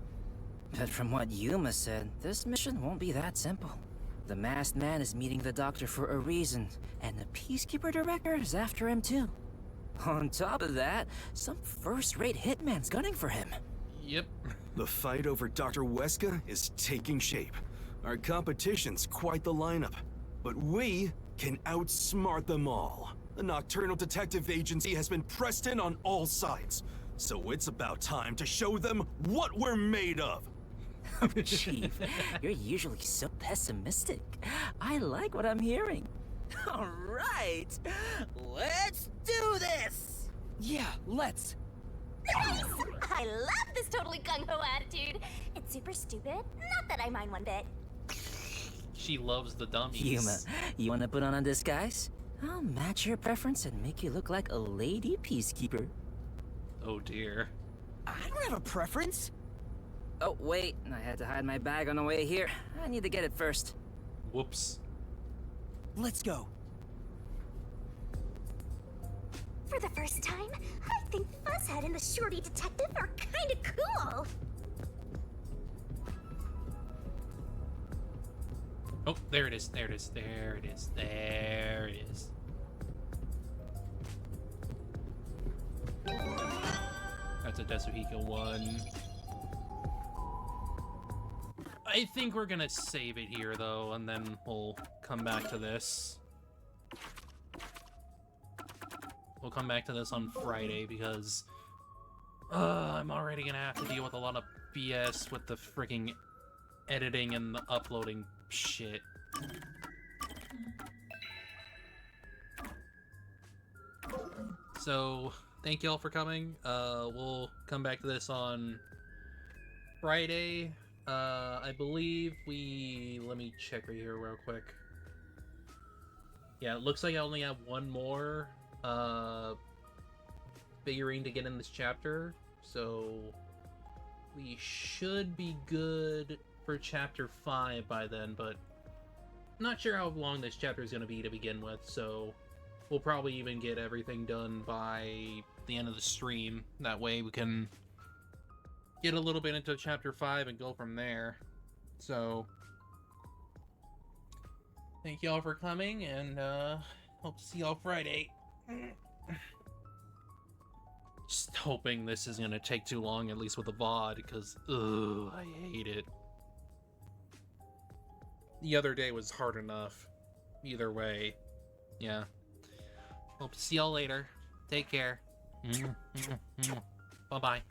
But from what Yuma said, this mission won't be that simple. The masked man is meeting the doctor for a reason, and the Peacekeeper director is after him too. On top of that, some first-rate hitman's gunning for him. Yep. The fight over Dr. Weska is taking shape. Our competition's quite the lineup, but we can outsmart them all. The Nocturnal Detective Agency has been pressed in on all sides, so it's about time to show them what we're made of. Chief, you're usually so pessimistic. I like what I'm hearing. Alright! Let's do this! Yeah, let's. Yes! I love this totally gung-ho attitude. It's super stupid. Not that I mind one bit. She loves the dummies. Yuma, you wanna put on a disguise? I'll match your preference and make you look like a lady peacekeeper. Oh dear. I don't have a preference. Oh, wait, I had to hide my bag on the way here. I need to get it first. Whoops. Let's go. For the first time, I think Fuzzhead and the Shorty Detective are kinda cool. Oh, there it is. There it is. There it is. There it is. That's a Desuhiko one. I think we're gonna save it here, though, and then we'll come back to this. We'll come back to this on Friday, because I'm already gonna have to deal with a lot of BS with the freaking editing and the uploading shit. So, thank y'all for coming. We'll come back to this on Friday. I believe let me check right here real quick. Yeah, it looks like I only have one more figurine to get in this chapter, so we should be good for chapter 5 by then, but not sure how long this chapter is going to be to begin with, so we'll probably even get everything done by the end of the stream. That way we can get a little bit into chapter 5 and go from there. So, thank y'all for coming, and hope to see y'all Friday. Just hoping this isn't gonna take too long, at least with the VOD, because, ugh, I hate it. The other day was hard enough. Either way. Yeah. Hope to see y'all later. Take care. Bye-bye.